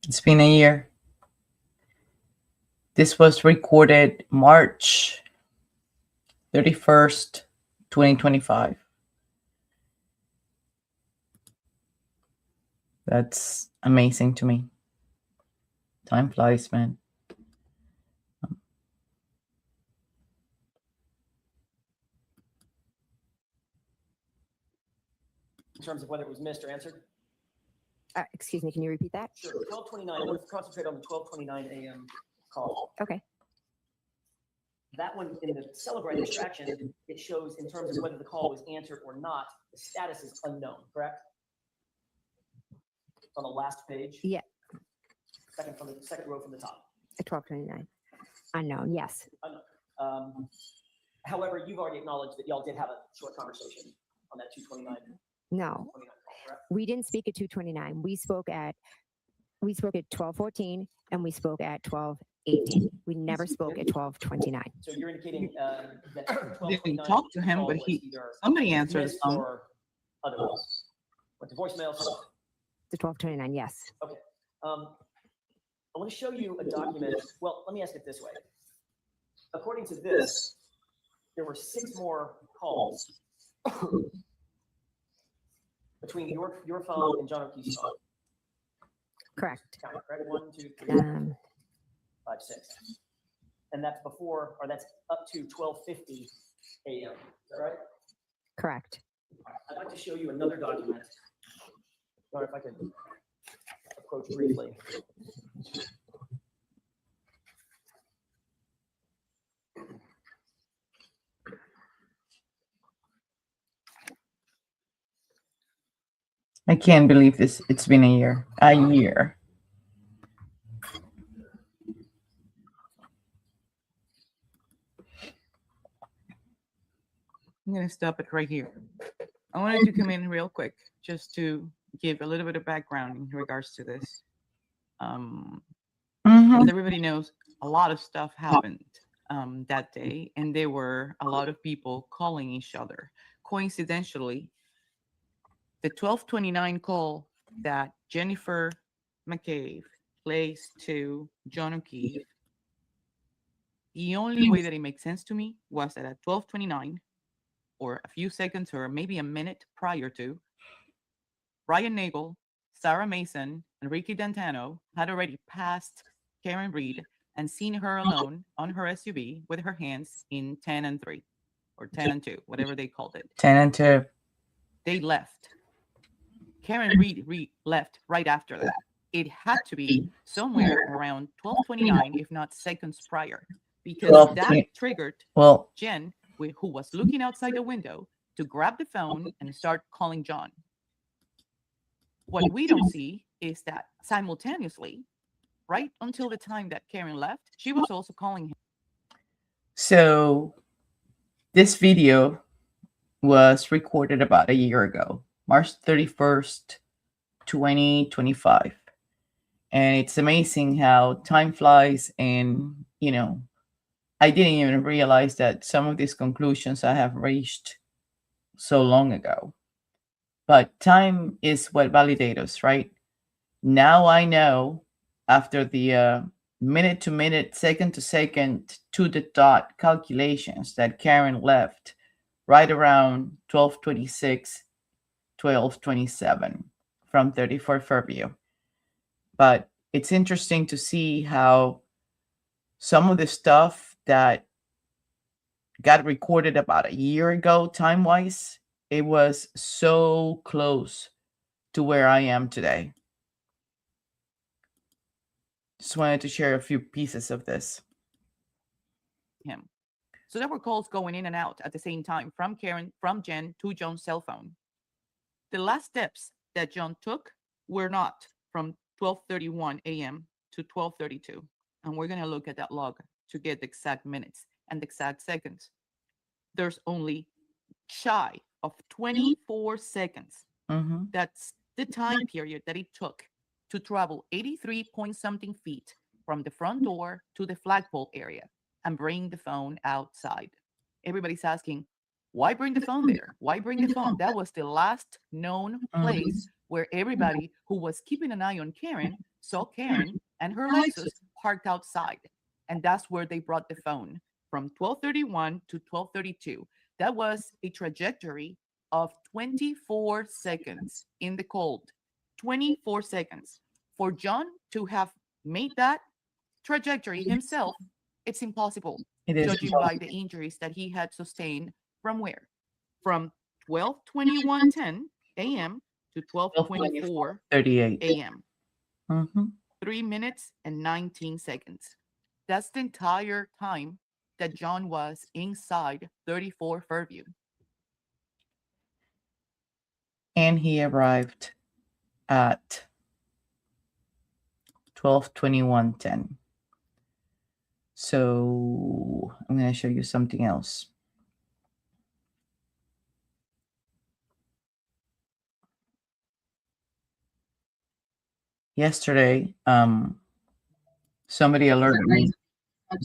It's been a year. This was recorded March 31st, 2025. That's amazing to me. Time flies, man. In terms of whether it was missed or answered? Excuse me, can you repeat that? Sure. 12:29. I want to concentrate on the 12:29 a.m. call. Okay. That one in the Celebrate extraction, it shows in terms of whether the call was answered or not, the status is unknown, correct? It's on the last page. Yeah. Second row from the top. 12:29. Unknown, yes. Unknown. However, you've already acknowledged that y'all did have a short conversation on that 2:29. No, Correct? we didn't speak at 2:29. We spoke at 12:14 and we spoke at 12:18. We never spoke at 12:29. So you're indicating that Didn't talk to him, but somebody answered the phone. Or otherwise. Went to voicemail. The 12:29, yes. Okay. I want to show you a document. Well, let me ask it this way. According to this, there were 6 more calls between your phone and John O'Keefe's phone. Correct. Count it, correct? 1, 2, 3, 5, 6. And that's before, or that's up to 12:50 a.m. Is that right? Correct. I'd like to show you another document. Or if I could approach briefly. I can't believe this. It's been a year. A year. I'm going to stop it right here. I wanted to come in real quick just to give a little bit of background in regards to this. As everybody knows, a lot of stuff happened that day, and there were a lot of people calling each other. Coincidentally, the 12:29 call that Jennifer McCabe placed to John O'Keefe, the only way that it makes sense to me was that at 12:29, or a few seconds or maybe a minute prior to, Ryan Nagel, Sarah Mason, and Ricky D'Antano had already passed Karen Read and seen her alone on her SUV with her hands in 10 and 3, or 10 and 2, whatever they called it. 10 and 2. They left. Karen Read left right after that. It had to be somewhere around 12:29, if not seconds prior, because that triggered Jen, who was looking outside the window, to grab the phone and start calling John. What we don't see is that simultaneously, right until the time that Karen left, she was also calling him. So this video was recorded about a year ago, March 31st, 2025. And it's amazing how time flies. And, I didn't even realize that some of these conclusions I have reached so long ago. But time is what validates us, right? Now I know, after the minute to minute, second to second, to the dot calculations, that Karen left right around 12:26, 12:27 from 34 Fairview. But it's interesting to see how some of the stuff that got recorded about a year ago, time-wise, it was so close to where I am today. Just wanted to share a few pieces of this. So there were calls going in and out at the same time from Jen to John's cell phone. The last steps that John took were not from 12:31 a.m. to 12:32. And we're going to look at that log to get the exact minutes and the exact seconds. There's only shy of 24 seconds. That's the time period that it took to travel 83 point something feet from the front door to the flagpole area and bring the phone outside. Everybody's asking, why bring the phone there? Why bring the phone? That was the last known place where everybody who was keeping an eye on Karen saw Karen and her Lexus parked outside. And that's where they brought the phone from 12:31 to 12:32. That was a trajectory of 24 seconds in the cold. 24 seconds. For John to have made that trajectory himself, it's impossible, It is judging by the injuries that he had sustained from where? From 12:21:10 a.m. to 12:24 38. a.m. Mm-hmm. 3 minutes and 19 seconds. That's the entire time that John was inside 34 Fairview. And he arrived at 12:21:10. So I'm going to show you something else. Yesterday, somebody alerted me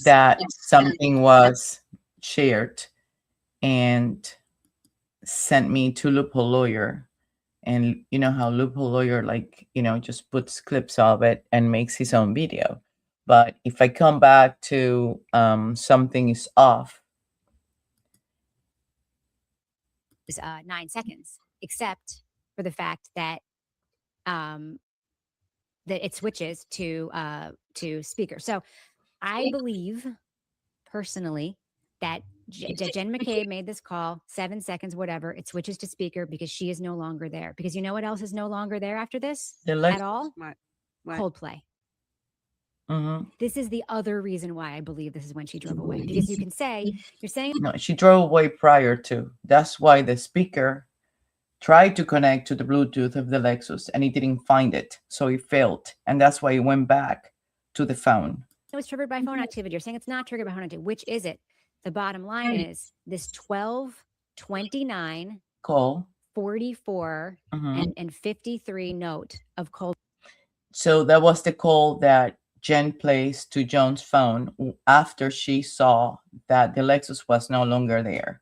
that something was shared and sent me to Loophole Lawyer. And you know how Loophole Lawyer, like, just puts clips of it and makes his own video. But if I come back to something is off. It was 9 seconds, except for the fact that that it switches to speaker. So I believe personally that Jen McCabe made this call, 7 seconds, whatever. It switches to speaker because she is no longer there. Because you know what else is no longer there after this at all? What? Coldplay. Mm-hmm. This is the other reason why I believe this is when she drove away. Because you can say, you're saying No, she drove away prior to. That's why the speaker tried to connect to the Bluetooth of the Lexus and he didn't find it. So he failed. And that's why he went back to the phone. it was triggered by phone activity. You're saying it's not triggered by phone activity. Which is it? The bottom line is this 12:29 Call. 44 Mhm. and 53 note of cold. So that was the call that Jen placed to John's phone after she saw that the Lexus was no longer there,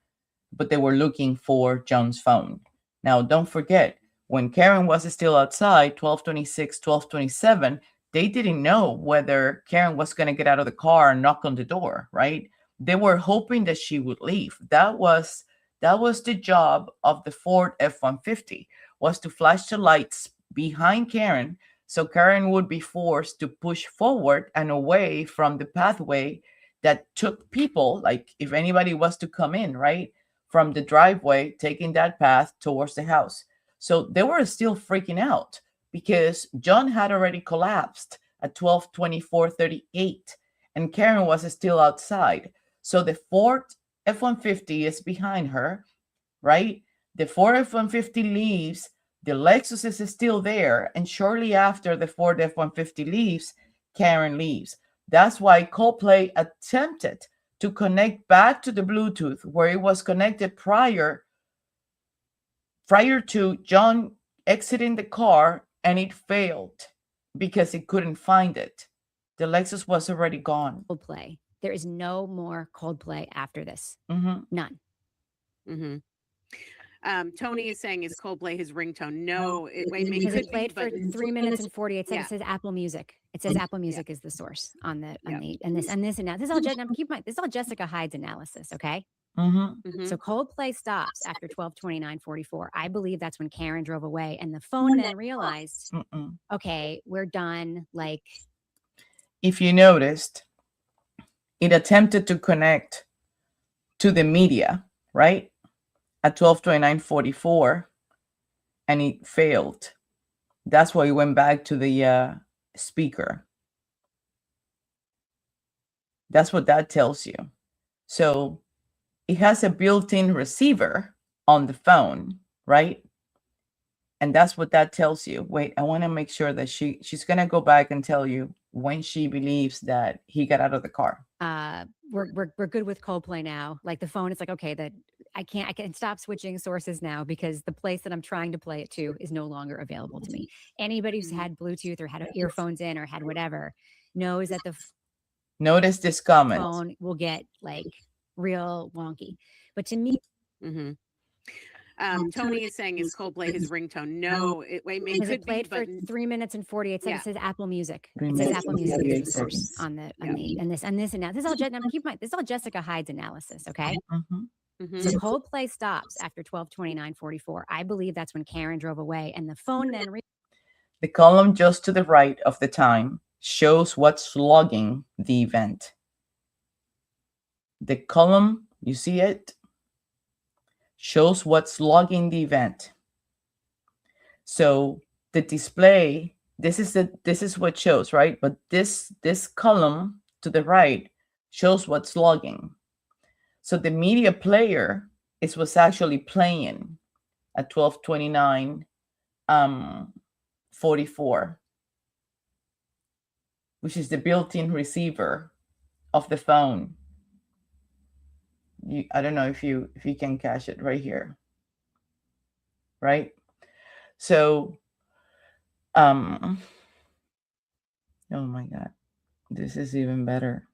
but they were looking for John's phone. Now, don't forget, when Karen was still outside, 12:26, 12:27, they didn't know whether Karen was going to get out of the car and knock on the door, right? They were hoping that she would leave. That was the job of the Ford F-150, was to flash the lights behind Karen so Karen would be forced to push forward and away from the pathway that took people, like if anybody was to come in, right, from the driveway, taking that path towards the house. So they were still freaking out because John had already collapsed at 12:24:38 and Karen was still outside. So the Ford F-150 is behind her, right? The Ford F-150 leaves, the Lexus is still there, and shortly after the Ford F-150 leaves, Karen leaves. That's why Coldplay attempted to connect back to the Bluetooth where it was connected prior to John exiting the car, and it failed because it couldn't find it. The Lexus was already gone. Coldplay. There is no more Coldplay after this. Mm-hmm. None. Mm-hmm. Tony is saying, is Coldplay his ringtone? No, it Because could it played be, for but 3 minutes and 48 seconds. Yeah. It says Apple Music. It says Apple Music is the source on the Yeah. and this and now. This is all Jessica Hyde's analysis. Okay. Mm-hmm. Mhm. So Coldplay stops after 12:29:44. I believe that's when Karen drove away, and the phone then realized, Mm-mm. okay, we're done. Like, If you noticed, it attempted to connect to the media, right? At 12:29:44, and it failed. That's why it went back to the speaker. That's what that tells you. So it has a built-in receiver on the phone, right? And that's what that tells you. Wait, I want to make sure that she's going to go back and tell you when she believes that he got out of the car. we're good with Coldplay now. Like the phone, it's like, okay, that I can stop switching sources now because the place that I'm trying to play it to is no longer available to me. Anybody who's had Bluetooth or had earphones in or had whatever knows that the Notice this comment. phone will get like real wonky. But to me, Mm-hmm. Tony is saying, is Coldplay his ringtone? No, it Because could it played be, for but 3 minutes and 48 seconds. Yeah. It says Apple Music. 3 It says minutes Apple and Music 48 is the source seconds. on the and this and this. And this is all now keep in mind, this is all Jessica Hyde's analysis. Okay. Mhm. Mhm. So Coldplay stops after 12:29:44. I believe that's when Karen drove away, and the phone then The column just to the right of the time shows what's logging the event. The column, you see it, shows what's logging the event. So the display, this is what shows, right? But this column to the right shows what's logging. So the media player was actually playing at 12:29 44, which is the built-in receiver of the phone. I don't know if you can catch it right here, right? So oh my god, this is even better.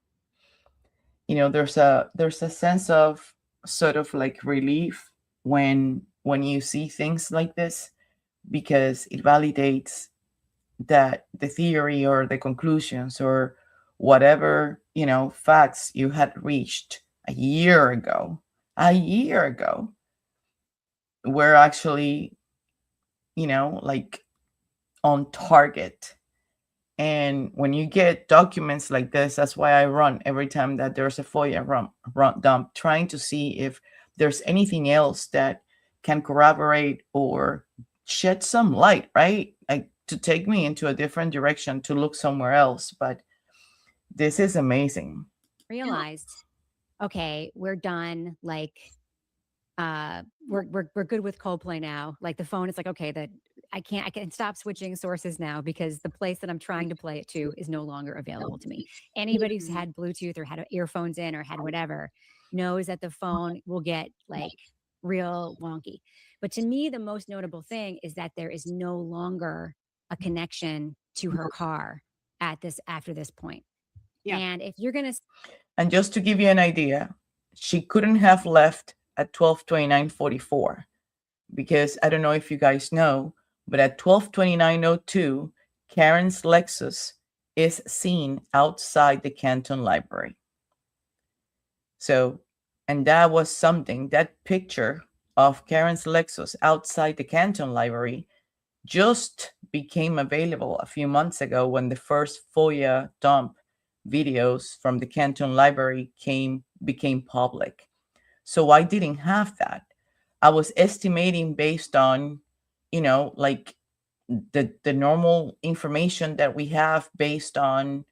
You know, there's a sense of sort of like relief when you see things like this, because it validates that the theory or the conclusions or whatever, you know, facts you had reached a year ago were actually, you know, like on target. And when you get documents like this, that's why I run every time that there's a FOIA run dump, trying to see if there's anything else that can corroborate or shed some light, right? Like to take me into a different direction, to look somewhere else. But this is amazing. realized, okay, we're done. Like, we're good with Coldplay now. Like the phone is like, okay, that I can stop switching sources now because the place that I'm trying to play it to is no longer available to me. Anybody who's had Bluetooth or had earphones in or had whatever knows that the phone will get like real wonky. But to me, the most notable thing is that there is no longer a connection to her car after this point. Yeah. And if you're gonna And just to give you an idea, she couldn't have left at 12:29:44, because I don't know if you guys know, but at 12:29:02, Karen's Lexus is seen outside the Canton Library. So, and that was something, that picture of Karen's Lexus outside the Canton Library just became available a few months ago when the first FOIA dump videos from the Canton Library became public. So I didn't have that. I was estimating based on, you know, like the normal information that we have based on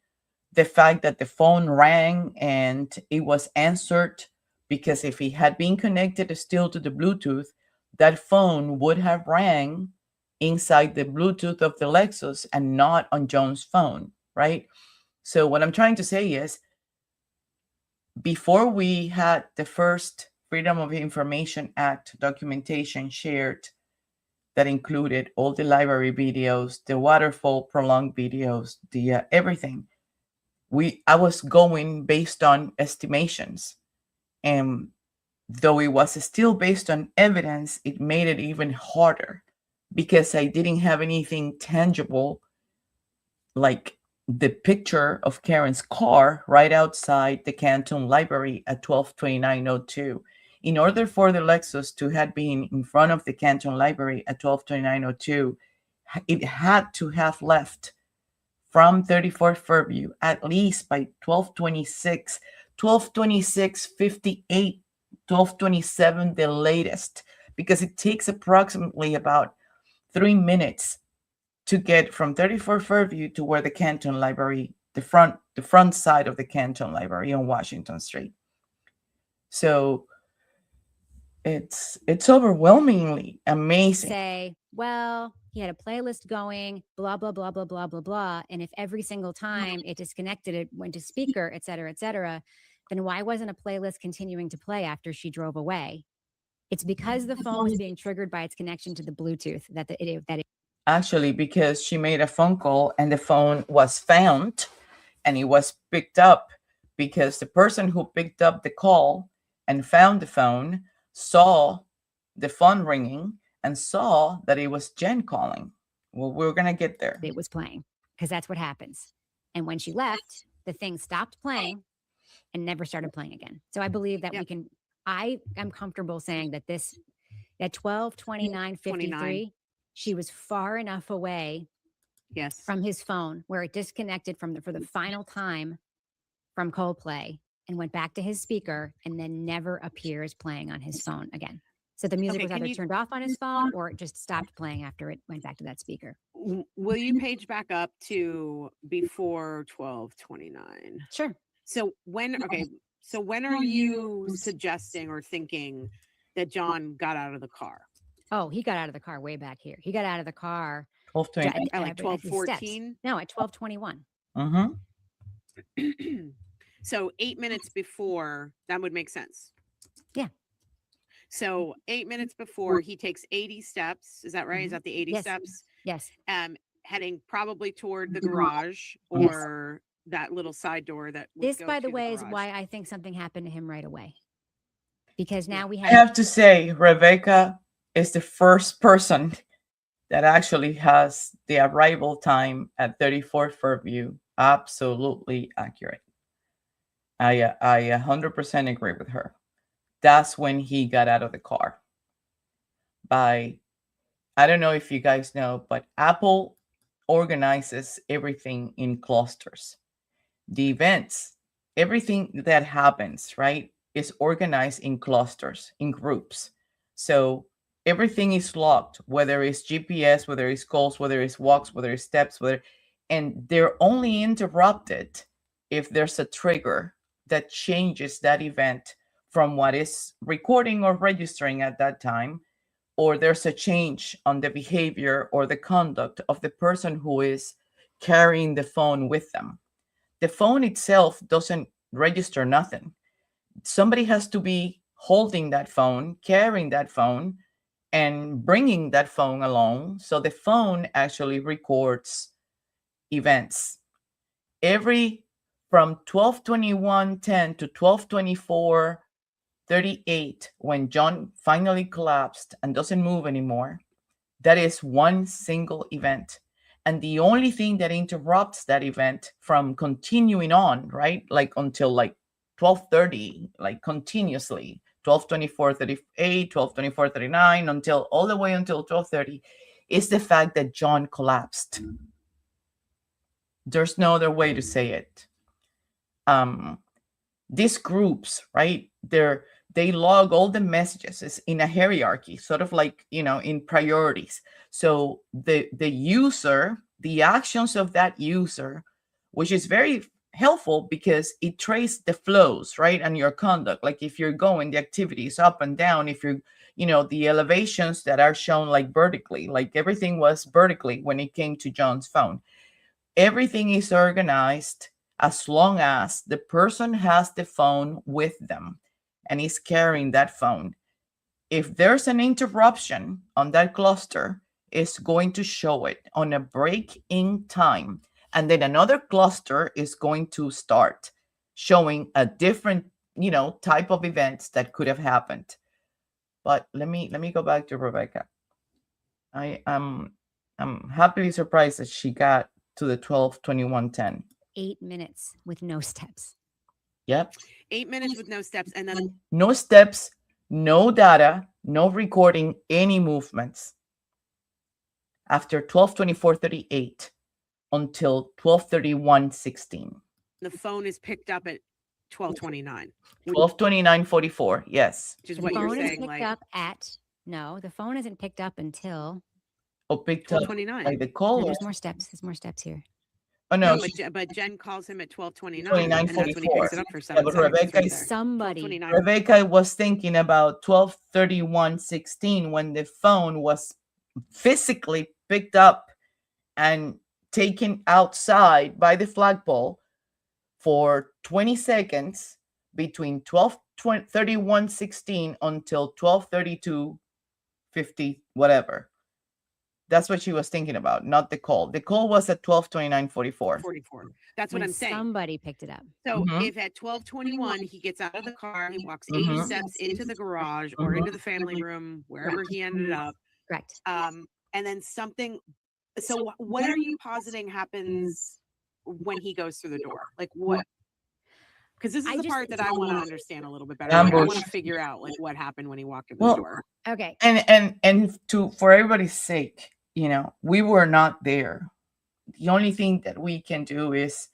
the fact that the phone rang and it was answered, because if it had been connected still to the Bluetooth, that phone would have rang inside the Bluetooth of the Lexus and not on Joan's phone, right? So what I'm trying to say is, before we had the first Freedom of Information Act documentation shared that included all the library videos, the waterfall prolonged videos, the everything, I was going based on estimations. And though it was still based on evidence, it made it even harder because I didn't have anything tangible, like the picture of Karen's car right outside the Canton Library at 12:29:02. In order for the Lexus to have been in front of the Canton Library at 12:29:02, it had to have left from 34th Fairview at least by 12:26, 12:26:58, 12:27 the latest, because it takes approximately about 3 minutes to get from 34th Fairview to where the Canton Library, the front side of the Canton Library on Washington Street. So it's overwhelmingly amazing. say, well, he had a playlist going, blah, blah, blah, blah, blah, blah, blah. And if every single time it disconnected, it went to speaker, et cetera, then why wasn't a playlist continuing to play after she drove away? It's because the phone was being triggered by its connection to the Bluetooth that it Actually, because she made a phone call and the phone was found and it was picked up, because the person who picked up the call and found the phone saw the phone ringing and saw that it was Jen calling. Well, we're going to get there. It was playing because that's what happens. And when she left, the thing stopped playing and never started playing again. So I believe that Yep. I am comfortable saying that at 12:29:53, she was far enough away Yes. from his phone where it disconnected for the final time from Coldplay and went back to his speaker and then never appears playing on his phone again. So the music Okay, was can either you- turned off on his phone or it just stopped playing after it went back to that speaker. Will you page back up to before 12:29? Sure. So when are you suggesting or thinking that John got out of the car? Oh, he got out of the car way back here. He got out of the car 12:29. At like at his steps. 12:14? No, at 12:21. Mm-hmm. So 8 minutes before, that would make sense. Yeah. So 8 minutes before, he takes 80 steps. Is that right? Is Mhm. that the 80 Yes. steps? Yes. Heading probably toward the garage Yes. or that little side door that would This, go by the to way, is garage. why I think something happened to him right away. Because now we I have have to say, Rebecca is the first person that actually has the arrival time at 34th Fairview absolutely accurate. I 100% agree with her. That's when he got out of the car. I don't know if you guys know, but Apple organizes everything in clusters. The events, everything that happens, right, is organized in clusters, in groups. So everything is logged, whether it's GPS, whether it's calls, whether it's walks, whether it's steps, and they're only interrupted if there's a trigger that changes that event from what is recording or registering at that time, or there's a change on the behavior or the conduct of the person who is carrying the phone with them. The phone itself doesn't register nothing. Somebody has to be holding that phone, carrying that phone, and bringing that phone along. So the phone actually records events. From 12:21:10 to 12:24:38, when John finally collapsed and doesn't move anymore, that is one single event. And the only thing that interrupts that event from continuing on, right, like until like 12:30, like continuously, 12:24:38, 12:24:39, until all the way until 12:30, is the fact that John collapsed. There's no other way to say it. These groups, right, they log all the messages. It's in a hierarchy, sort of like, in priorities. So the user, the actions of that user, which is very helpful because it traces the flows, right, and your conduct. Like if you're going, the activities up and down, if you're, the elevations that are shown like vertically, like everything was vertically when it came to John's phone. Everything is organized as long as the person has the phone with them and is carrying that phone. If there's an interruption on that cluster, it's going to show it on a break in time. And then another cluster is going to start showing a different, type of events that could have happened. But let me go back to Rebecca. I'm happily surprised that she got to the 12:21:10. 8 minutes with no steps. Yep. 8 minutes with no steps, and then No steps, no data, no recording any movements. After 12:24:38 until 12:31:16. the phone is picked up at 12:29. 12:29:44. Yes. Which is The what you're phone is saying, picked like up at no, the phone isn't picked up until Or picked up 12:29. by the no, caller. there's more steps. There's more steps here. Oh no, No, but Jen calls him at 12:29, and that's when he 29:44. picks it up for Yeah, 7 but seconds. Rebecca Right is there. Somebody 12:29. Rebecca was thinking about 12:31:16 when the phone was physically picked up and taken outside by the flagpole for 20 seconds between 12:31:16 until 12:32:50 whatever. That's what she was thinking about, not the call. The call was at 12:29:44. 44. That's what when I'm saying. somebody picked it up. So Mhm. if at 12:21 he gets out of the car, he walks 80 Mhm. steps into the garage or Mhm. into the family room, wherever he ended up, Correct. and then something. So what are you positing happens when he goes through the door? Like what? Because this is I the just- part that I want to understand a little bit better. Like, I want Ambush. to figure out like what happened when he walked through the Well, door. Okay. And to for everybody's sake, you know, we were not there. The only thing that we can do is,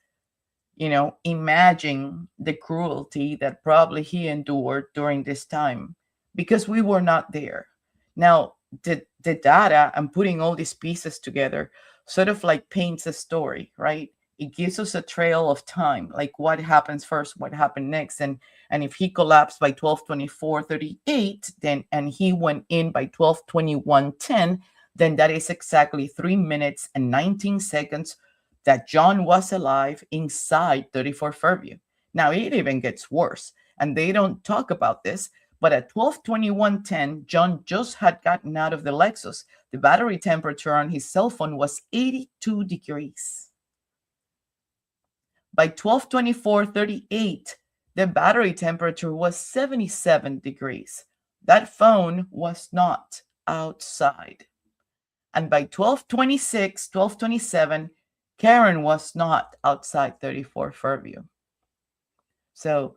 you know, imagine the cruelty that probably he endured during this time because we were not there. Now, the data and putting all these pieces together sort of like paints a story, right? It gives us a trail of time, like what happens first, what happened next. And if he collapsed by 12:24:38, then and he went in by 12:21:10, then that is exactly 3 minutes and 19 seconds that John was alive inside 34 Fairview. Now it even gets worse, and they don't talk about this, but at 12:21:10, John just had gotten out of the Lexus. The battery temperature on his cell phone was 82 degrees. By 12:24:38, the battery temperature was 77 degrees. That phone was not outside. And by 12:26, 12:27, Karen was not outside 34 Fairview. So,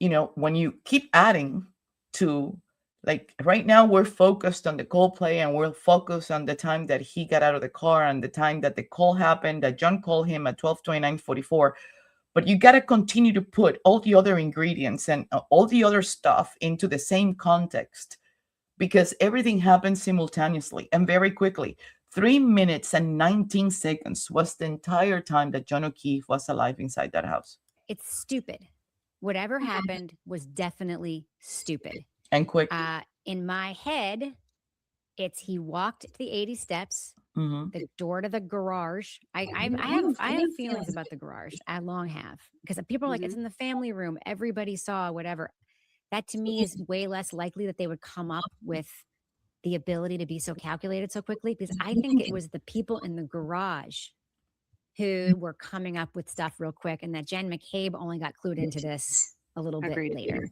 you know, when you keep adding to, like, right now we're focused on the Coldplay and we're focused on the time that he got out of the car and the time that the call happened, that John called him at 12:29:44. But you got to continue to put all the other ingredients and all the other stuff into the same context because everything happened simultaneously and very quickly. 3 minutes and 19 seconds was the entire time that John O'Keefe was alive inside that house. It's stupid. Whatever happened was definitely stupid. And quick. In my head, it's he walked the 80 steps, Mhm. the door to the garage. I have feelings about the garage. I long have because people are like, it's in the family room. Everybody saw whatever. That to me is way less likely that they would come up with the ability to be so calculated so quickly because I think it was the people in the garage who were coming up with stuff real quick and that Jen McCabe only got clued into this a little Agreed. bit later.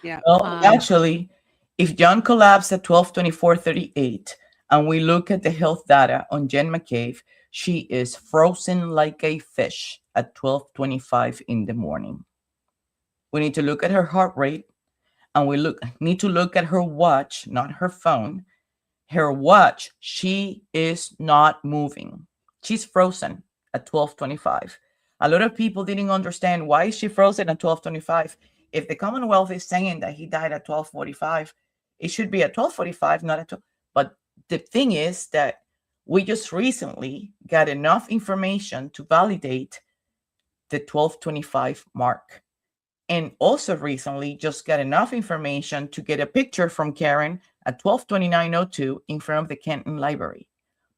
Yeah. Well, actually, if John collapsed at 12:24:38 and we look at the health data on Jen McCabe, she is frozen like a fish at 12:25 in the morning. We need to look at her heart rate and we need to look at her watch, not her phone. Her watch, she is not moving. She's frozen at 12:25. A lot of people didn't understand why is she frozen at 12:25. If the Commonwealth is saying that he died at 12:45, it should be at 12:45, not at 12. But the thing is that we just recently got enough information to validate the 12:25 mark. And also recently just got enough information to get a picture from Karen at 12:29:02 in front of the Kenton Library.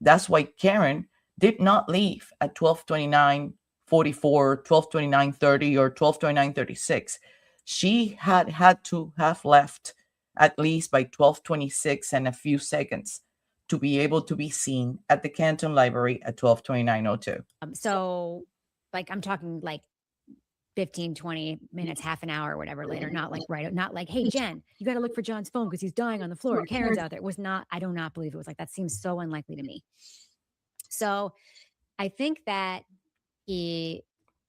That's why Karen did not leave at 12:29:44, 12:29:30, or 12:29:36. She had to have left at least by 12:26 and a few seconds to be able to be seen at the Canton Library at 12:29:02. So, like, I'm talking like 15, 20 minutes, half an hour, or whatever later. Not like not like, hey, Jen, you got to look for John's phone because he's dying on the floor and Karen's out there. It was not, I do not believe it was like that. Seems so unlikely to me. So I think that he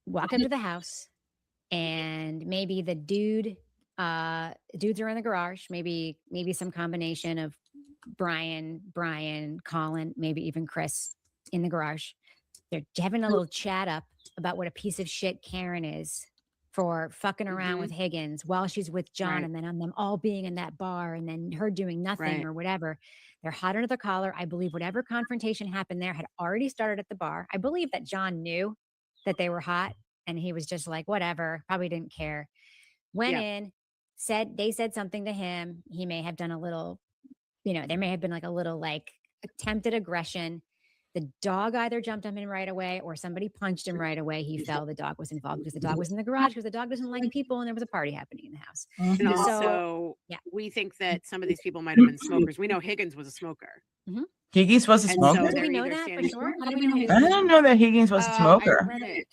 walked up to the house and maybe the dudes are in the garage, maybe some combination of Brian, Colin, maybe even Chris in the garage. They're having a little chat up about what a piece of shit Karen is for fucking around with Higgins while she's with John, Right. and then on them all being in that bar and then her doing nothing Right. or whatever. They're hot under the collar. I believe whatever confrontation happened there had already started at the bar. I believe that John knew that they were hot and he was just like, whatever, probably didn't care. Went in, they said something to him. He may have done a little, there may have been like a little like attempted aggression. The dog either jumped on him right away or somebody punched him right away. He fell. The dog was involved because the dog was in the garage because the dog doesn't like people and there was a party happening in the house. And Mhm. also, yeah. we think that some of these people might have been smokers. We know Higgins was a smoker. Higgins was a And smoker. so Do we they're know either that for standing- sure? How How do we know I don't know that Higgins was a I smoker. read it.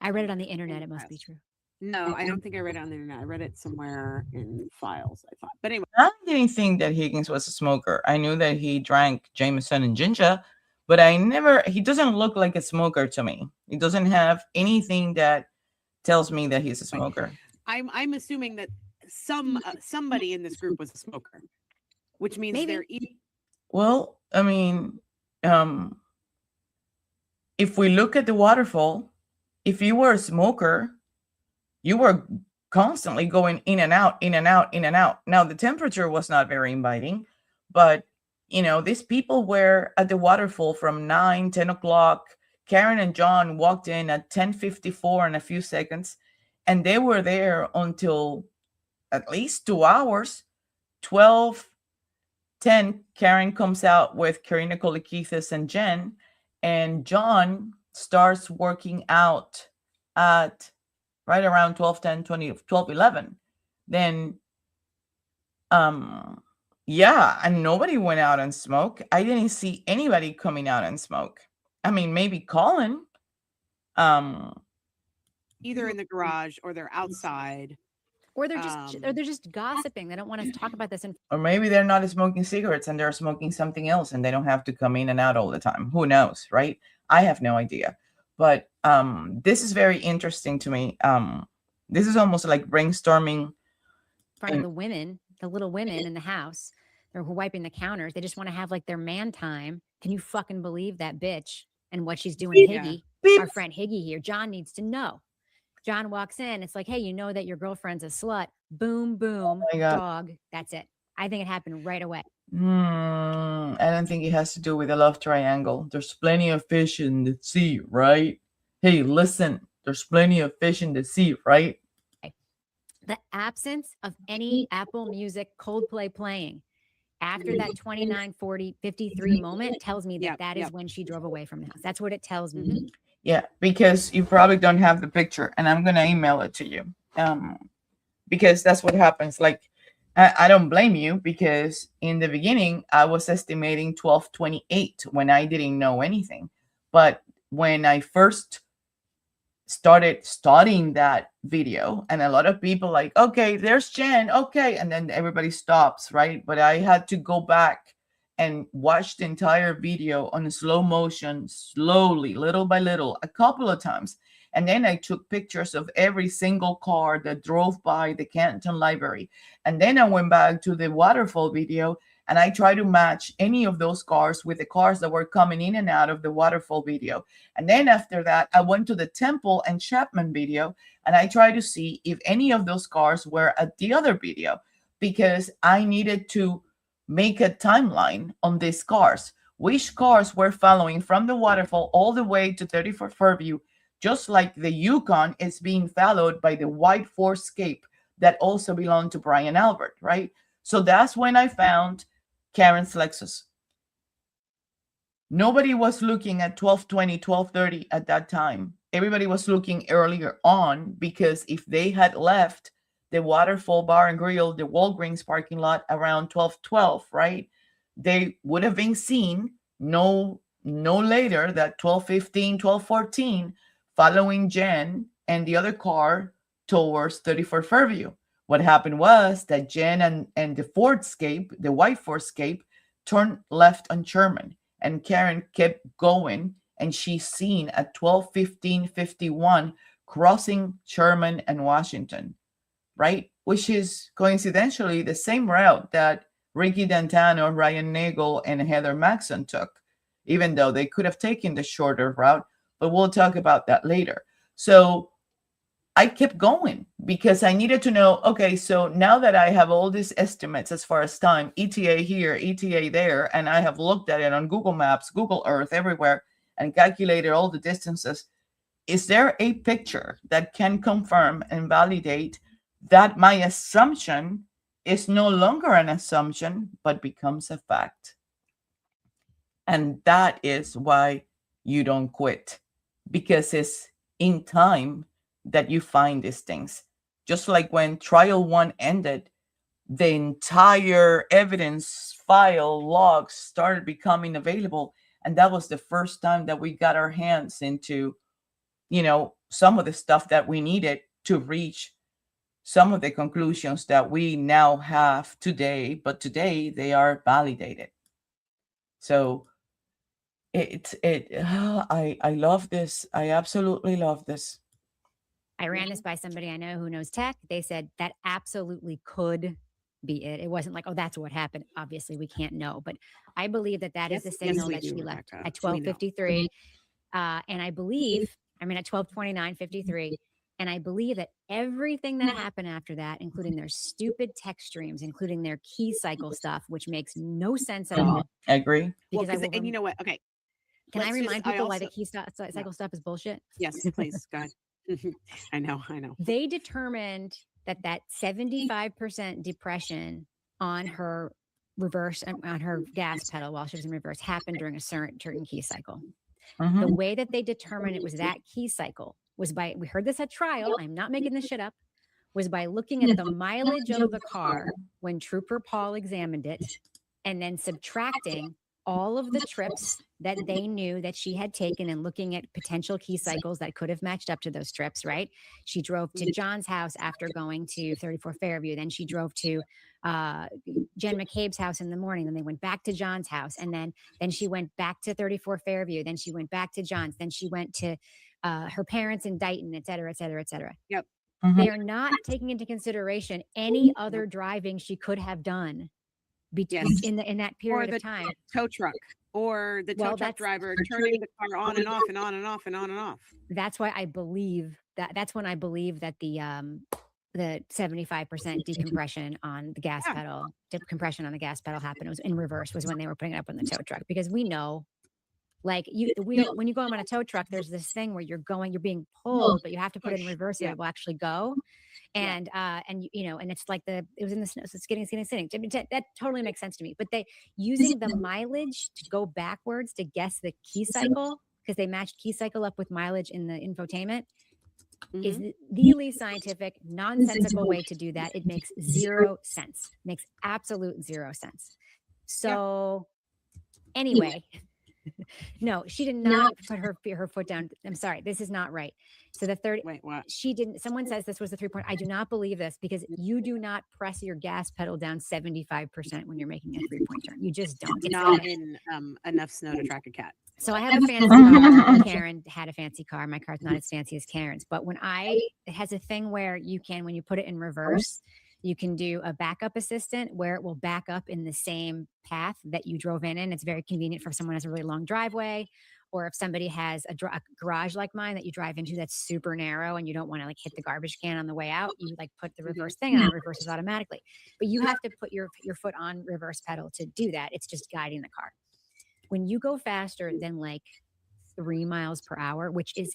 I read it on the internet. It must be true. No, I don't think I read it on the internet. I read it somewhere in files, I thought. But anyway, I didn't think that Higgins was a smoker. I knew that he drank Jameson and ginger, but he doesn't look like a smoker to me. He doesn't have anything that tells me that he's a smoker. I'm assuming that somebody in this group was a smoker, which means Maybe. they're Well, I mean, if we look at the waterfall, if you were a smoker, you were constantly going in and out, in and out, in and out. Now, the temperature was not very inviting, but, these people were at the waterfall from 9, 10 o'clock. Karen and John walked in at 10:54 and a few seconds, and they were there until at least 2 hours. 12:10, Karen comes out with Karina Kolikithis and Jen, and John starts working out at right around 12:10, 12:11. Then, yeah, and nobody went out and smoked. I didn't see anybody coming out and smoke. I mean, maybe Colin. either in the garage or they're outside. Or they're just gossiping. They don't want to talk about this. Or maybe they're not smoking cigarettes and they're smoking something else and they don't have to come in and out all the time. Who knows, right? I have no idea. But this is very interesting to me. This is almost like brainstorming. In front of the women, the little women in the house. They're wiping the counters. They just want to have like their man time. Can you fucking believe that bitch and what she's doing to Yeah. Higgy? Beep. Our friend Higgy here. John needs to know. John walks in. It's like, hey, you know that your girlfriend's a slut. Boom, boom, my God. dog. That's it. I think it happened right away. I don't think it has to do with the love triangle. There's plenty of fish in the sea, right? Hey, listen, there's plenty of fish in the sea, right? The absence of any Apple Music Coldplay playing after that 29, 40, 53 moment tells me that Yep, that is yep. when she drove away from the house. That's what it tells me. Mhm. Yeah, because you probably don't have the picture, and I'm gonna email it to you. Because that's what happens. Like, I don't blame you because in the beginning I was estimating 12:28 when I didn't know anything. But when I first started studying that video, and a lot of people like, okay, there's Jen, okay, and then everybody stops, right? But I had to go back and watch the entire video on slow motion, slowly, little by little, a couple of times. And then I took pictures of every single car that drove by the Canton Library. And then I went back to the waterfall video and I tried to match any of those cars with the cars that were coming in and out of the waterfall video. And then after that, I went to the Temple and Chapman video and I tried to see if any of those cars were at the other video because I needed to make a timeline on these cars. Which cars were following from the waterfall all the way to 34 Fairview, just like the Yukon is being followed by the white Ford Escape that also belonged to Brian Albert, right? So that's when I found Karen's Lexus. Nobody was looking at 12:20, 12:30 at that time. Everybody was looking earlier on because if they had left the Waterfall Bar and Grill, the Walgreens parking lot around 12:12, right? They would have been seen no later that 12:15, 12:14, following Jen and the other car towards 34 Fairview. What happened was that Jen and the Ford Escape, the white Ford Escape, turned left on Sherman, and Karen kept going, and she's seen at 12:15:51 crossing Sherman and Washington, right? Which is coincidentally the same route that Ricky D'Antano, Ryan Nagel, and Heather Maxson took, even though they could have taken the shorter route, but we'll talk about that later. So I kept going because I needed to know, okay, so now that I have all these estimates as far as time, ETA here, ETA there, and I have looked at it on Google Maps, Google Earth, everywhere, and calculated all the distances, is there a picture that can confirm and validate that my assumption is no longer an assumption, but becomes a fact? And that is why you don't quit, because it's in time that you find these things. Just like when trial 1 ended, the entire evidence file logs started becoming available. And that was the first time that we got our hands into, some of the stuff that we needed to reach some of the conclusions that we now have today, but today they are validated. So I love this. I absolutely love this. I ran this by somebody I know who knows tech. They said that absolutely could be it. It wasn't like, oh, that's what happened. Obviously, we can't know, but I believe that is the signal we that do, she left Rebecca. at We know. 12:53, and I believe, at 12:29:53, and I believe that everything that happened after that, including their stupid text streams, including their key cycle stuff, which makes no sense at all. I agree. Well, Because and you know what? Okay. Can I let's remind just- I people why the also- key cycle stuff is bullshit? Yes, please. Go ahead. I know. They determined that 75% depression on her reverse, on her gas pedal while she was in reverse, happened during a certain key cycle. Mhm. The way that they determined it was that key cycle was by, we heard this at trial, I'm not making this shit up, was by looking at the mileage of the car when Trooper Paul examined it, and then subtracting all of the trips that they knew that she had taken and looking at potential key cycles that could have matched up to those trips, right? She drove to John's house after going to 34 Fairview. Then she drove to Jen McCabe's house in the morning. Then they went back to John's house. And then she went back to 34 Fairview. Then she went back to John's. Then she went to her parents in Dighton, et cetera, et cetera, et cetera. Yep. Mhm. They are not taking into consideration any other driving she could have done Yes. in that period Or the of time. tow truck, or the tow truck driver turning the car on and off and on and off and on and off. That's why I believe that's when I believe that the 75% decompression on the gas pedal, decompression on the gas pedal happened. It was in reverse, was when they were putting it up on the tow truck, because we know, like when you go on a tow truck, there's this thing where you're being pulled, but you have to put it in reverse so it will actually go. And and it's like it was in the snow, so it's getting sitting. That totally makes sense to me. But they using the mileage to go backwards to guess the key cycle, because they matched key cycle up with mileage in the infotainment, is the least scientific, nonsensical way to do that. It makes zero sense. Makes absolute zero sense. So anyway. No, she did not put her foot down. I'm sorry, this is not right. So the 30. Wait, what? She didn't. Someone says this was the 3 point. I do not believe this, because you do not press your gas pedal down 75% when you're making a 3-point turn. You just don't. It's Not in enough snow to track a cat. So I have a fancy car. Karen had a fancy car. My car's not as fancy as Karen's, but it has a thing where when you put it in reverse, you can do a backup assistant where it will back up in the same path that you drove in. It's very convenient for someone who has a really long driveway, or if somebody has a garage like mine that you drive into that's super narrow and you don't want to hit the garbage can on the way out, you put the reverse thing on, it reverses automatically. But you have to put your foot on reverse pedal to do that. It's just guiding the car. When you go faster than 3 miles per hour, which is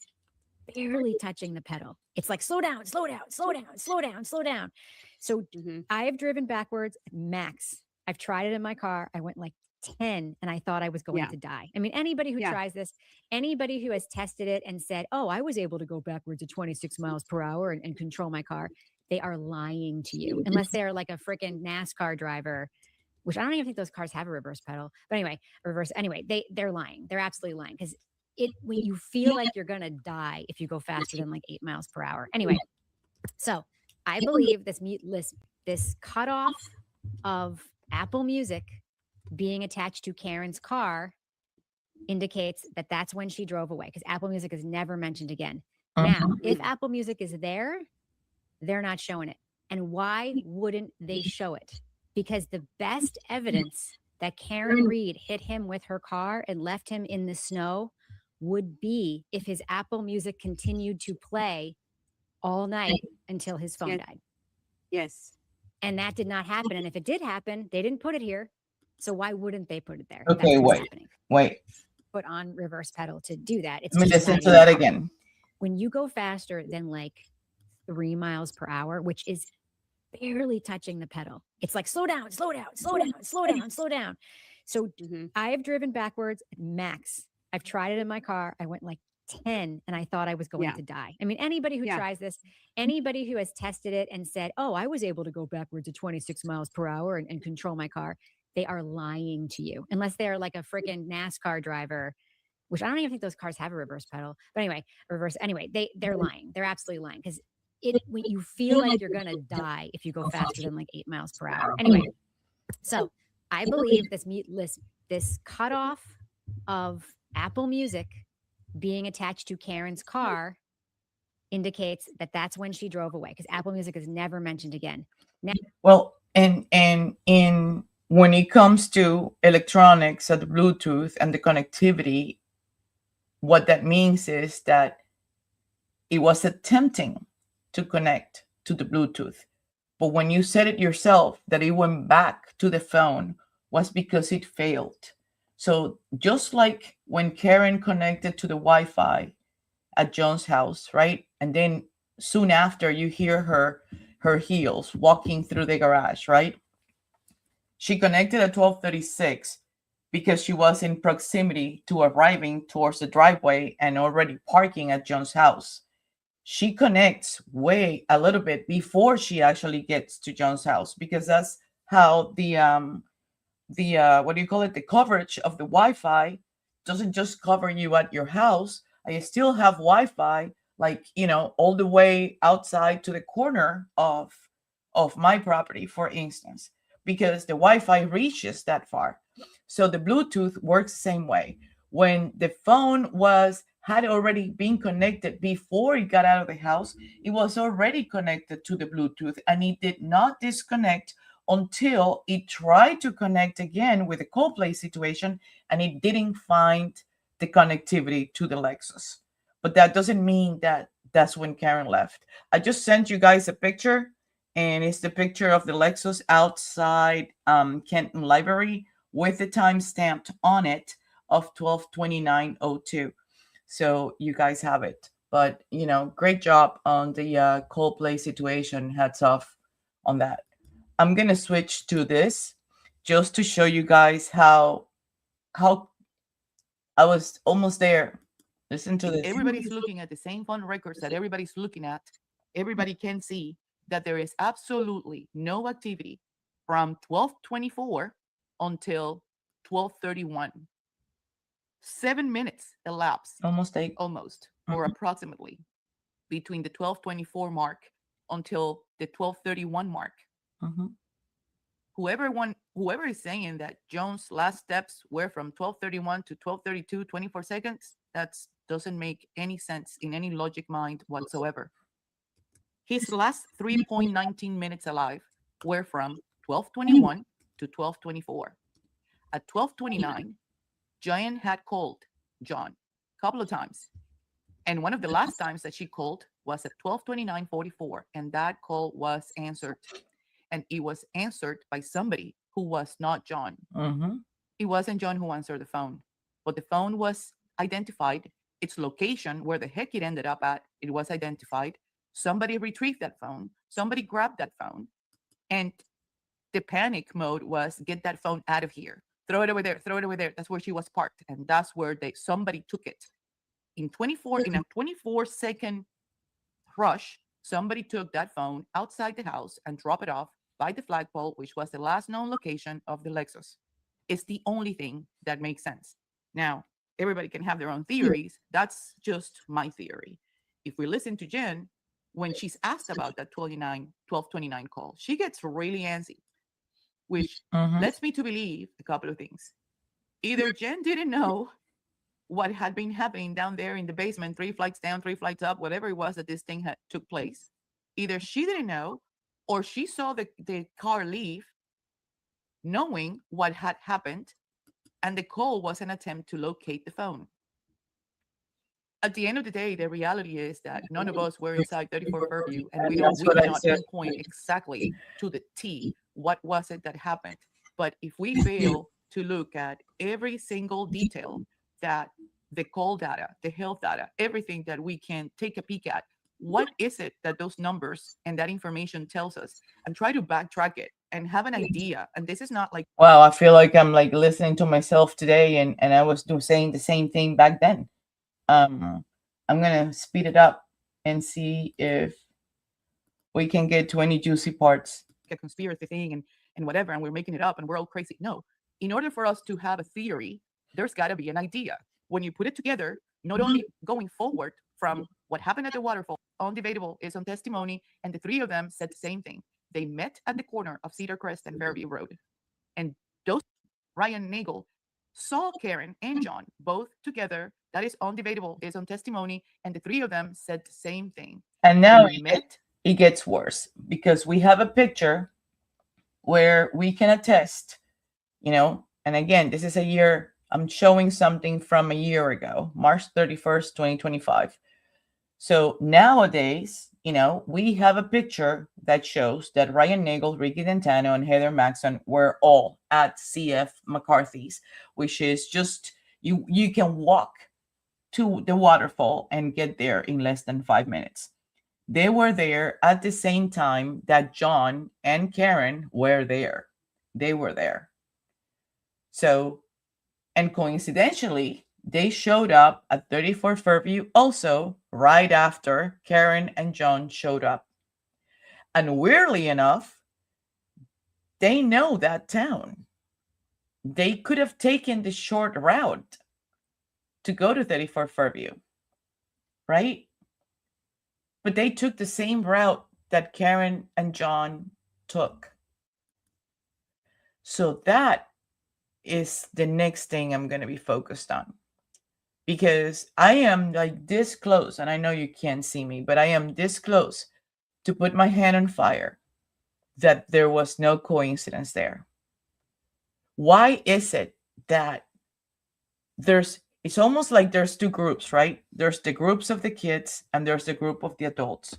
barely touching the pedal, it's like slow down, slow down, slow down, slow down, slow down. So I have driven backwards max. I've tried it in my car. I went 10 and I thought I was going to die. I mean, anybody who tries this, anybody who has tested it and said, oh, I was able to go backwards at 26 miles per hour and control my car, they are lying to you, unless they're like a freaking NASCAR driver, which I don't even think those cars have a reverse pedal. But anyway, they're lying. They're absolutely lying, because when you feel like you're going to die if you go faster than 8 miles per hour. Anyway, so I believe this cutoff of Apple Music being attached to Karen's car indicates that that's when she drove away, because Apple Music is never mentioned again. Now, if Apple Music is there, they're not showing it. And why wouldn't they show it? Because the best evidence that Karen Read hit him with her car and left him in the snow would be if his Apple Music continued to play all night until his phone died. Yes. And that did not happen. And if it did happen, they didn't put it here. So why wouldn't they put it there? Okay, wait. Put on reverse pedal to do that. Let me listen to that again. When you go faster than 3 miles per hour, which is barely touching the pedal, it's like slow down, slow down, slow down, slow down, slow down. So Mhm. I have driven backwards at max. I've tried it in my car. I went like 10 and I thought I was going Yeah. to die. I mean, anybody who Yeah. tries this, anybody who has tested it and said, oh, I was able to go backwards at 26 miles per hour and control my car, they are lying to you, unless they're like a freaking NASCAR driver, which I don't even think those cars have a reverse pedal. But anyway, they're lying. They're absolutely lying because when you feel like you're gonna die if you go faster than like 8 miles per hour. Anyway, so I believe this cutoff of Apple Music being attached to Karen's car indicates that that's when she drove away, because Apple Music is never mentioned again. Well, and in when it comes to electronics and the Bluetooth and the connectivity, what that means is that it was attempting to connect to the Bluetooth. But when you said it yourself that it went back to the phone was because it failed. So just like when Karen connected to the Wi-Fi at John's house, right? And then soon after you hear her heels walking through the garage, right? She connected at 12:36 because she was in proximity to arriving towards the driveway and already parking at John's house. She connects way a little bit before she actually gets to John's house, because that's how the what do you call it, the coverage of the Wi-Fi doesn't just cover you at your house. I still have Wi-Fi, like, all the way outside to the corner of my property, for instance, because the Wi-Fi reaches that far. So the Bluetooth works the same way. When the phone had already been connected before it got out of the house, it was already connected to the Bluetooth, and it did not disconnect until it tried to connect again with the Coldplay situation, and it didn't find the connectivity to the Lexus. But that doesn't mean that that's when Karen left. I just sent you guys a picture, and it's the picture of the Lexus outside Kenton Library with the time stamped on it of 12/29/02. So you guys have it. But, great job on the Coldplay situation. Hats off on that. I'm going to switch to this just to show you guys how I was almost there. Listen to this. Everybody's looking at the same phone records that everybody's looking at. Everybody can see that there is absolutely no activity from 12:24 until 12:31. 7 minutes elapsed, Almost 8. or approximately, between the 12:24 mark until the 12:31 mark. Mm-hmm. Whoever is saying that Jones' last steps were from 12:31 to 12:32, 24 seconds, that doesn't make any sense in any logic mind whatsoever. His last 3.19 minutes alive were from 12:21 to 12:24. At 12:29, Jan had called John a couple of times. And one of the last times that she called was at 12:29:44, and that call was answered. And it was answered by somebody who was not John. Mm-hmm. It wasn't John who answered the phone, but the phone was identified. Its location, where the heck it ended up at, it was identified. Somebody retrieved that phone. Somebody grabbed that phone. And the panic mode was, get that phone out of here. Throw it over there. Throw it over there. That's where she was parked. And that's where somebody took it. In a 24-second rush, somebody took that phone outside the house and dropped it off by the flagpole, which was the last known location of the Lexus. It's the only thing that makes sense. Now, everybody can have their own theories. That's just my theory. If we listen to Jen, when she's asked about that 12:29 call, she gets really antsy, which lets me to believe a couple of things. Either Jen didn't know what had been happening down there in the basement, 3 flights down, 3 flights up, whatever it was that this thing took place. Either she didn't know, or she saw the car leave knowing what had happened, and the call was an attempt to locate the phone. At the end of the day, the reality is that none of us were inside 34 Fairview, and we cannot pinpoint exactly to the T what was it that happened. But if we fail to look at every single detail, that the call data, the health data, everything that we can take a peek at, what is it that those numbers and that information tells us, and try to backtrack it and have an idea. And this is not like Wow, I feel like I'm like listening to myself today, and I was saying the same thing back then. I'm gonna speed it up and see if we can get to any juicy parts. a conspiracy thing and whatever, and we're making it up and we're all crazy. No, in order for us to have a theory, there's got to be an idea. When you put it together, not only going forward from what happened at the waterfall, undebatable is on testimony, and the three of them said the same thing. They met at the corner of Cedar Crest and Fairview Road, and those Ryan Nagel saw Karen and John both together. That is undebatable, is on testimony, and the three of them said the same thing. And now They met. it gets worse because we have a picture where we can attest, and again, this is a year, I'm showing something from a year ago, March 31st, 2025. So nowadays, we have a picture that shows that Ryan Nagel, Ricky Dentano, and Heather Maxson were all at CF McCarthy's, which is just, you can walk to the waterfall and get there in less than 5 minutes. They were there at the same time that John and Karen were there. They were there. So, and coincidentally, they showed up at 34 Fairview also right after Karen and John showed up. And weirdly enough, they know that town. They could have taken the short route to go to 34 Fairview, right? But they took the same route that Karen and John took. So that is the next thing I'm going to be focused on. Because I am like this close, and I know you can't see me, but I am this close to put my hand on fire that there was no coincidence there. Why is it that it's almost like there's two groups, right? There's the groups of the kids and there's the group of the adults.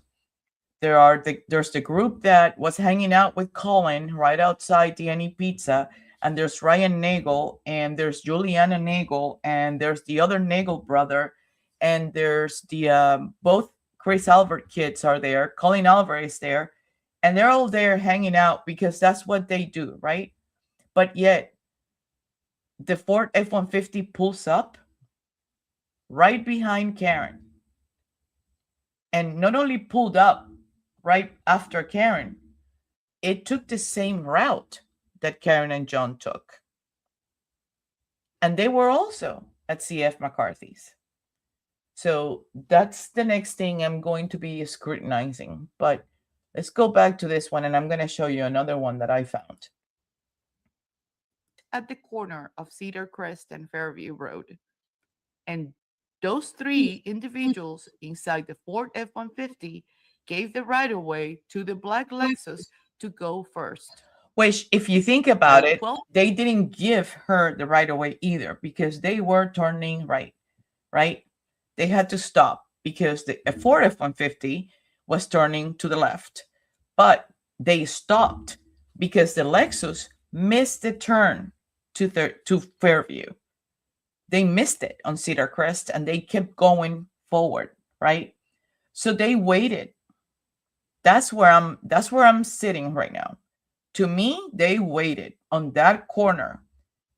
There's the group that was hanging out with Colin right outside the Any Pizza, and there's Ryan Nagel, and there's Juliana Nagel, and there's the other Nagel brother, and there's the both Chris Albert kids are there, Colin Alvarez there, and they're all there hanging out because that's what they do, right? But yet, the Ford F-150 pulls up right behind Karen, and not only pulled up right after Karen, it took the same route that Karen and John took. And they were also at CF McCarthy's. So that's the next thing I'm going to be scrutinizing. But let's go back to this one, and I'm going to show you another one that I found. At the corner of Cedar Crest and Fairview Road. And those three individuals inside the Ford F-150 gave the right-of-way to the black Lexus to go first. Which, if you think about it, 12 they didn't give her the right of way either because they were turning right? They had to stop because the Ford F-150 was turning to the left. But they stopped because the Lexus missed the turn to Fairview. They missed it on Cedar Crest and they kept going forward, right? So they waited. That's where I'm sitting right now. To me, they waited on that corner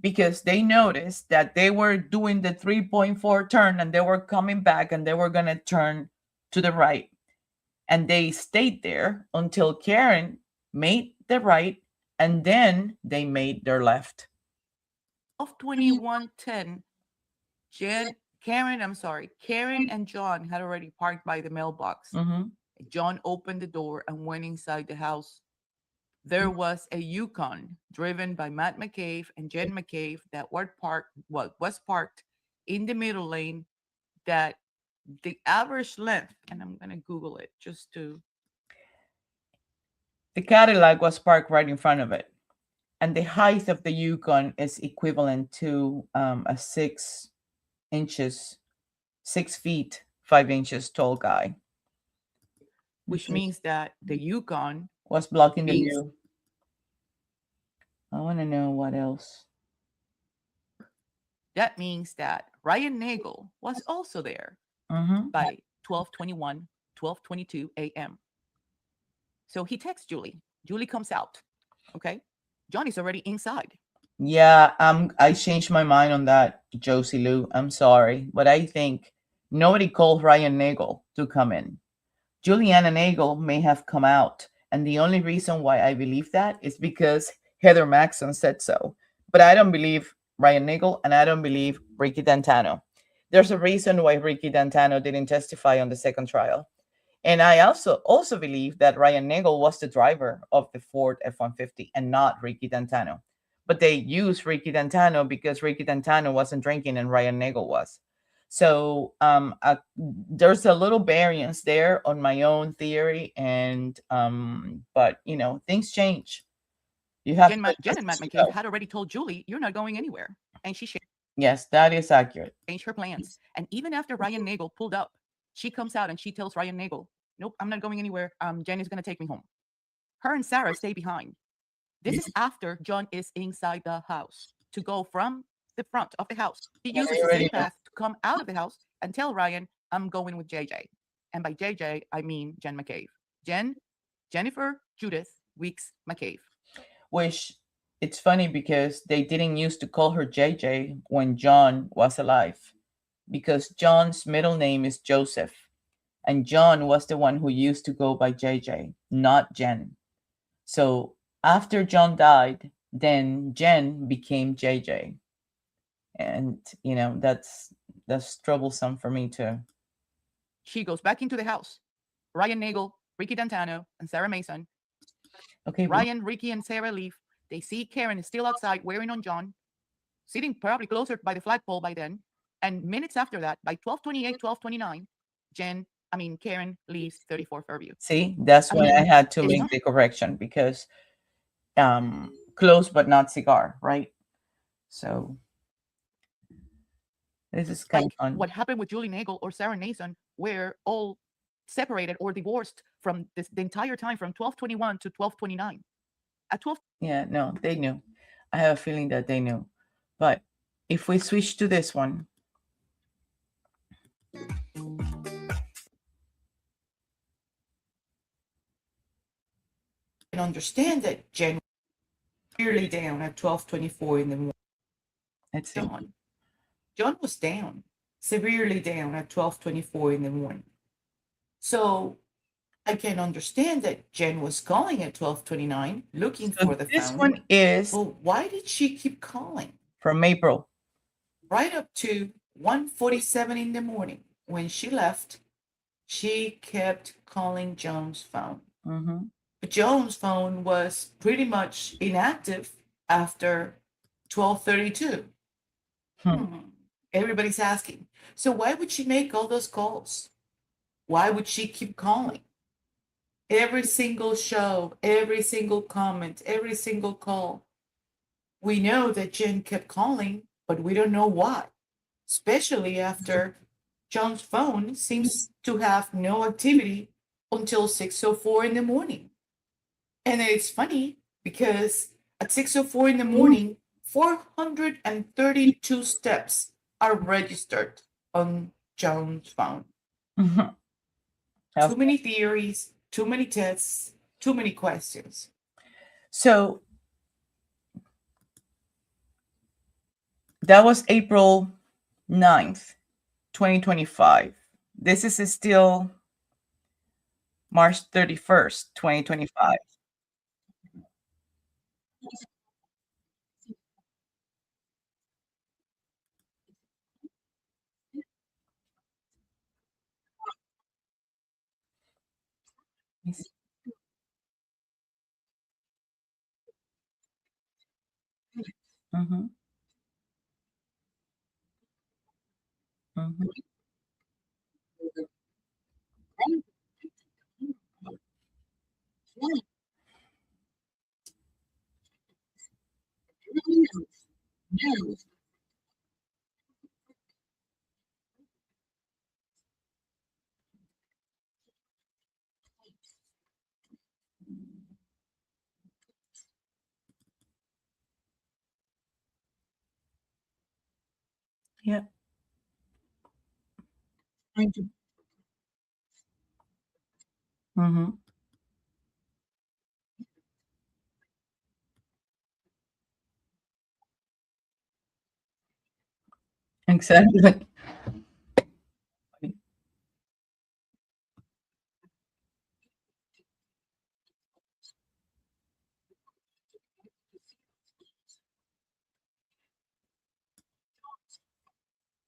because they noticed that they were doing the 3.4 turn and they were coming back and they were going to turn to the right. And they stayed there until Karen made the right and then they made their left. Of 2110, Karen and John had already parked by the mailbox. Mm-hmm. John opened the door and went inside the house. There was a Yukon driven by Matt McCabe and Jen McCabe that was parked in the middle lane, that the average length, and I'm going to Google it just to. The Cadillac was parked right in front of it. And the height of the Yukon is equivalent to a 6 feet, 5 inches tall guy. Which means that the Yukon was blocking the view. I want to know what else. That means that Ryan Nagel was also there by 12:22 a.m. So he texts Julie. Julie comes out. Okay. John is already inside. Yeah, I changed my mind on that, Josie Lou. I'm sorry, but I think nobody called Ryan Nagel to come in. Juliana Nagel may have come out, and the only reason why I believe that is because Heather Maxson said so. But I don't believe Ryan Nagel, and I don't believe Ricky D'Antano. There's a reason why Ricky D'Antano didn't testify on the second trial. And I also believe that Ryan Nagel was the driver of the Ford F-150 and not Ricky D'Antano. But they used Ricky D'Antano because Ricky D'Antano wasn't drinking and Ryan Nagel was. So there's a little variance there on my own theory, and but things change. You have to Jen adjust and Matt as you McCabe go. had already told Julie, "You're not going anywhere," and she Yes, that is accurate. changed her plans. And even after Ryan Nagel pulled up, she comes out and she tells Ryan Nagel, "Nope, I'm not going anywhere. Jen is going to take me home." Her and Sarah stay behind. This is after John is inside the house. To go from the front of the house, he Yeah, uses they the already same know. path to come out of the house and tell Ryan, "I'm going with JJ." And by JJ, I mean Jen McCabe. Jennifer Judith Weeks McCabe. Which it's funny because they didn't used to call her JJ when John was alive, because John's middle name is Joseph, and John was the one who used to go by JJ, not Jen. So after John died, then Jen became JJ, and that's troublesome for me too. She goes back into the house. Ryan Nagel, Ricky D'Antano, and Sarah Mason. Okay, Ryan, Ricky, and Sarah leave. They see Karen is still outside wearing on John, sitting probably closer by the flagpole by then. And minutes after that, by 12:28, 12:29, Karen leaves 34 Fairview. see, that's I when mean, I had to it's make not the correction because close but not cigar, right? So this is kind of like fun. what happened with Julie Nagel or Sarah Nason, where all separated or divorced from the entire time from 12:21 to 12:29. At 12, Yeah, no, they knew. I have a feeling that they knew. But if we switch to this one, I can understand that Jen clearly down at 12:24 in the morning. let's see. John was down, severely down at 12:24 in the morning. So I can understand that Jen was calling at 12:29 looking So for the this phone. one is Well, why did she keep calling? from April. Right up to 1:47 in the morning when she left, she kept calling Joan's phone. Mm-hmm. But Joan's phone was pretty much inactive after 12:32. Everybody's asking, so why would she make all those calls? Why would she keep calling? Every single show, every single comment, every single call. We know that Jen kept calling, but we don't know why, especially after John's phone seems to have no activity until 6:04 in the morning. And it's funny because at 6:04 in the morning, 432 steps are registered on John's phone. Mm-hmm. Too many theories, too many tests, too many questions. So that was April 9th, 2025. This is still March 31st, 2025. Mm-hmm. Mm-hmm. Yeah. Mm-hmm. Exactly.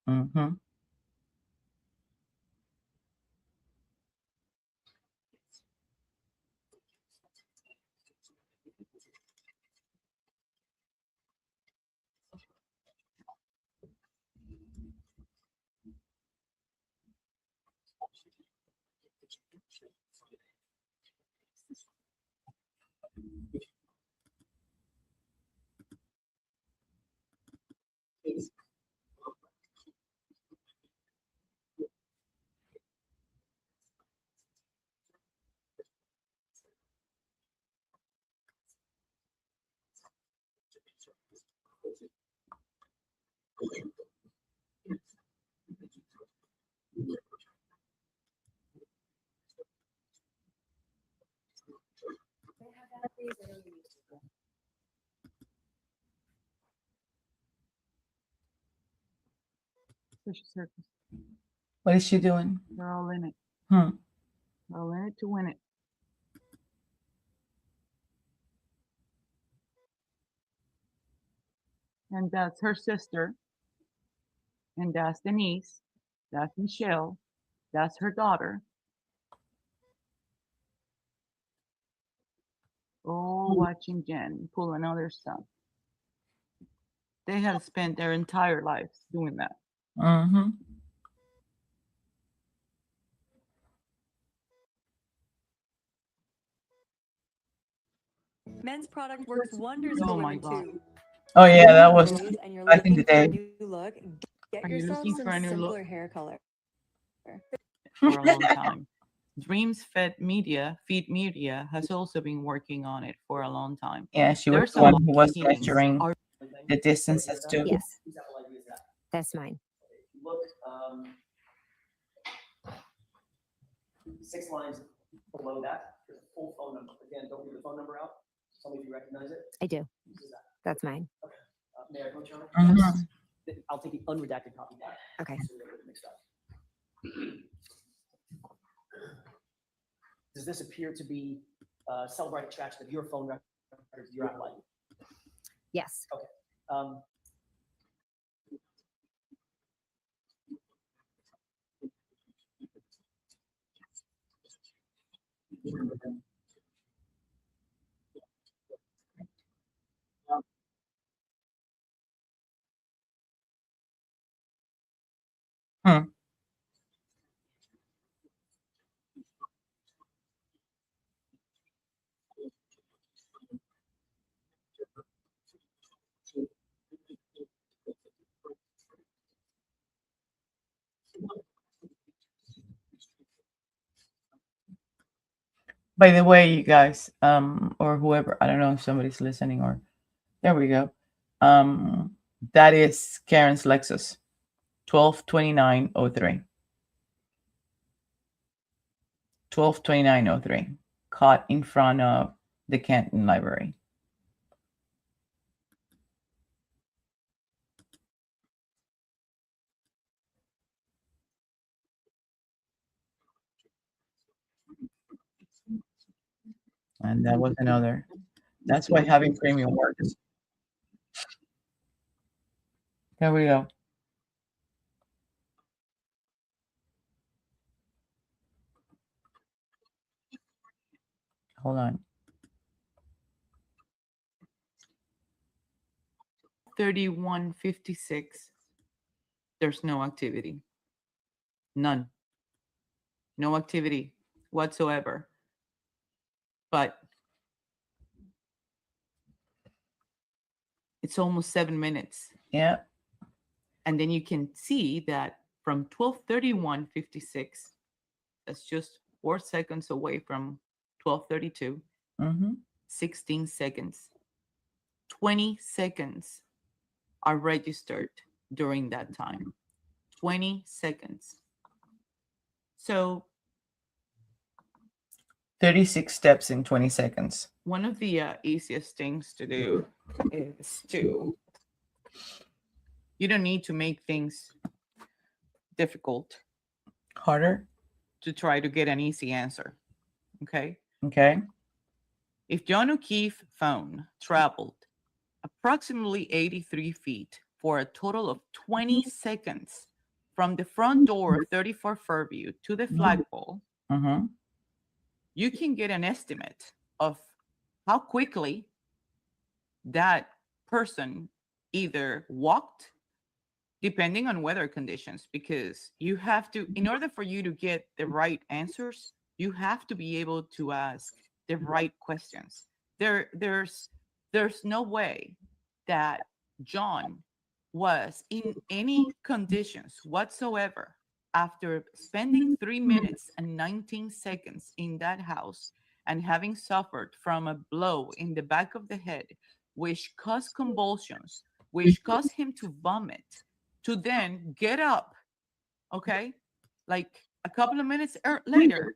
Mm-hmm. Vicious circus. What is she doing? They're all in it. Hmm. They're all in it to win it. And that's her sister. And that's Denise. That's Michelle. That's her daughter. All watching Jen pull another stunt. They have spent their entire lives doing that. Mm-hmm. Men's product works wonders for Oh my women God. too. Oh yeah, that was Days and you're back in the looking for a day. new look, get Are you yourself looking some for a new look? simpler hair color. For a long time. Dreams Feed Media has also been working on it for a long time. Yeah, she was There's the a one lot who of was meetings. measuring Are the distances too. Yes, Whose Apple ID is that? that's mine. If you look, 6 lines below that, there's a full phone number. Again, don't read the phone number out. Tell me if you recognize it. I do. Whose is that? That's mine. May I approach her? Mhm. Yes. I'll take the unredacted copy back. Okay. So we don't get it mixed up. Does this appear to be Celebrite extraction of your phone record, your Apple ID? Yes. Um, Hmm. By the way, you guys, or whoever, I don't know if somebody's listening or there we go. That is Karen's Lexus, 122903. 122903, caught in front of the Canton Library. And that was another. That's why having premium works. There we go. Hold on. 3156. There's no activity. None. No activity whatsoever. But it's almost 7 minutes. Yeah. And then you can see that from 12:31:56, that's just 4 seconds away from 12:32, Mm-hmm. 16 seconds. 20 seconds are registered during that time. 20 seconds. So 36 steps in 20 seconds. one of the easiest things to do is to You don't need to make things difficult Harder. to try to get an easy answer. Okay. Okay. If John O'Keefe's phone traveled approximately 83 feet for a total of 20 seconds from the front door of 34 Fairview to the flagpole, Mm-hmm. you can get an estimate of how quickly that person either walked, depending on weather conditions, because you have to, in order for you to get the right answers, you have to be able to ask the right questions. There's no way that John was in any conditions whatsoever after spending 3 minutes and 19 seconds in that house and having suffered from a blow in the back of the head, which caused convulsions, which caused him to vomit, to then get up, okay, like a couple of minutes later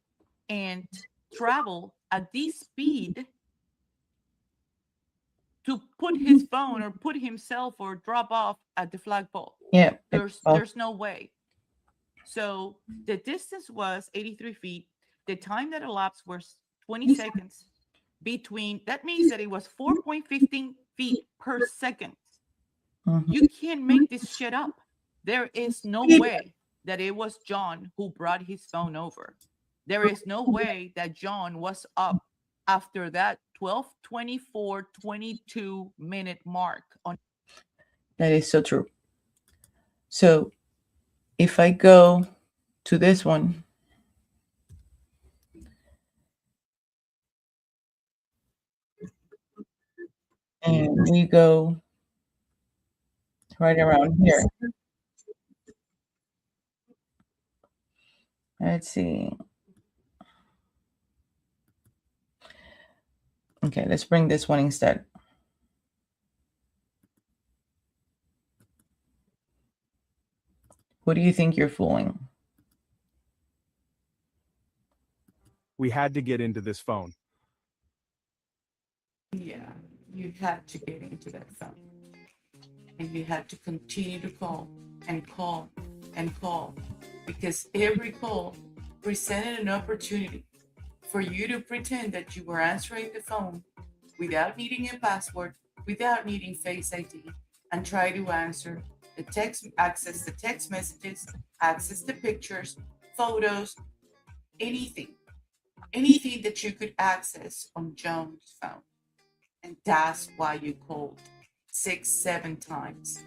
and travel at this speed to put his phone or put himself or drop off at the flagpole. Yeah. There's no way. So the distance was 83 feet. The time that elapsed was 20 seconds between. That means that it was 4.15 feet per second. Mhm. You can't make this shit up. There is no way that it was John who brought his phone over. There is no way that John was up after that 12:24:22 mark on. That is so true. So if I go to this one, and we go right around here. Let's see. Okay, let's bring this one instead. Who do you think you're fooling? We had to get into this phone. Yeah, you had to get into that phone. And you had to continue to call and call and call, because every call presented an opportunity for you to pretend that you were answering the phone without needing a password, without needing Face ID, and try to answer the text, access the text messages, access the pictures, photos, anything that you could access on Joan's phone. And that's why you called 6-7 times,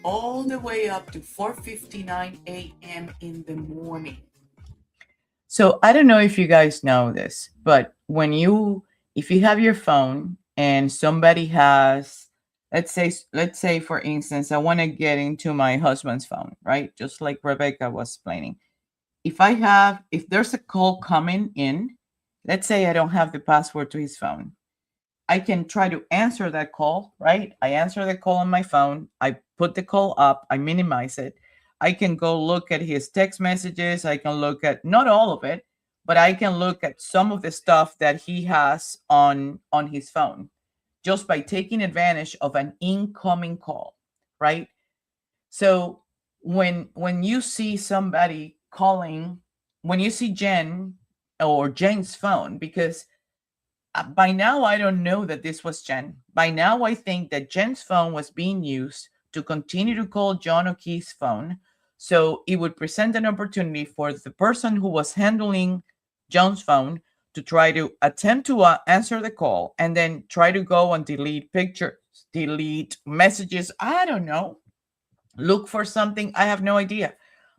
all the way up to 4:59 a.m. in the morning. So I don't know if you guys know this, but if you have your phone and somebody has, let's say for instance, I want to get into my husband's phone, right? Just like Rebecca was explaining. If there's a call coming in, let's say I don't have the password to his phone, I can try to answer that call, right? I answer the call on my phone. I put the call up. I minimize it. I can go look at his text messages. I can look at, not all of it, but I can look at some of the stuff that he has on his phone just by taking advantage of an incoming call, right? So when you see somebody calling, when you see Jen or Jane's phone, because by now, I don't know that this was Jen. By now, I think that Jen's phone was being used to continue to call John O'Keefe's phone. So it would present an opportunity for the person who was handling John's phone to try to attempt to answer the call and then try to go and delete pictures, delete messages. I don't know. Look for something. I have no idea.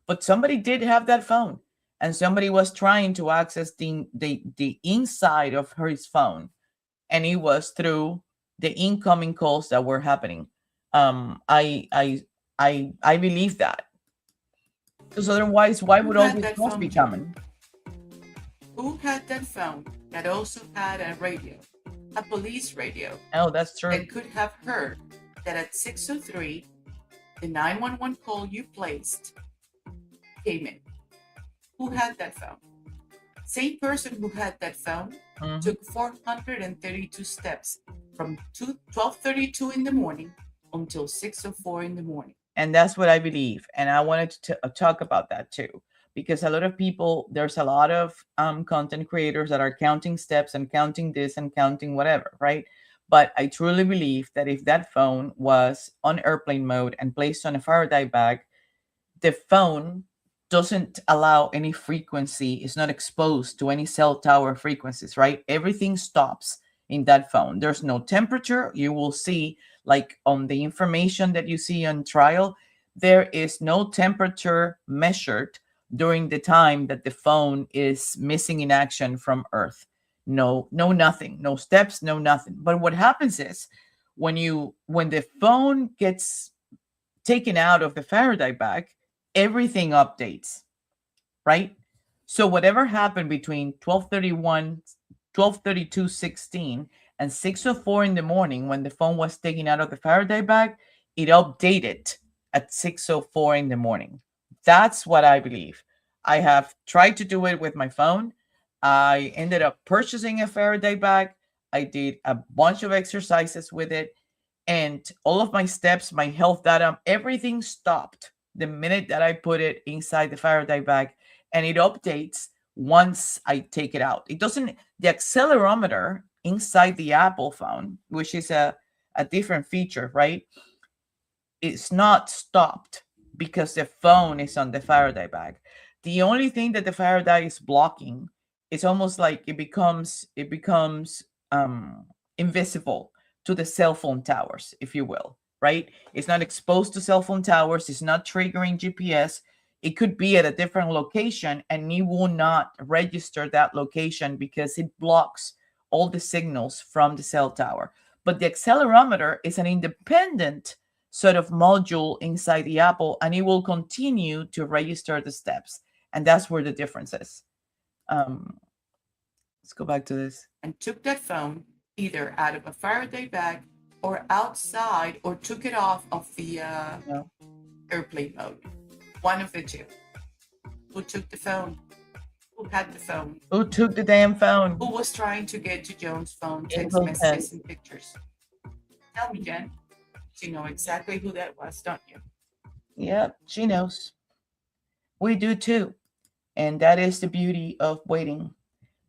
But somebody did have that phone. And somebody was trying to access the inside of his phone, and it was through the incoming calls that were happening. I believe that, because otherwise, why would all these calls be coming? Who had that phone that also had a radio, a police radio? Oh, that's true. That could have heard that at 6:03, the 911 call you placed came in. Who had that phone? Same person who had that phone took 432 steps from 12:32 in the morning until 6:04 in the morning. And that's what I believe. And I wanted to talk about that too, because a lot of people, there's a lot of content creators that are counting steps and counting this and counting whatever, right? But I truly believe that if that phone was on airplane mode and placed on a Faraday bag, the phone doesn't allow any frequency, it's not exposed to any cell tower frequencies, right? Everything stops in that phone. There's no temperature. You will see, like on the information that you see on trial, there is no temperature measured during the time that the phone is missing in action from Earth. No, nothing, no steps, no nothing. But what happens is when the phone gets taken out of the Faraday bag, everything updates, right? So whatever happened between 12:31, 12:32:16, and 6:04 in the morning when the phone was taken out of the Faraday bag, it updated at 6:04 in the morning. That's what I believe. I have tried to do it with my phone. I ended up purchasing a Faraday bag. I did a bunch of exercises with it, and all of my steps, my health data, everything stopped the minute that I put it inside the Faraday bag, and it updates once I take it out. It doesn't, the accelerometer inside the Apple phone, which is a different feature, right? It's not stopped because the phone is on the Faraday bag. The only thing that the Faraday is blocking, it's almost like it becomes invisible to the cell phone towers, if you will, right? It's not exposed to cell phone towers. It's not triggering GPS. It could be at a different location and it will not register that location because it blocks all the signals from the cell tower. But the accelerometer is an independent sort of module inside the Apple, and it will continue to register the steps. And that's where the difference is. Let's go back to this. And took that phone either out of a Faraday bag or outside, or took it off of the No. airplane mode. One of the two. Who took the phone? Who had the phone? Who took the damn phone? Who was trying to get to Joan's phone, text Info messages and pictures? Tell me, Jen. You know exactly who that was, don't you? Yep, she knows. We do too. And that is the beauty of waiting.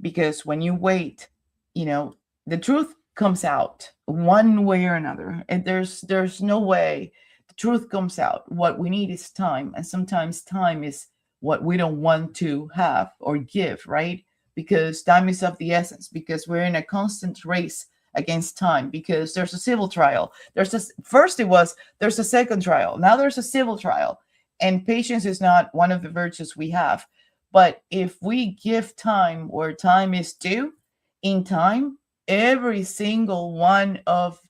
Because when you wait, the truth comes out one way or another. And there's no way the truth comes out. What we need is time. And sometimes time is what we don't want to have or give, right? Because time is of the essence, because we're in a constant race against time, because there's a civil trial. There's a second trial. Now there's a civil trial. And patience is not one of the virtues we have. But if we give time where time is due, in time, every single one of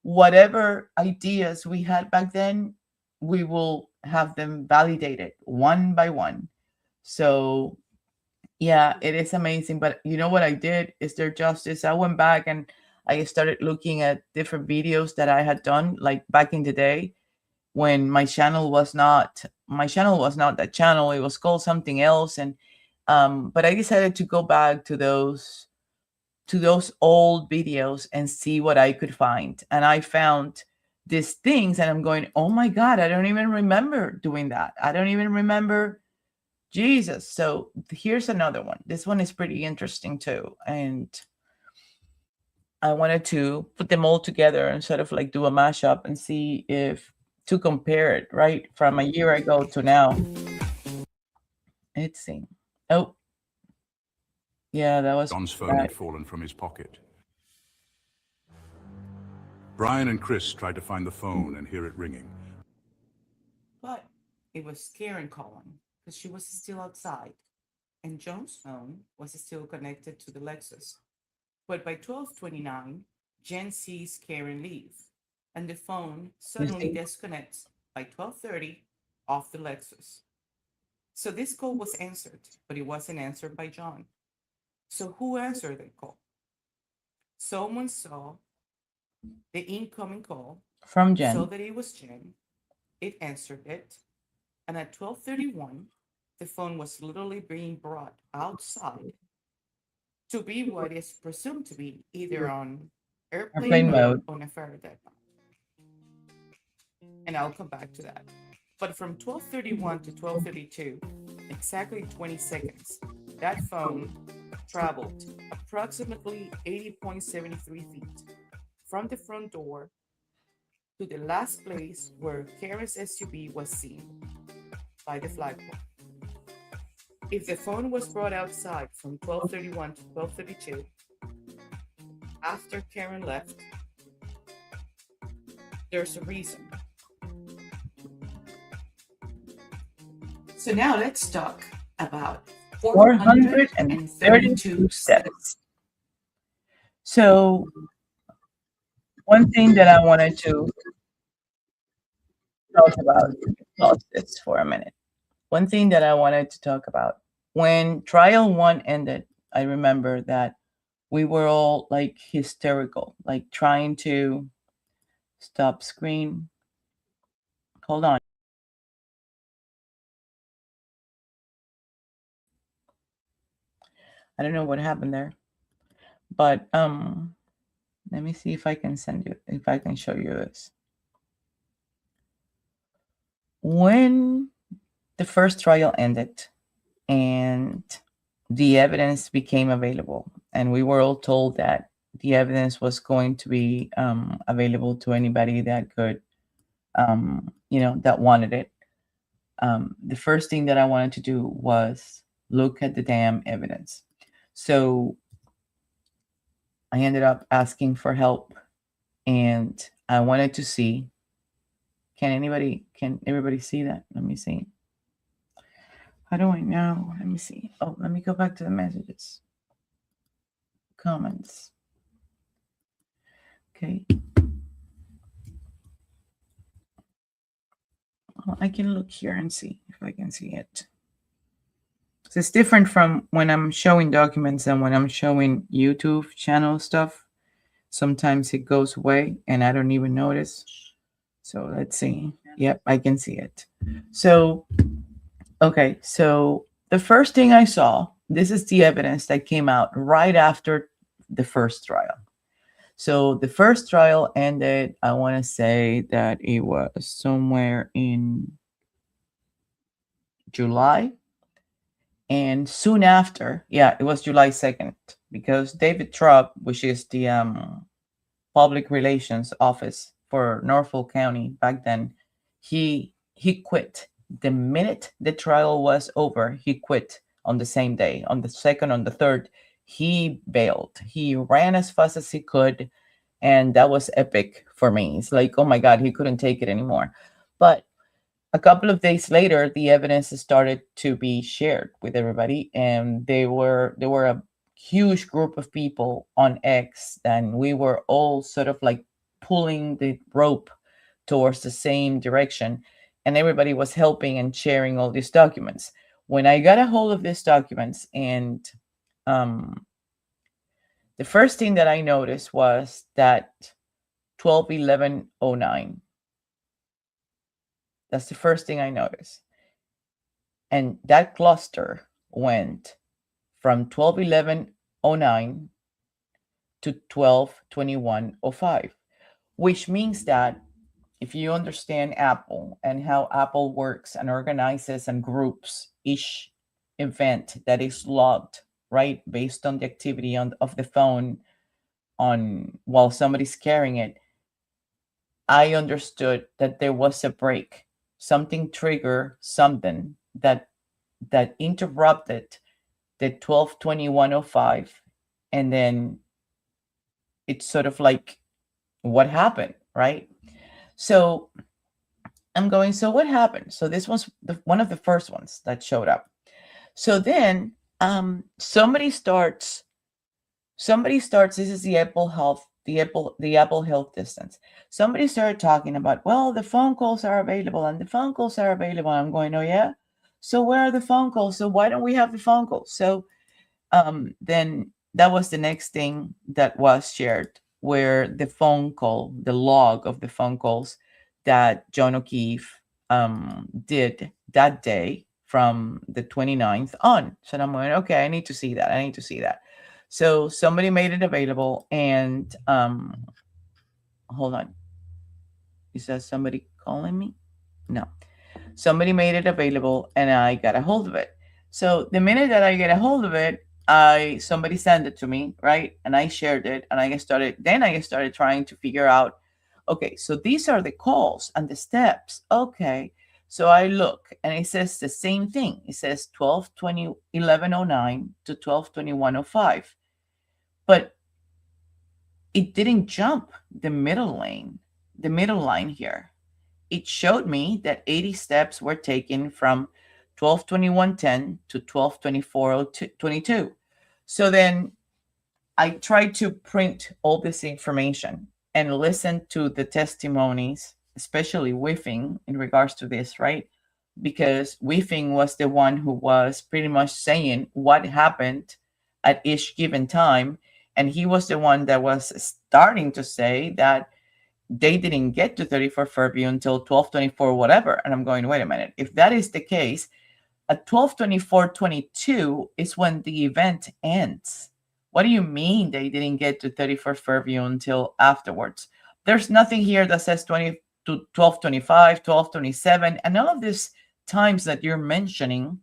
whatever ideas we had back then, we will have them validated one by one. So yeah, it is amazing. But you know what I did is there justice. I went back and I started looking at different videos that I had done, like back in the day when my channel was not that channel. It was called something else. And but I decided to go back to those old videos and see what I could find. And I found these things and I'm going, oh my God, I don't even remember doing that. I don't even remember Jesus. So here's another one. This one is pretty interesting too. And I wanted to put them all together and sort of like do a mashup and see to compare it, right? From a year ago to now. Let's see. Oh, yeah, that was John's phone had fallen from his pocket. Brian and Chris tried to find the phone and hear it ringing. But it was Karen calling because she was still outside. And Joan's phone was still connected to the Lexus. But by 12:29, Jen sees Karen leave. And the phone suddenly disconnects by 12:30 off the Lexus. So this call was answered, but it wasn't answered by John. So who answered the call? Someone saw the incoming call from Jen. saw that it was Jen. It answered it. And at 12:31, the phone was literally being brought outside to be what is presumed to be either on airplane mode or on a Faraday bag. and I'll come back to that. But from 12:31 to 12:32, exactly 20 seconds, that phone traveled approximately 80.73 feet from the front door to the last place where Karen's SUV was seen by the flagpole. If the phone was brought outside from 12:31 to 12:32 after Karen left, there's a reason. So now let's talk about 432 steps. So one thing that I wanted to talk about, pause this for a minute. One thing that I wanted to talk about, when trial one ended, I remember that we were all like hysterical, like trying to stop screen. Hold on. I don't know what happened there, but let me see if I can show you this. When the first trial ended and the evidence became available, and we were all told that the evidence was going to be available to anybody that could, that wanted it. The first thing that I wanted to do was look at the damn evidence. So I ended up asking for help, and I wanted to see, can everybody see that? Let me see. How do I know? Let me see. Oh, let me go back to the messages. Comments. Okay. Well, I can look here and see if I can see it. So it's different from when I'm showing documents and when I'm showing YouTube channel stuff. Sometimes it goes away and I don't even notice. So let's see. Yep, I can see it. So, okay. So the first thing I saw, this is the evidence that came out right after the first trial. So the first trial ended, I want to say that it was somewhere in July. And soon after, yeah, it was July 2nd, because David Trupp, which is the public relations office for Norfolk County back then, he quit. The minute the trial was over, he quit on the same day. On the second, on the third, he bailed. He ran as fast as he could. And that was epic for me. It's like, oh my God, he couldn't take it anymore. But a couple of days later, the evidence started to be shared with everybody. And there were a huge group of people on X, and we were all sort of like pulling the rope towards the same direction. And everybody was helping and sharing all these documents. When I got a hold of these documents, and the first thing that I noticed was that 12/11/09. That's the first thing I noticed. And that cluster went from 12/11/09 to 12/21/05, which means that if you understand Apple and how Apple works and organizes and groups each event that is logged, right, based on the activity of the phone on while somebody's carrying it, I understood that there was a break. Something triggered something that interrupted the 12/21/05, and then it's sort of like, what happened, right? So I'm going, so what happened? So this was one of the first ones that showed up. So then somebody starts, this is the Apple Health, the Apple Health distance. Somebody started talking about, well, the phone calls are available and the phone calls are available. I'm going, oh yeah? So where are the phone calls? So why don't we have the phone calls? So then that was the next thing that was shared, where the phone call, the log of the phone calls that John O'Keefe did that day from the 29th on. So I'm going, okay, I need to see that. So somebody made it available, and hold on. It says somebody calling me? No. Somebody made it available and I got a hold of it. So the minute that I get a hold of it, somebody sent it to me, right? And I shared it and I started trying to figure out, okay, so these are the calls and the steps. Okay. So I look and it says the same thing. It says 11:09 to 12:21:05. But it didn't jump the middle line here. It showed me that 80 steps were taken from 12:21:10 to 12:24:22. So then I tried to print all this information and listen to the testimonies, especially Whiffing in regards to this, right? Because Whiffing was the one who was pretty much saying what happened at each given time. And he was the one that was starting to say that they didn't get to 34 Fairview until 12:24 whatever. And I'm going, wait a minute. If that is the case, at 12:24:22 is when the event ends. What do you mean they didn't get to 34 Fairview until afterwards? There's nothing here that says 20 to 12:25, 12:27, and all of these times that you're mentioning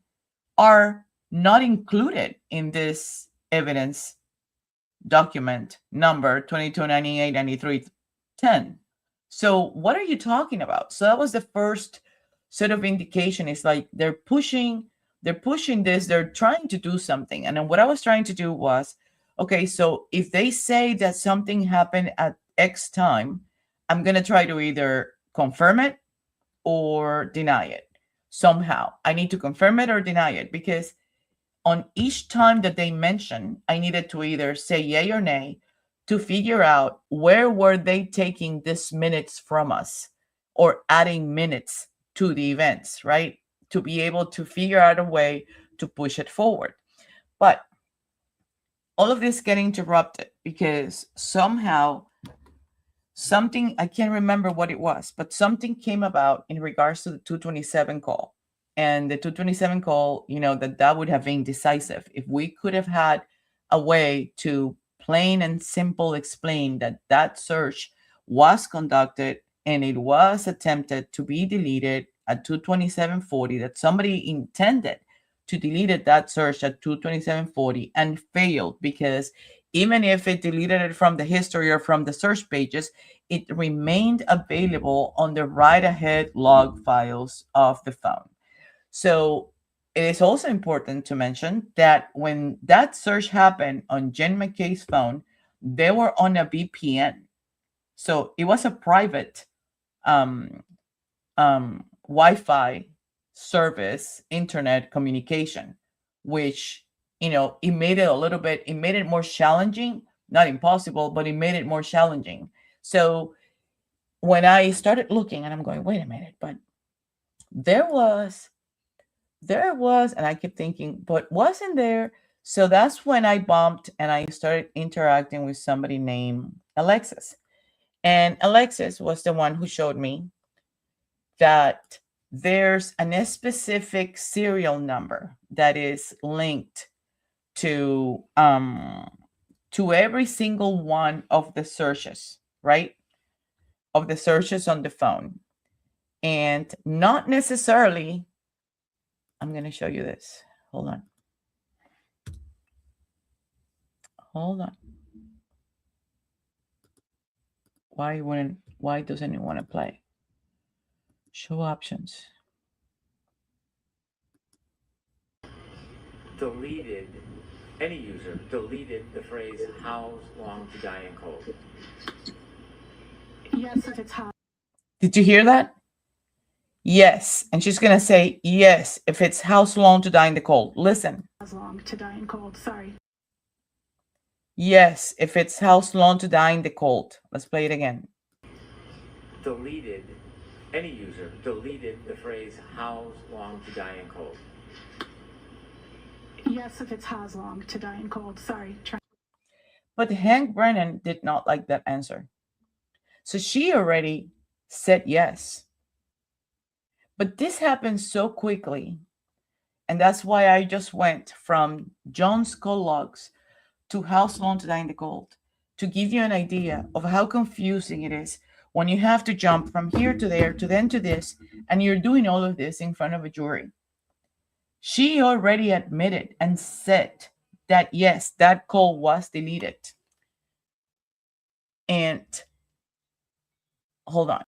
are not included in this evidence document number 2298-9310. So what are you talking about? So that was the first sort of indication. It's like they're pushing this, they're trying to do something. And then what I was trying to do was, okay, so if they say that something happened at X time, I'm going to try to either confirm it or deny it somehow. I need to confirm it or deny it, because on each time that they mention, I needed to either say yay or nay to figure out where were they taking these minutes from us or adding minutes to the events, right? To be able to figure out a way to push it forward. But all of this getting interrupted because somehow something, I can't remember what it was, but something came about in regards to the 227 call. And the 227 call, that would have been decisive. If we could have had a way to plain and simple explain that search was conducted and it was attempted to be deleted at 227:40, that somebody intended to delete that search at 227:40 and failed, because even if it deleted it from the history or from the search pages, it remained available on the write-ahead log files of the phone. So it is also important to mention that when that search happened on Jen McKay's phone, they were on a VPN. So it was a private Wi-Fi service, internet communication, which, it made it more challenging, not impossible, but it made it more challenging. So when I started looking and I'm going, wait a minute, but there was, and I kept thinking, but wasn't there? So that's when I bumped and I started interacting with somebody named Alexis. And Alexis was the one who showed me that there's a specific serial number that is linked to every single one of the searches, right? Of the searches on the phone. And not necessarily, I'm going to show you this. Hold on. Why doesn't it want to play? Show options. Any user deleted the phrase, "How's long to die in cold?" Yes, if it's how. Did you hear that? Yes. And she's going to say, yes, if it's how's long to die in the cold. Listen. How's long to die in cold? Sorry. Yes, if it's how's long to die in the cold. Let's play it again. Any user deleted the phrase, "How's long to die in cold?" Yes, if it's how's long to die in cold. Sorry. But Hank Brennan did not like that answer. So she already said yes. But this happened so quickly. And that's why I just went from John's call logs to how's long to die in the cold, to give you an idea of how confusing it is when you have to jump from here to there to then to this, and you're doing all of this in front of a jury. She already admitted and said that yes, that call was deleted. And hold on.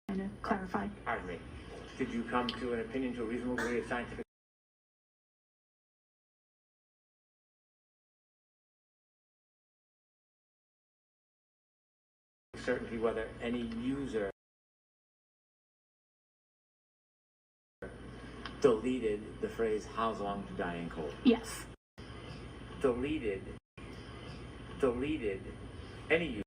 Trying to clarify. Pardon me. Did you come to an opinion to a reasonable degree of scientific certainty whether any user deleted the phrase "how's long to die in cold"? Yes. Deleted any user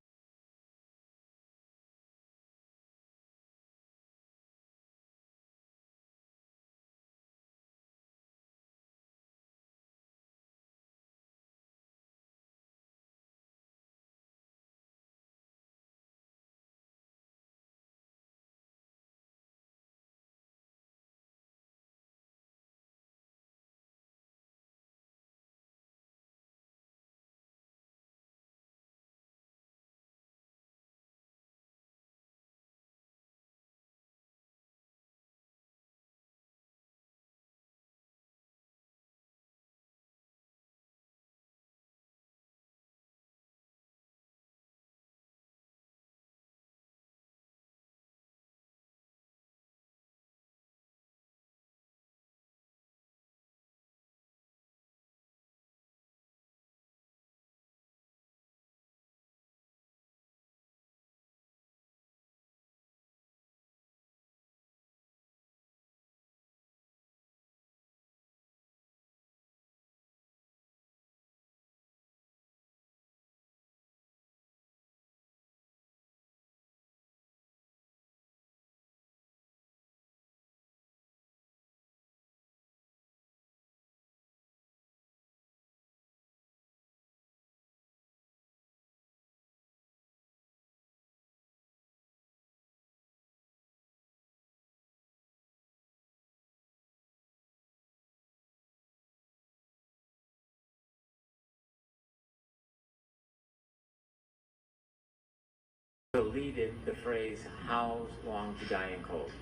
deleted the phrase "how's long to die in cold"?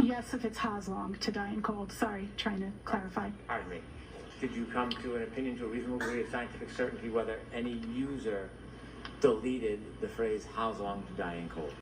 Yes, if it's how's long to die in cold. Sorry, trying to clarify. Pardon me. Did you come to an opinion to a reasonable degree of scientific certainty whether any user deleted the phrase "how's long to die in cold"?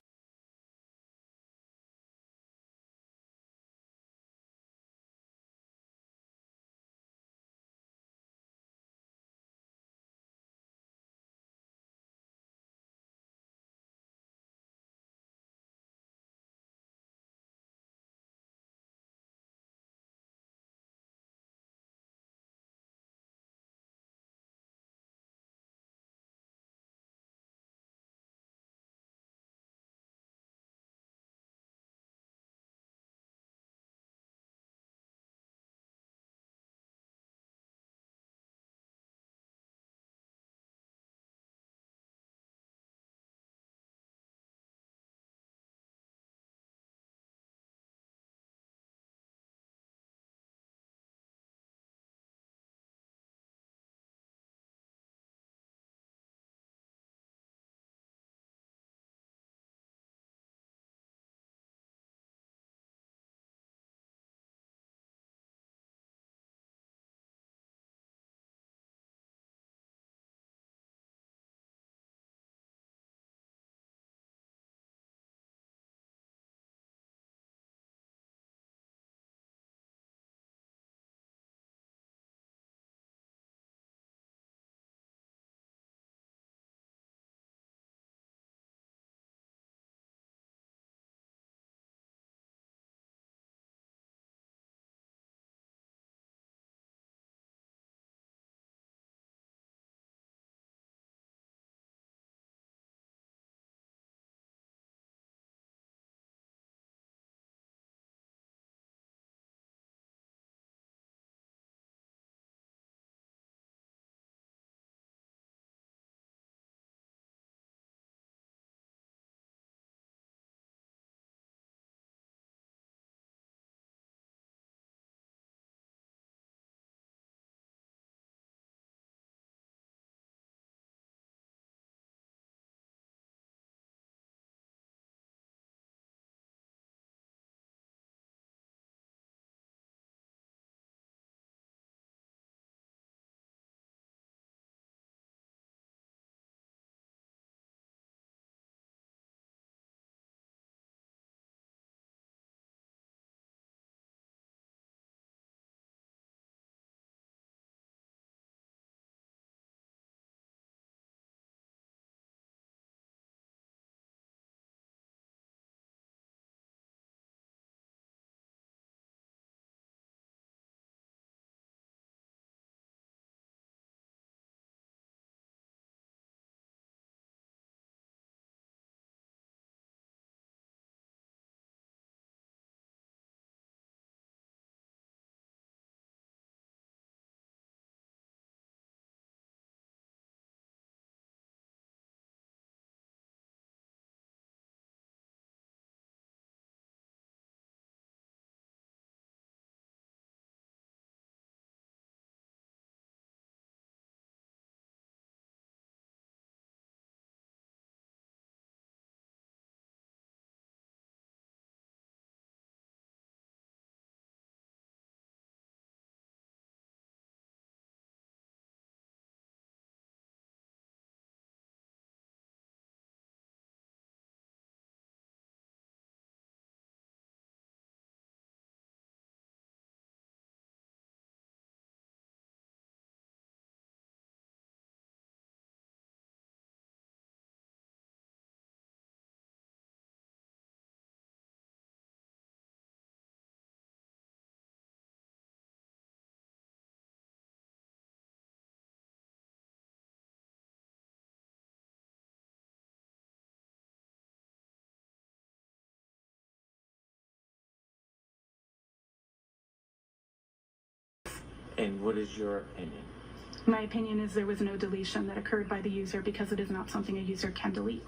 And what is your opinion? My opinion is there was no deletion that occurred by the user because it is not something a user can delete.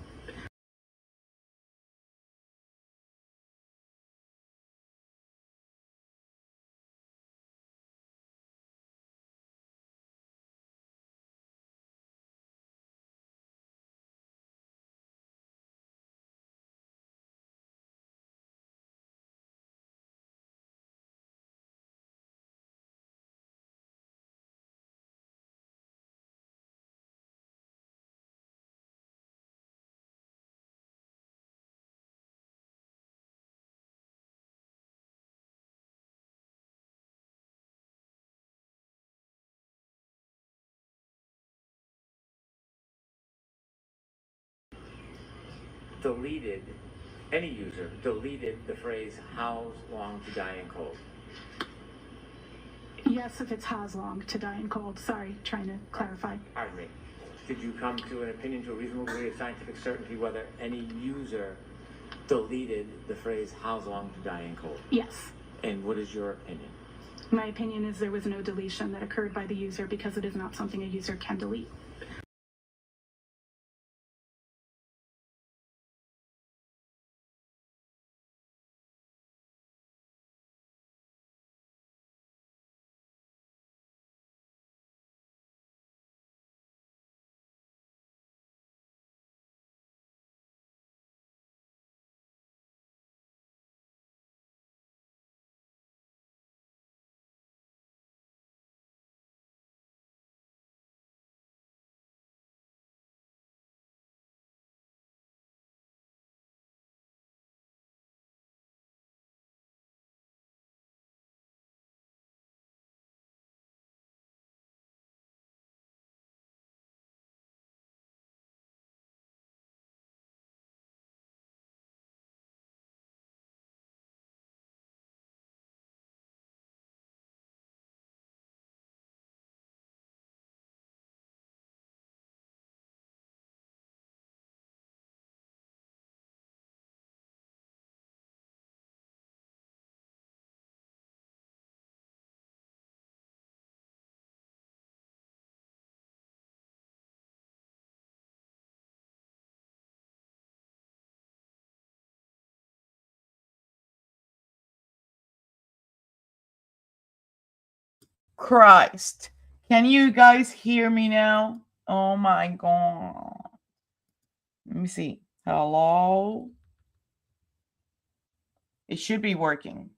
Deleted, any user deleted the phrase, how's long to die in cold? Yes, if it's has long to die in cold. Sorry, trying to clarify. Pardon me. Did you come to an opinion to a reasonable degree of scientific certainty whether any user deleted the phrase, how's long to die in cold? Yes. And what is your opinion? My opinion is there was no deletion that occurred by the user because it is not something a user can delete. Christ. Can you guys hear me now? Oh my God. Let me see. Hello? It should be working.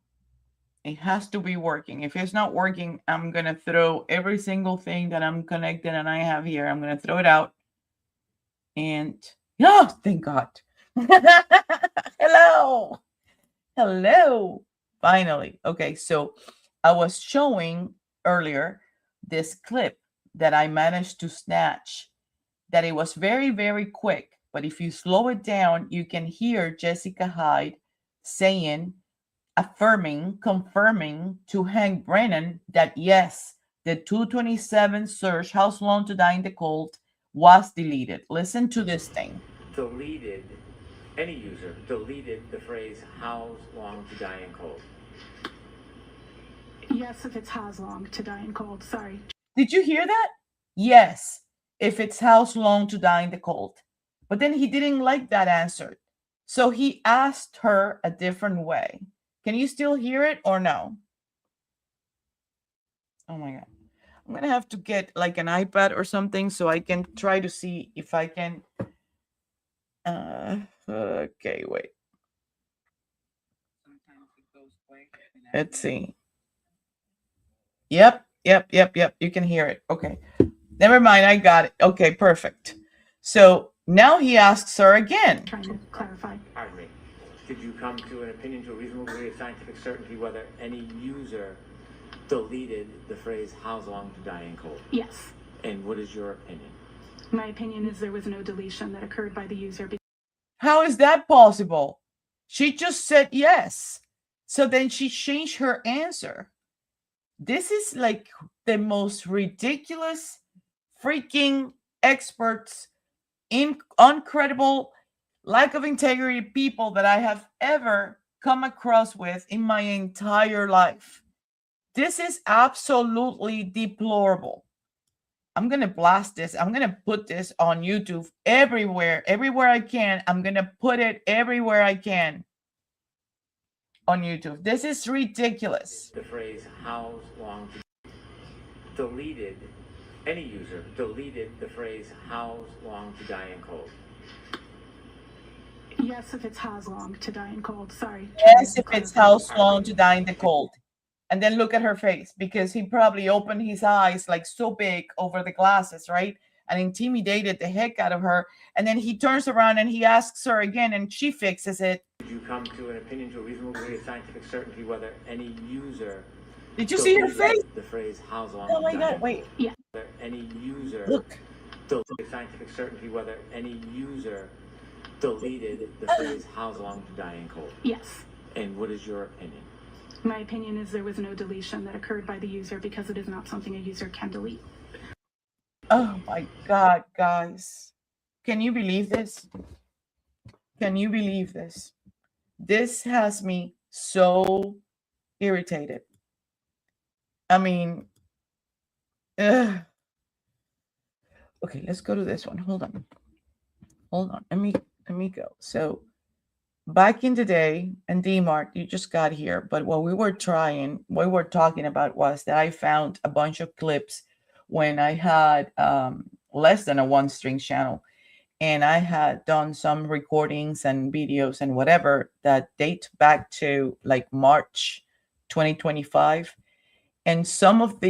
It has to be working. If it's not working, I'm going to throw every single thing that I'm connected and I have here. I'm going to throw it out. And, oh, thank God. Hello. Hello. Finally. Okay, so I was showing earlier this clip that I managed to snatch, that it was very, very quick. But if you slow it down, you can hear Jessica Hyde saying, affirming, confirming to Hank Brennan that yes, the 227 search, How's Long to Die in the Cold, was deleted. Listen to this thing. Deleted, any user deleted the phrase, how's long to die in cold? Yes, if it's has long to die in cold. Sorry. Did you hear that? Yes, if it's How's Long to Die in the Cold. But then he didn't like that answer. So he asked her a different way. Can you still hear it or no? Oh my God. I'm going to have to get like an iPad or something so I can try to see if I can. Okay, wait. Let's see. Yep. You can hear it. Okay. Never mind. I got it. Okay, perfect. So now he asks her again. Trying to clarify. Pardon me. Did you come to an opinion to a reasonable degree of scientific certainty whether any user deleted the phrase, how's long to die in cold? Yes. And what is your opinion? My opinion is there was no deletion that occurred by the user. How is that possible? She just said yes. So then she changed her answer. This is like the most ridiculous freaking experts, incredible lack of integrity people that I have ever come across with in my entire life. This is absolutely deplorable. I'm going to blast this. I'm going to put this on YouTube everywhere I can. I'm going to put it everywhere I can on YouTube. This is ridiculous. The phrase "how long to" deleted, any user deleted the phrase "how long to die in cold." Yes, if it's how's long to die in cold. Sorry. Yes, if it's how long to die in the cold. And then look at her face, because he probably opened his eyes like so big over the glasses, right? And intimidated the heck out of her. And then he turns around and he asks her again, and she fixes it. Did you come to an opinion to a reasonable degree of scientific certainty whether any user Did you see her face? the phrase "how long"? Oh my to die God, in wait. cold? Whether any user Look. deleted scientific certainty whether any user deleted the phrase "how long to die in cold"? Yes. And what is your opinion? My opinion is there was no deletion that occurred by the user because it is not something a user can delete. Oh my God, guys. Can you believe this? Can you believe this? This has me so irritated. I mean, ugh. Okay, let's go to this one. Hold on. Let me go. So back in the day, and D-Mart, you just got here, but what we were talking about was that I found a bunch of clips when I had less than a one-string channel, and I had done some recordings and videos and whatever that date back to like March 2025. And some of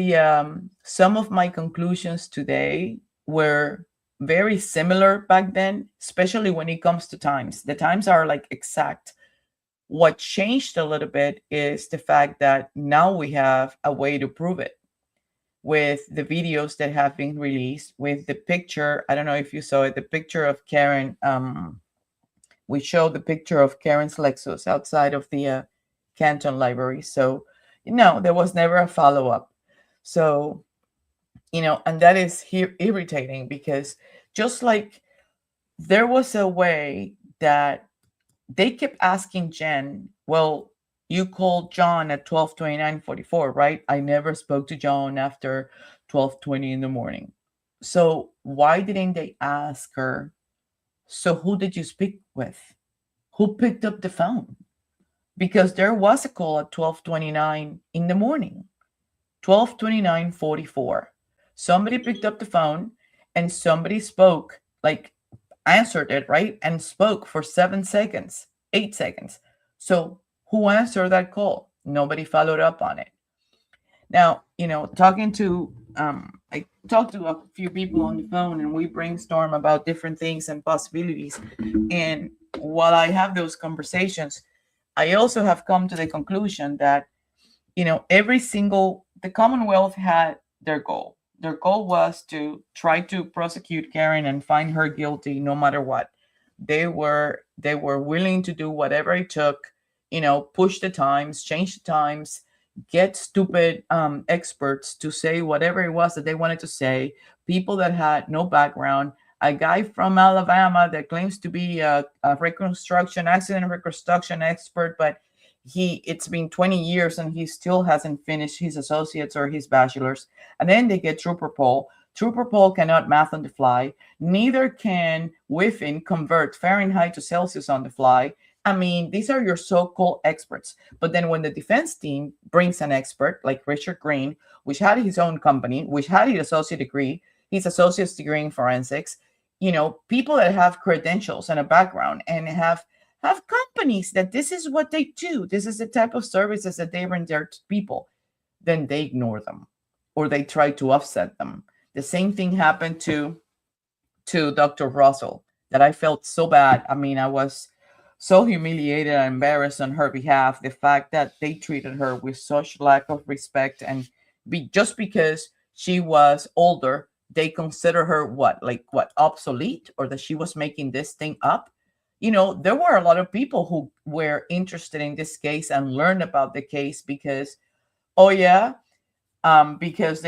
my conclusions today were very similar back then, especially when it comes to times. The times are like exact. What changed a little bit is the fact that now we have a way to prove it with the videos that have been released, with the picture. I don't know if you saw it, the picture of Karen. We showed the picture of Karen's Lexus outside of the Canton Library. So, there was never a follow-up. So, and that is irritating, because just like there was a way that they kept asking Jen, well, you called John at 12:29:44, right? I never spoke to John after 12:20 in the morning. So why didn't they ask her, so who did you speak with? Who picked up the phone? Because there was a call at 12:29 in the morning, 12:29:44. Somebody picked up the phone and somebody spoke, like answered it, right? And spoke for 7 seconds, 8 seconds. So who answered that call? Nobody followed up on it. Now, I talked to a few people on the phone, and we brainstorm about different things and possibilities. And while I have those conversations, I also have come to the conclusion that, the Commonwealth had their goal. Their goal was to try to prosecute Karen and find her guilty no matter what. They were willing to do whatever it took, push the times, change the times, get stupid experts to say whatever it was that they wanted to say, people that had no background, a guy from Alabama that claims to be a accident reconstruction expert, but it's been 20 years and he still hasn't finished his associates or his bachelor's. And then they get Trooper Paul. Trooper Paul cannot math on the fly. Neither can Whiffen convert Fahrenheit to Celsius on the fly. I mean, these are your so-called experts. But then when the defense team brings an expert like Richard Green, which had his own company, which had his associate's degree in forensics, people that have credentials and a background and have companies that this is what they do, this is the type of services that they render to people, then they ignore them or they try to offset them. The same thing happened to Dr. Russell, that I felt so bad. I mean, I was so humiliated and embarrassed on her behalf. The fact that they treated her with such lack of respect, and just because she was older, they consider her obsolete, or that she was making this thing up. There were a lot of people who were interested in this case and learned about the case because they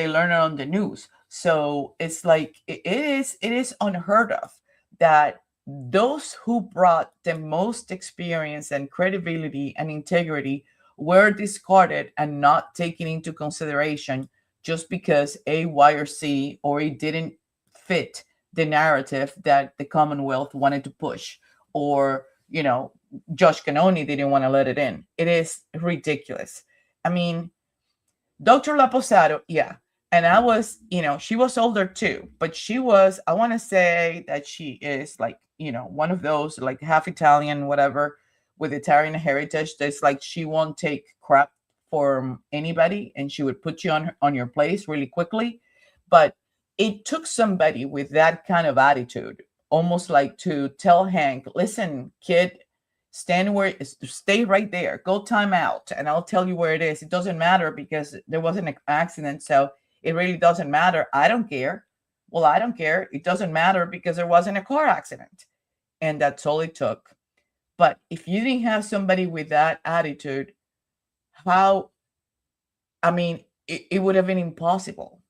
learned it on the news. So it's like, it is unheard of that those who brought the most experience and credibility and integrity were discarded and not taken into consideration just because A, Y, or C, or it didn't fit the narrative that the Commonwealth wanted to push, or, you know, Josh Canoni didn't want to let it in. It is ridiculous. I mean, Dr. Laposado, yeah. And I was, you know, she was older too, but she was, I want to say that she is like, you know, one of those like half Italian, whatever, with Italian heritage. That's like she won't take crap from anybody, and she would put you on your place really quickly. But it took somebody with that kind of attitude, almost like to tell Hank, listen, kid, stay right there, go time out, and I'll tell you where it is. It doesn't matter because there wasn't an accident, so it really doesn't matter. I don't care. Well, I don't care. It doesn't matter because there wasn't a car accident. And that's all it took. But if you didn't have somebody with that attitude, how, I mean, it would have been impossible.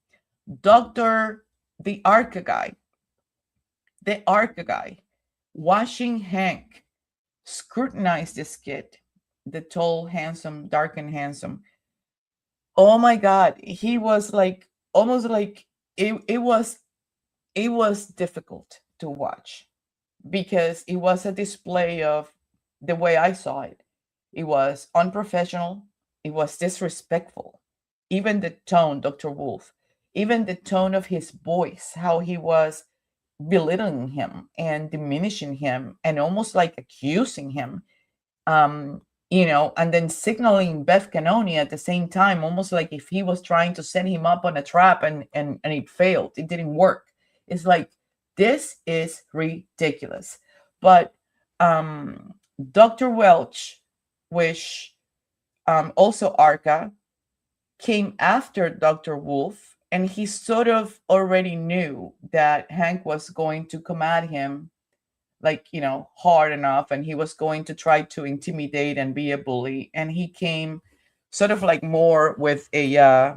The ARCA guy, watching Hank scrutinize this kid, the tall, handsome, dark and handsome. Oh my God, he was like almost like it was difficult to watch because it was a display of the way I saw it. It was unprofessional, it was disrespectful. Even the tone, Dr. Wolf, even the tone of his voice, how he was belittling him and diminishing him and almost like accusing him, you know, and then signaling Beth Canoni at the same time, almost like if he was trying to set him up on a trap and it failed, it didn't work. It's like, this is ridiculous. But Dr. Welch, which also ARCA, came after Dr. Wolf, and he sort of already knew that Hank was going to come at him like, you know, hard enough, and he was going to try to intimidate and be a bully. And he came sort of like more with a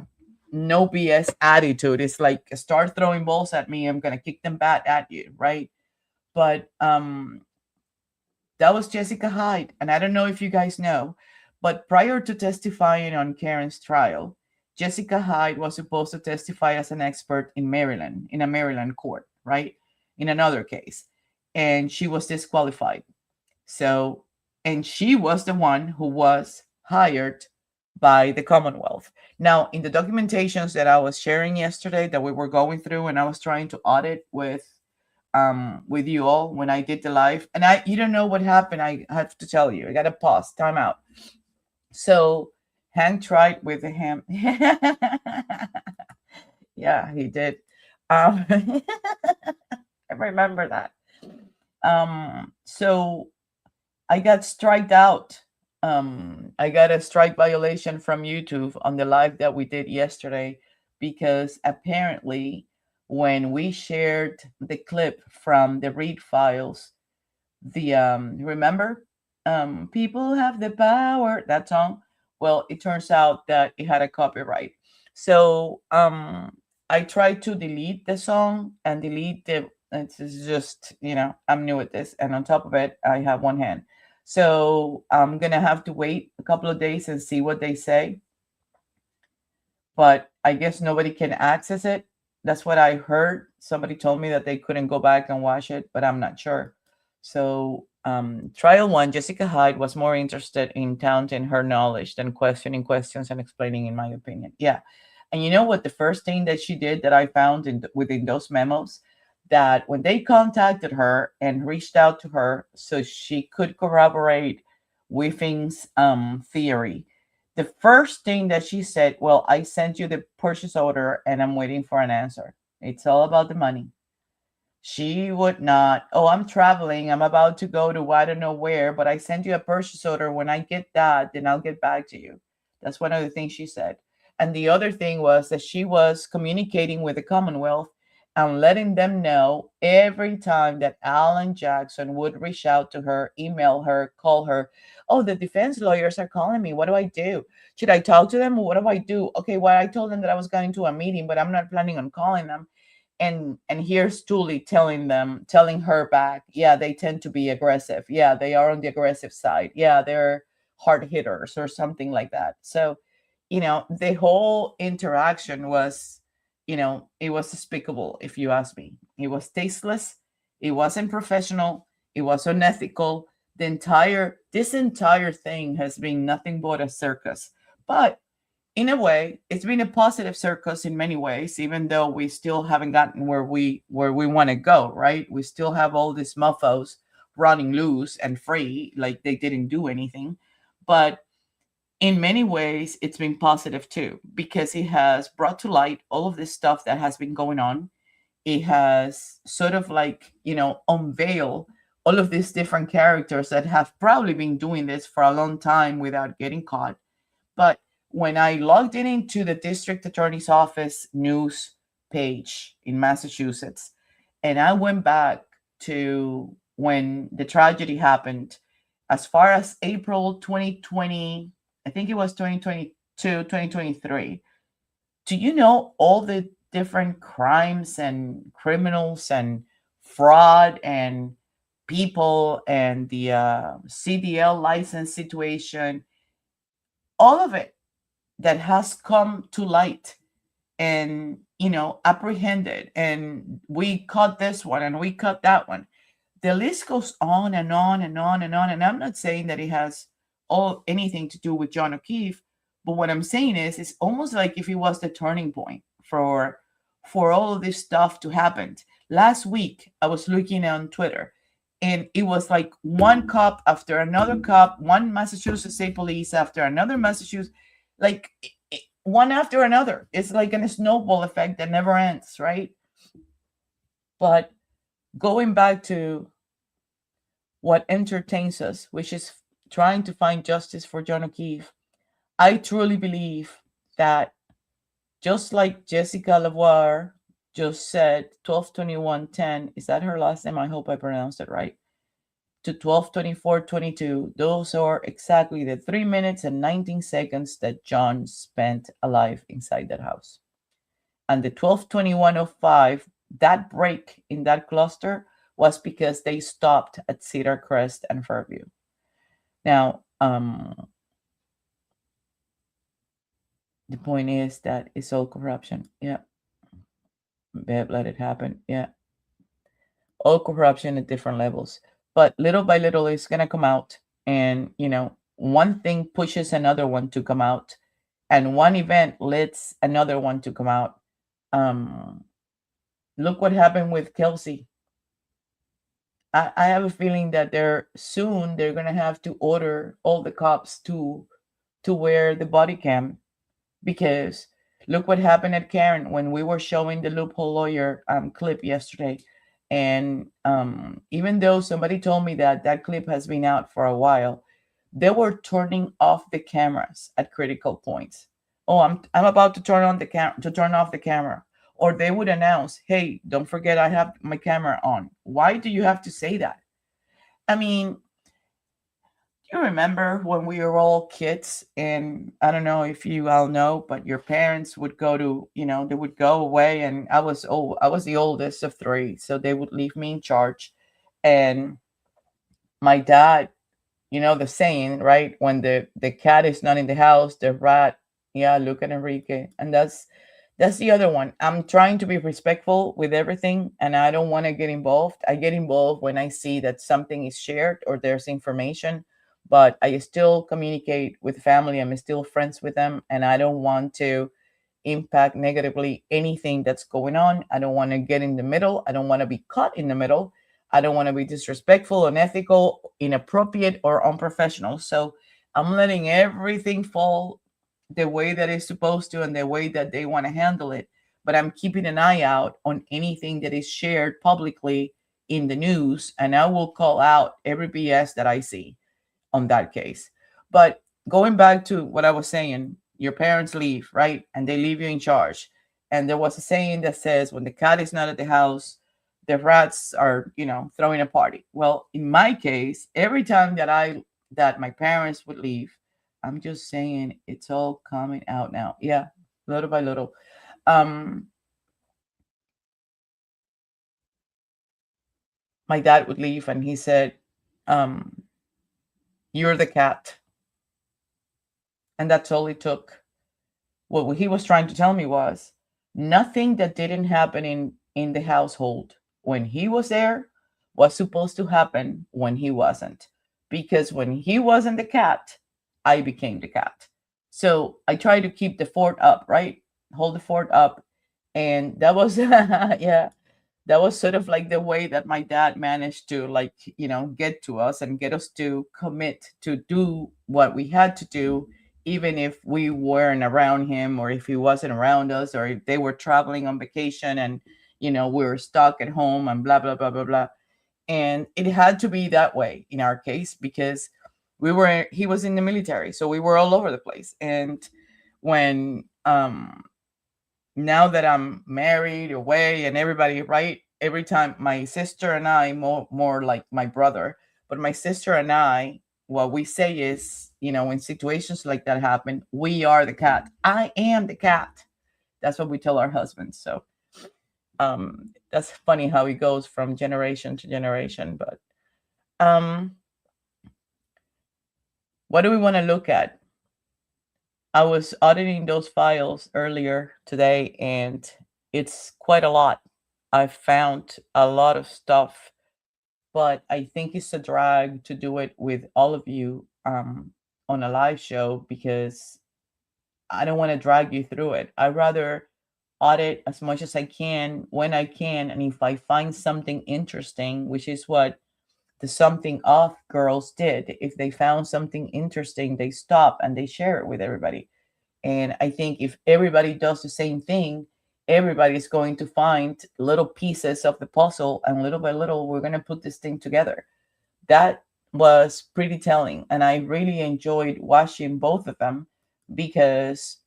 no BS attitude. It's like, start throwing balls at me, I'm gonna kick them back at you, right? But that was Jessica Hyde. And I don't know if you guys know, but prior to testifying on Karen's trial, Jessica Hyde was supposed to testify as an expert in Maryland, in a Maryland court, right? In another case. And she was disqualified. So, and she was the one who was hired by the Commonwealth. Now, in the documentations that I was sharing yesterday that we were going through and I was trying to audit with you all when I did the live, and you don't know what happened. I have to tell you, I got to pause, time out. So Hank tried with him. Yeah, he did. I remember that. So I got striked out. I got a strike violation from YouTube on the live that we did yesterday because apparently when we shared the clip from the read files, the remember, people have the power, that song. Well, it turns out that it had a copyright. So I tried to delete the song and delete the, it's just, you know, I'm new at this, and on top of it I have one hand, so I'm gonna have to wait a couple of days and see what they say. But I guess nobody can access it. That's what I heard. Somebody told me that they couldn't go back and watch it, but I'm not sure. So trial one, Jessica Hyde was more interested in counting her knowledge than questioning questions and explaining, in my opinion. Yeah. And you know what? The first thing that she did that I found within those memos, that when they contacted her and reached out to her so she could corroborate Whiffing's theory, the first thing that she said, well, I sent you the purchase order and I'm waiting for an answer. It's all about the money. She would not, oh, I'm traveling, I'm about to go to I don't know where, but I sent you a purchase order. When I get that, then I'll get back to you. That's one of the things she said. And the other thing was that she was communicating with the Commonwealth and letting them know every time that Alan Jackson would reach out to her, email her, call her, oh, the defense lawyers are calling me. What do I do? Should I talk to them? Or what do I do? Okay, well, I told them that I was going to a meeting, but I'm not planning on calling them. And here's Julie telling her back, yeah, they tend to be aggressive. Yeah, they are on the aggressive side. Yeah, they're hard hitters or something like that. So, the whole interaction was, it was despicable, if you ask me. It was tasteless. It wasn't professional. It was unethical. This entire thing has been nothing but a circus. But in a way, it's been a positive circus in many ways, even though we still haven't gotten where we want to go, right? We still have all these muffos running loose and free, like they didn't do anything. But in many ways, it's been positive too, because it has brought to light all of this stuff that has been going on. It has sort of like, unveil all of these different characters that have probably been doing this for a long time without getting caught. But when I logged into the district attorney's office news page in Massachusetts, and I went back to when the tragedy happened, as far as April 2020, I think it was 2022, 2023. Do you know all the different crimes and criminals and fraud and people and the CDL license situation, all of it that has come to light and apprehended, and we caught this one and we caught that one. The list goes on and on and on and on, and I'm not saying that it has anything to do with John O'Keefe, but what I'm saying is it's almost like if it was the turning point for all of this stuff to happen. Last week I was looking on Twitter, and it was like one cop after another cop, one Massachusetts State Police after another Massachusetts, like one after another. It's like a snowball effect that never ends, right? But going back to what entertains us, which is trying to find justice for John O'Keefe, I truly believe that just like Jessica Lavoie just said, 12:21:10, is that her last name? I hope I pronounced it right. To 12:24:22, those are exactly the 3 minutes and 19 seconds that John spent alive inside that house. And the 12:21:05, that break in that cluster was because they stopped at Cedar Crest and Fairview. Now, the point is that it's all corruption. Yeah. Bev let it happen. Yeah. All corruption at different levels. But little by little, it's going to come out. And, one thing pushes another one to come out. And one event lets another one to come out. Look what happened with Kelsey. I have a feeling that they're going to have to order all the cops to wear the body cam, because look what happened at Karen when we were showing the loophole lawyer clip yesterday. And even though somebody told me that clip has been out for a while, they were turning off the cameras at critical points. Oh, I'm about to turn off the camera. Or they would announce, hey, don't forget I have my camera on. Why do you have to say that? I mean, do you remember when we were all kids, and I don't know if you all know, but your parents would go to, they would go away, and I was the oldest of three, so they would leave me in charge. And my dad, the saying, right? When the cat is not in the house, the rat, yeah, look at Enrique. And that's the other one. I'm trying to be respectful with everything, and I don't want to get involved. I get involved when I see that something is shared or there's information, but I still communicate with family. I'm still friends with them, and I don't want to impact negatively anything that's going on. I don't want to get in the middle. I don't want to be caught in the middle. I don't want to be disrespectful, unethical, inappropriate, or unprofessional. So I'm letting everything fall the way that it's supposed to and the way that they want to handle it. But I'm keeping an eye out on anything that is shared publicly in the news, and I will call out every BS that I see on that case. But going back to what I was saying, your parents leave, right? And they leave you in charge. And there was a saying that says, when the cat is not at the house, the rats are, throwing a party. Well, in my case, every time that my parents would leave, I'm just saying it's all coming out now. Yeah, little by little. My dad would leave and he said, you're the cat. And that's all it took. What he was trying to tell me was nothing that didn't happen in the household when he was there was supposed to happen when he wasn't. Because when he wasn't the cat, I became the cat. So I try to keep the fort up, right? Hold the fort up. And that was, yeah, that was sort of like the way that my dad managed to, like, get to us and get us to commit to do what we had to do, even if we weren't around him, or if he wasn't around us, or if they were traveling on vacation and we were stuck at home and blah blah blah blah blah. And it had to be that way in our case, because he was in the military, so we were all over the place. And when now that I'm married away and everybody, right? Every time my sister and I, more like my brother, but my sister and I, what we say is, when situations like that happen, we are the cat. I am the cat. That's what we tell our husbands. So that's funny how it goes from generation to generation. But what do we want to look at? I was auditing those files earlier today, and it's quite a lot. I found a lot of stuff, but I think it's a drag to do it with all of you on a live show, because I don't want to drag you through it. I'd rather audit as much as I can when I can, and if I find something interesting, which is what the Something Off girls did. If they found something interesting, they stop and they share it with everybody. And I think if everybody does the same thing, everybody's going to find little pieces of the puzzle, and little by little, we're going to put this thing together. That was pretty telling. And I really enjoyed watching both of them, because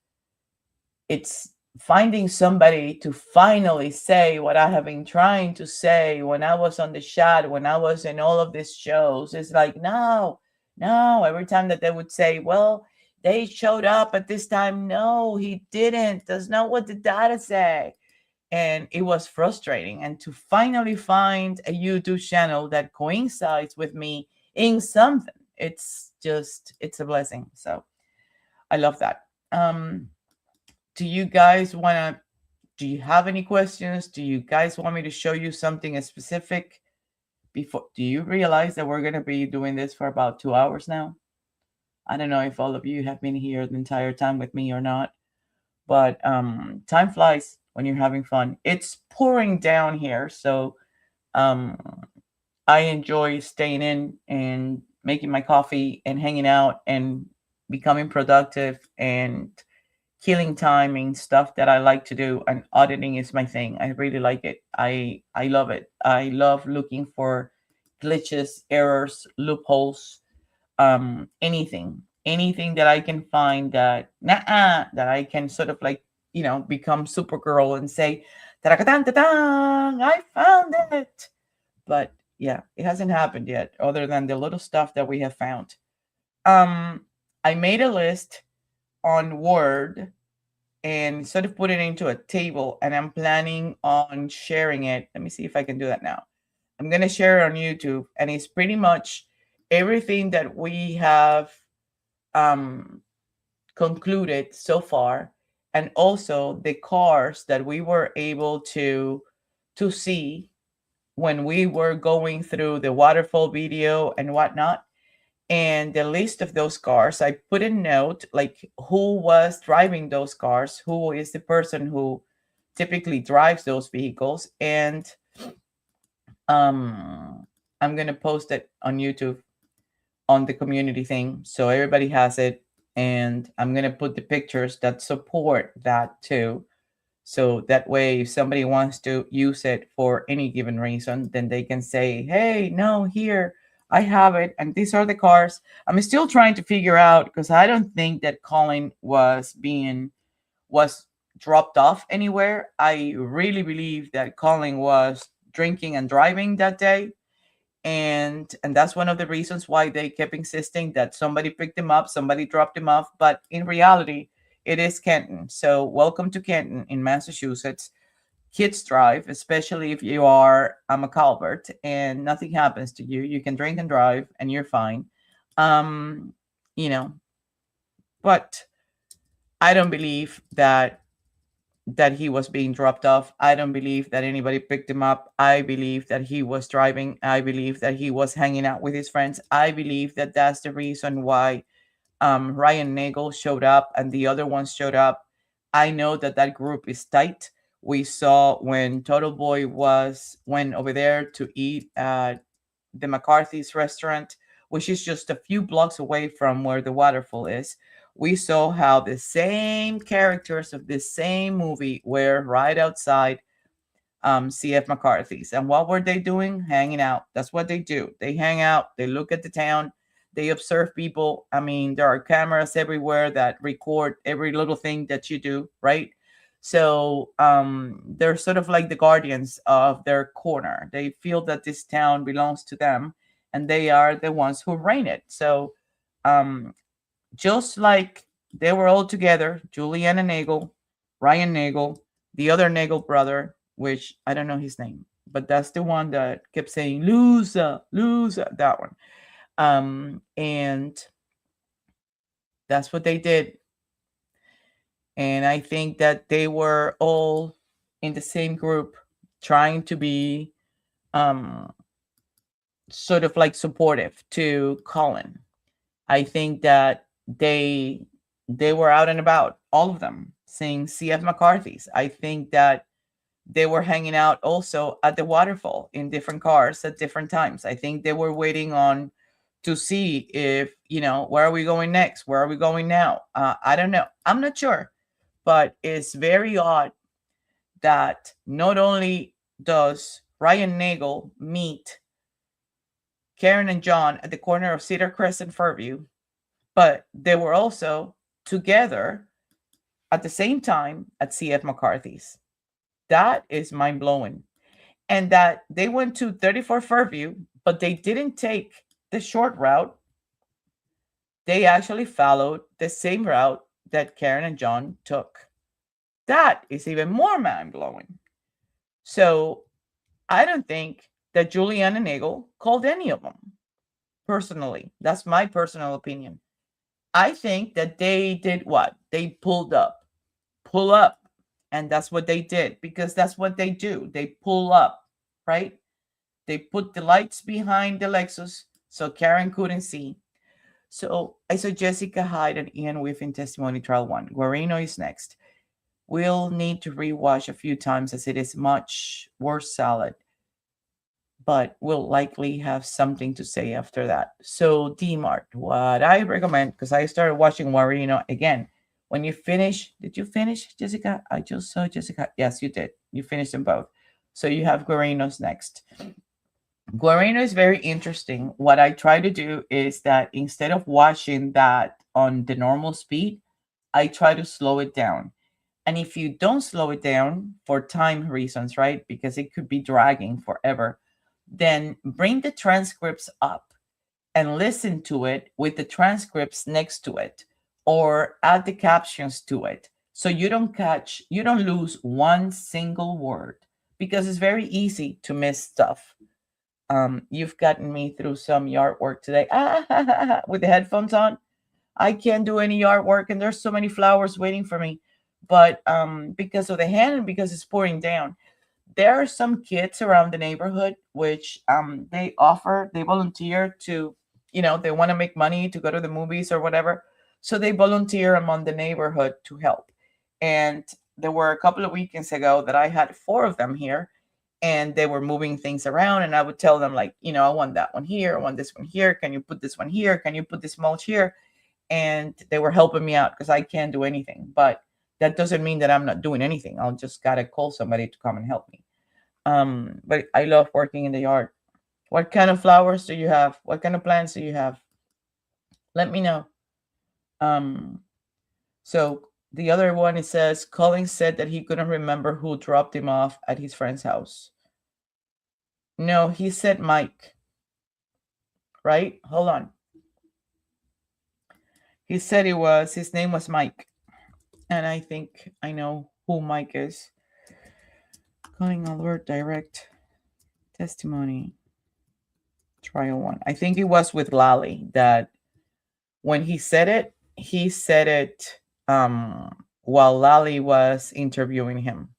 it's finding somebody to finally say what I have been trying to say when I was on the chat, when I was in all of these shows. It's like, no, every time that they would say, well, they showed up at this time. No, he didn't. That's not what the data say. And it was frustrating. And to finally find a YouTube channel that coincides with me in something, it's a blessing. So I love that. Do you guys do you have any questions? Do you guys want me to show you something specific before? Do you realize that we're going to be doing this for about 2 hours now? I don't know if all of you have been here the entire time with me or not, but time flies when you're having fun. It's pouring down here, so I enjoy staying in and making my coffee and hanging out and becoming productive and killing time in stuff that I like to do. And auditing is my thing. I really like it. I love it. I love looking for glitches, errors, loopholes, anything that I can find that I can sort of like, become Supergirl and say, I found it. But yeah, it hasn't happened yet, other than the little stuff that we have found. I made a list on Word and sort of put it into a table, and I'm planning on sharing it. Let me see if I can do that now. I'm going to share it on YouTube, and it's pretty much everything that we have concluded so far, and also the cars that we were able to see when we were going through the waterfall video and whatnot. And the list of those cars, I put a note like who was driving those cars, who is the person who typically drives those vehicles. And I'm going to post it on YouTube on the community thing, so everybody has it. And I'm going to put the pictures that support that too. So that way, if somebody wants to use it for any given reason, then they can say, hey, no, here, I have it. And these are the cars. I'm still trying to figure out, because I don't think that Colin was dropped off anywhere. I really believe that Colin was drinking and driving that day. And that's one of the reasons why they kept insisting that somebody picked him up, somebody dropped him off. But in reality, it is Kenton. So welcome to Kenton in Massachusetts. Kids drive, especially if you are a McCalvert and nothing happens to you. You can drink and drive and you're fine. But I don't believe that he was being dropped off. I don't believe that anybody picked him up. I believe that he was driving. I believe that he was hanging out with his friends. I believe that that's the reason why Ryan Nagel showed up and the other ones showed up. I know that that group is tight. We saw when Total Boy went over there to eat at the McCarthy's restaurant, which is just a few blocks away from where the waterfall is. We saw how the same characters of this same movie were right outside CF McCarthy's. And what were they doing? Hanging out. That's what they do. They hang out, they look at the town, they observe people. I mean, there are cameras everywhere that record every little thing that you do, right? So they're sort of like the guardians of their corner. They feel that this town belongs to them and they are the ones who reign it. So just like they were all together, Juliana Nagel, Ryan Nagel, the other Nagel brother, which I don't know his name, but that's the one that kept saying loser, loser, that one. And that's what they did. And I think that they were all in the same group trying to be sort of like supportive to Colin. I think that they were out and about, all of them, seeing CF McCarthy's. I think that they were hanging out also at the waterfall in different cars at different times. I think they were waiting on to see if, where are we going next? Where are we going now? I don't know. I'm not sure. But it's very odd that not only does Ryan Nagel meet Karen and John at the corner of Cedar Crest and Fairview, but they were also together at the same time at CF McCarthy's. That is mind-blowing. And that they went to 34 Fairview, but they didn't take the short route. They actually followed the same route that Karen and John took. That is even more mind-blowing. So I don't think that Juliana Nagel called any of them. Personally, that's my personal opinion. I think that they did what? They pull up. And that's what they did, because that's what they do. They pull up, right? They put the lights behind the Lexus so Karen couldn't see. So I saw Jessica Hyde and Ian Whiff in Testimony Trial 1. Guarino is next. We'll need to rewatch a few times as it is much worse salad, but we'll likely have something to say after that. So D-Mart, what I recommend, because I started watching Guarino again. When you finish, did you finish, Jessica? I just saw Jessica. Yes, you did. You finished them both. So you have Guarino's next. Guarino is very interesting. What I try to do is that instead of watching that on the normal speed, I try to slow it down. And if you don't slow it down for time reasons, right, because it could be dragging forever, then bring the transcripts up and listen to it with the transcripts next to it, or add the captions to it. So you don't lose one single word, because it's very easy to miss stuff. You've gotten me through some yard work today with the headphones on. I can't do any yard work, and there's so many flowers waiting for me. But because of the hand and because it's pouring down, there are some kids around the neighborhood which they volunteer to, they want to make money to go to the movies or whatever. So they volunteer among the neighborhood to help. And there were a couple of weekends ago that I had 4 of them here, and they were moving things around, and I would tell them, like, I want that one here, I want this one here, can you put this one here, can you put this mulch here? And they were helping me out because I can't do anything. But that doesn't mean that I'm not doing anything. I'll just gotta call somebody to come and help me. But I love working in the yard. What kind of flowers do you have? What kind of plants do you have? Let me know. So the other one, it says, Colin said that he couldn't remember who dropped him off at his friend's house. No, he said Mike. Right? Hold on. He said his name was Mike. And I think I know who Mike is. Calling alert, direct testimony. Trial 1. I think it was with Lally that when he said it, he said it while Lali was interviewing him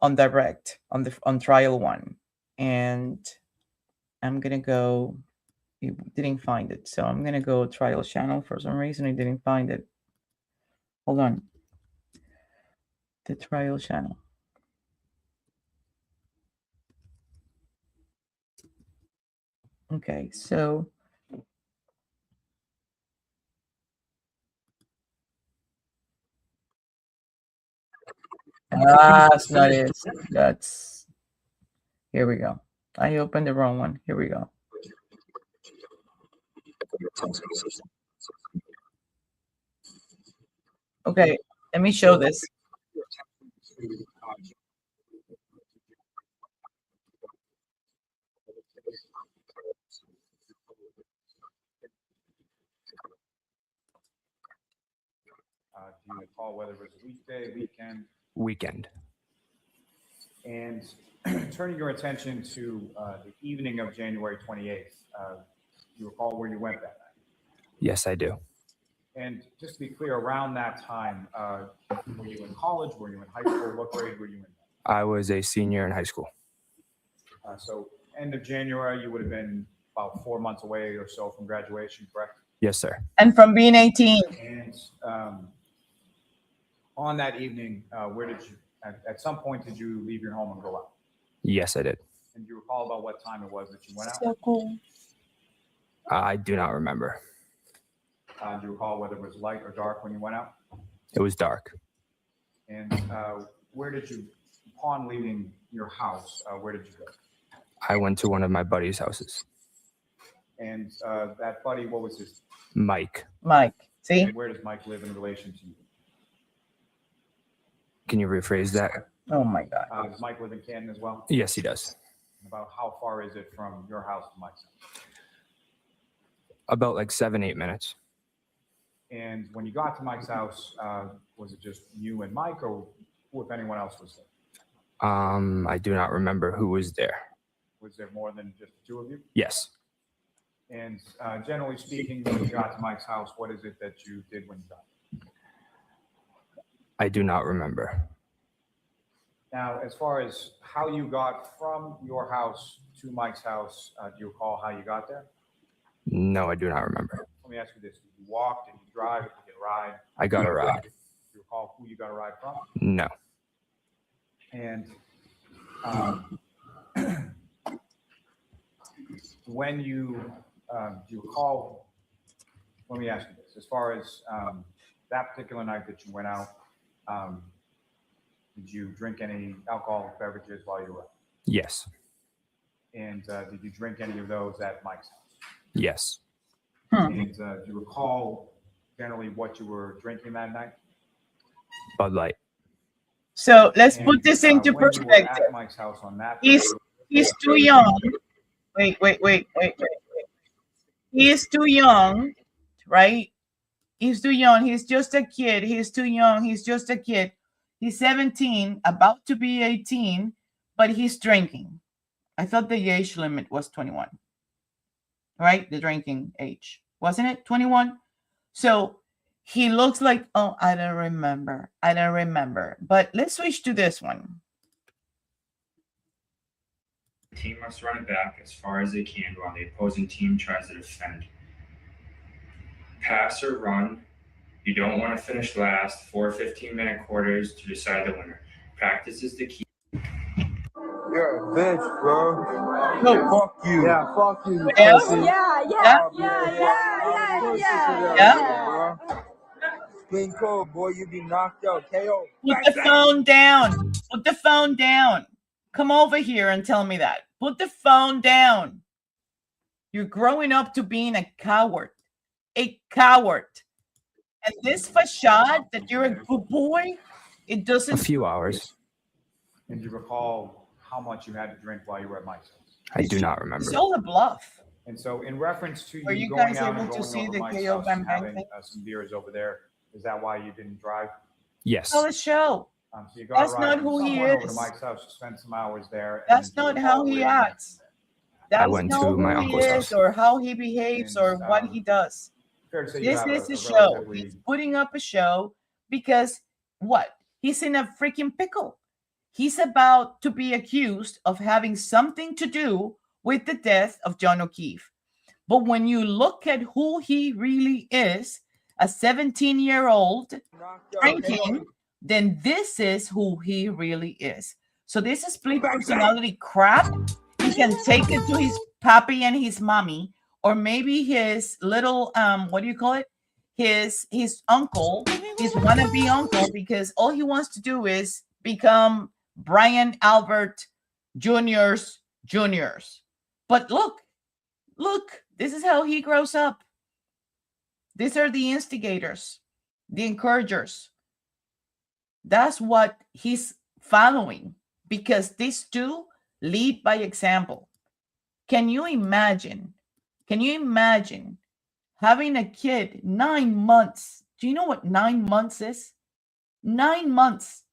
on direct on trial 1. And I'm gonna go. He didn't find it, so I'm gonna go trial channel. For some reason, he didn't find it. Hold on. The trial channel. Okay, so that's not it. That's here we go. I opened the wrong one. Here we go. Okay, let me show this. Do you recall whether it was a weekday, weekend? Weekend. And turning your attention to the evening of January 28th, do you recall where you went that night? Yes, I do. And just to be clear, around that time, were you in college? Were you in high school? What grade were you in? I was a senior in high school. So end of January, you would have been about 4 months away or so from graduation, correct? Yes, sir. And from being 18. And on that evening, where did you, at some point, did you leave your home and go out? Yes, I did. And do you recall about what time it was that you went out? So cool. I do not remember. Do you recall whether it was light or dark when you went out? It was dark. And where did you, upon leaving your house, where did you go? I went to one of my buddy's houses. And that buddy, what was his? Mike. Mike, see? And where does Mike live in relation to you? Can you rephrase that? Oh my God. Does Mike live in Canton as well? Yes, he does. About how far is it from your house to Mike's house? About like 7-8 minutes. And when you got to Mike's house, was it just you and Mike, or who, if anyone else, was there? I do not remember who was there. Was there more than just the two of you? Yes. And generally speaking, when you got to Mike's house, what is it that you did when you got there? I do not remember. Now, as far as how you got from your house to Mike's house, do you recall how you got there? No, I do not remember. Let me ask you this. Did you walk? Did you drive? Did you get a ride? I got a ride. Do you recall who you got a ride from? No. And when you, do you recall, let me ask you this. As far as that particular night that you went out, did you drink any alcoholic beverages while you were out? Yes. And did you drink any of those at Mike's house? Yes. And do you recall generally what you were drinking that night? Bud Light. So let's And, put this into when you were perspective. at Mike's house on that He's too young. Wait. He is too young, right? He's too young. He's just a kid. He's too young. He's just a kid. He's 17, about to be 18, but he's drinking. I thought the age limit was 21, right? The drinking age. Wasn't it 21? So he looks like, oh, I don't remember. But let's switch to this one. The team must run it back as far as they can while the opposing team tries to defend. Pass or run. You don't want to finish last. 4 15-minute quarters to decide the winner. Practice is the key. You're a bitch, bro. No. Fuck you. Yeah, fuck you. Yeah. Clean cold, boy. You be knocked out. KO. Put the phone down. Put the phone down. Come over here and tell me that. Put the phone down. You're growing up to being a coward. A coward. And this facade that you're a good boy, it doesn't. A few hours. And do you recall how much you had to drink while you were at Mike's house? I do not remember. It's all a bluff. And so in reference to Were you you going guys out able and to going see over the Mike's KO house Bam and Bam having thing? some beers over there, is that why you didn't drive? Yes. Tell the show. So you got That's a ride not from who he someone over to is. Mike's house, you spent some hours there. That's and you not recall how where he you went. acts. That's went not to who my he uncle's is house. or how he behaves or what he does. fair to say you This have is a a show. relatively He's putting up a show because what? He's in a freaking pickle. He's about to be accused of having something to do with the death of John O'Keefe. But when you look at who he really is, a 17-year-old drinking, then this is who he really is. So this is split personality crap. He can take it to his papi and his mommy, or maybe his little what do you call it? His uncle, his wannabe uncle, because all he wants to do is become Brian Albert Juniors. But look, this is how he grows up. These are the instigators, the encouragers. That's what he's following, because these two lead by example. Can you imagine having a kid 9 months? Do you know what 9 months is? 9 months,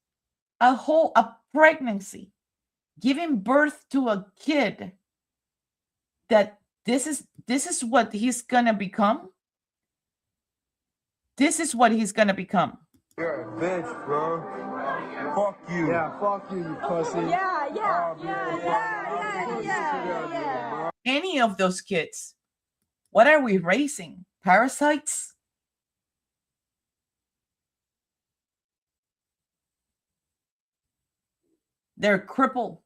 a pregnancy, giving birth to a kid, that this is what he's gonna become. This is what he's gonna become. You're a bitch, bro. Fuck you. Yeah, fuck you, you pussy. Yeah. Any of those kids, what are we raising? Parasites? They're crippled.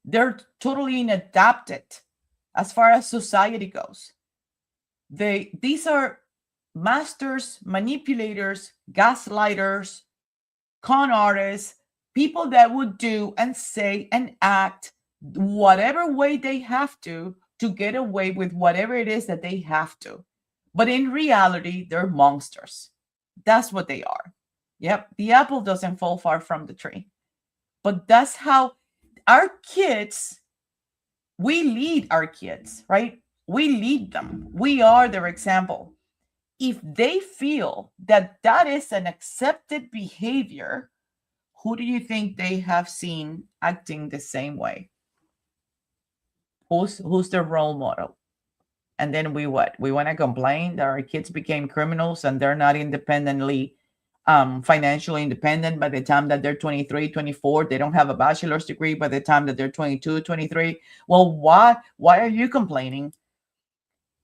They're totally inadapted as far as society goes. These are masters, manipulators, gaslighters, con artists, people that would do and say and act whatever way they have to get away with whatever it is that they have to. But in reality, they're monsters. That's what they are. Yep, the apple doesn't fall far from the tree. But that's how our kids, we lead our kids, right? We lead them. We are their example. If they feel that that is an accepted behavior, who do you think they have seen acting the same way? Who's their role model? And then we what? We want to complain that our kids became criminals and they're not independently, financially independent by the time that they're 23, 24. They don't have a bachelor's degree by the time that they're 22, 23. Well, why are you complaining?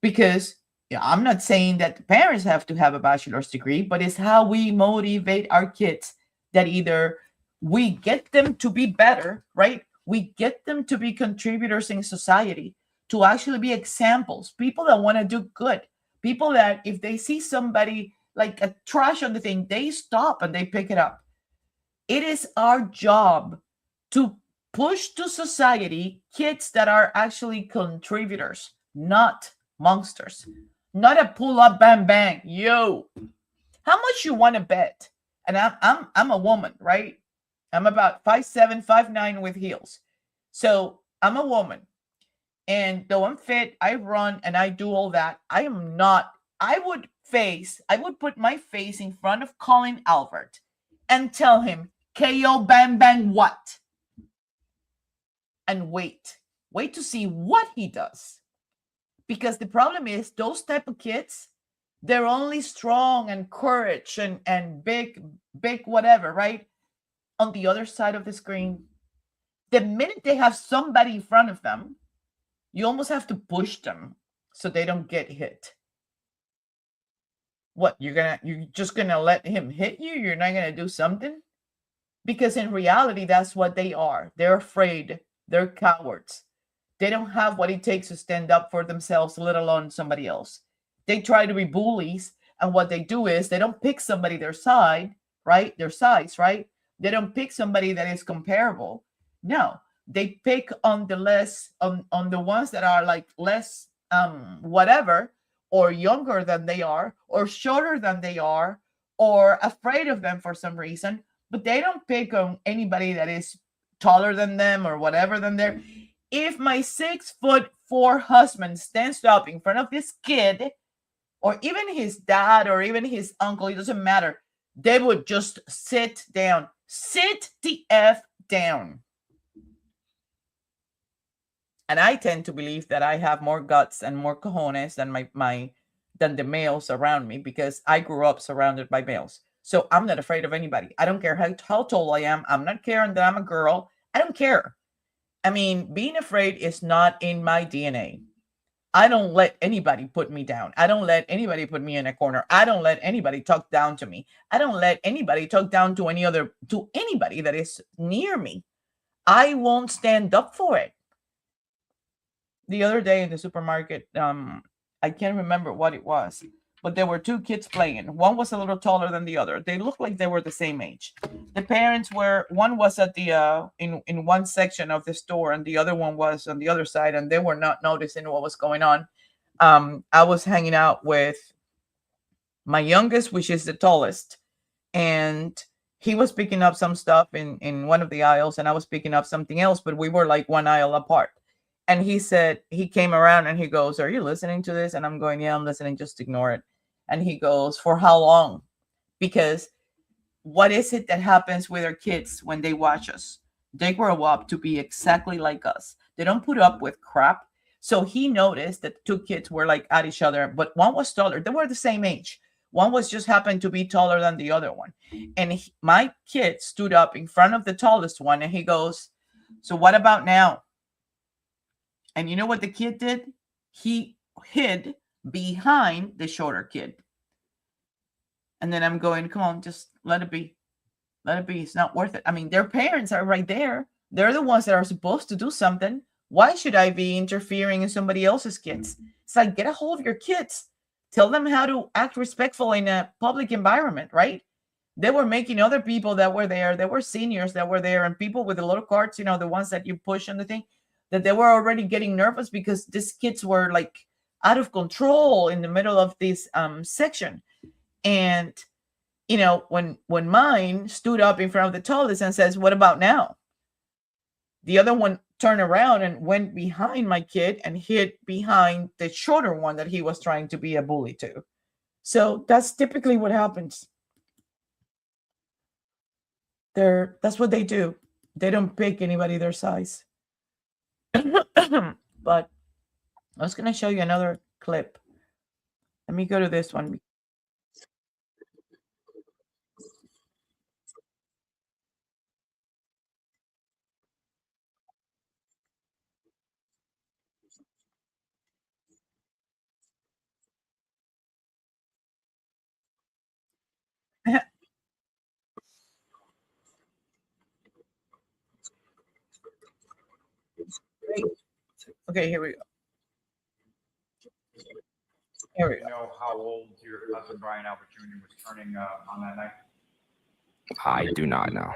Because I'm not saying that the parents have to have a bachelor's degree, but it's how we motivate our kids, that either we get them to be better, right? We get them to be contributors in society, to actually be examples, people that want to do good, people that if they see somebody like a trash on the thing, they stop and they pick it up. It is our job to push to society kids that are actually contributors, not monsters, not a pull-up bang bang. Yo, how much you want to bet? And I'm a woman, right? I'm about 5'7", 5'9" with heels. So I'm a woman. And though I'm fit, I run and I do all that. I am not, I would put my face in front of Colin Albert and tell him, KO bang bang what? And wait to see what he does. Because the problem is those type of kids, they're only strong and courage and big whatever, right? On the other side of the screen, the minute they have somebody in front of them, you almost have to push them so they don't get hit. What, you're just gonna let him hit you? You're not gonna do something? Because in reality, that's what they are. They're afraid. They're cowards. They don't have what it takes to stand up for themselves, let alone somebody else. They try to be bullies, and what they do is they don't pick somebody their side, right? Their size, right? They don't pick somebody that is comparable. No, they pick on the less, on the ones that are like less, whatever, or younger than they are, or shorter than they are, or afraid of them for some reason. But they don't pick on anybody that is taller than them or whatever than they're. If my 6'4" husband stands up in front of this kid, or even his dad, or even his uncle, it doesn't matter. They would just sit down. Sit the F down. And I tend to believe that I have more guts and more cojones than than the males around me because I grew up surrounded by males. So I'm not afraid of anybody. I don't care how tall I am. I'm not caring that I'm a girl. I don't care. I mean, being afraid is not in my DNA. I don't let anybody put me down. I don't let anybody put me in a corner. I don't let anybody talk down to me. I don't let anybody talk down to anybody that is near me. I won't stand up for it. The other day in the supermarket, I can't remember what it was, but there were two kids playing. One was a little taller than the other. They looked like they were the same age. The parents were, one was at the in one section of the store and the other one was on the other side, and they were not noticing what was going on. I was hanging out with my youngest, which is the tallest, and he was picking up some stuff in one of the aisles, and I was picking up something else, but we were like one aisle apart. And he said, he came around and he goes, "Are you listening to this?" And I'm going, "Yeah, I'm listening. Just ignore it." And he goes, "For how long?" Because what is it that happens with our kids when they watch us? They grow up to be exactly like us. They don't put up with crap. So he noticed that two kids were like at each other, but one was taller. They were the same age. One was just happened to be taller than the other one. And my kid stood up in front of the tallest one and he goes, "So what about now?" And you know what the kid did? He hid behind the shorter kid. And then I'm going, "Come on, just let it be. Let it be. It's not worth it." I mean, their parents are right there. They're the ones that are supposed to do something. Why should I be interfering in somebody else's kids? It's like, get a hold of your kids. Tell them how to act respectful in a public environment, right? They were making other people that were there. There were seniors that were there and people with the little carts, you know, the ones that you push on the thing, that they were already getting nervous because these kids were like out of control in the middle of this section. And, you know, when mine stood up in front of the tallest and says, "What about now?" The other one turned around and went behind my kid and hid behind the shorter one that he was trying to be a bully to. So that's typically what happens. That's what they do. They don't pick anybody their size. But I was going to show you another clip. Let me go to this one. Okay, here we go. Here we go. Do you know how old your husband, Brian Albert Jr., was turning on that night? I do not know.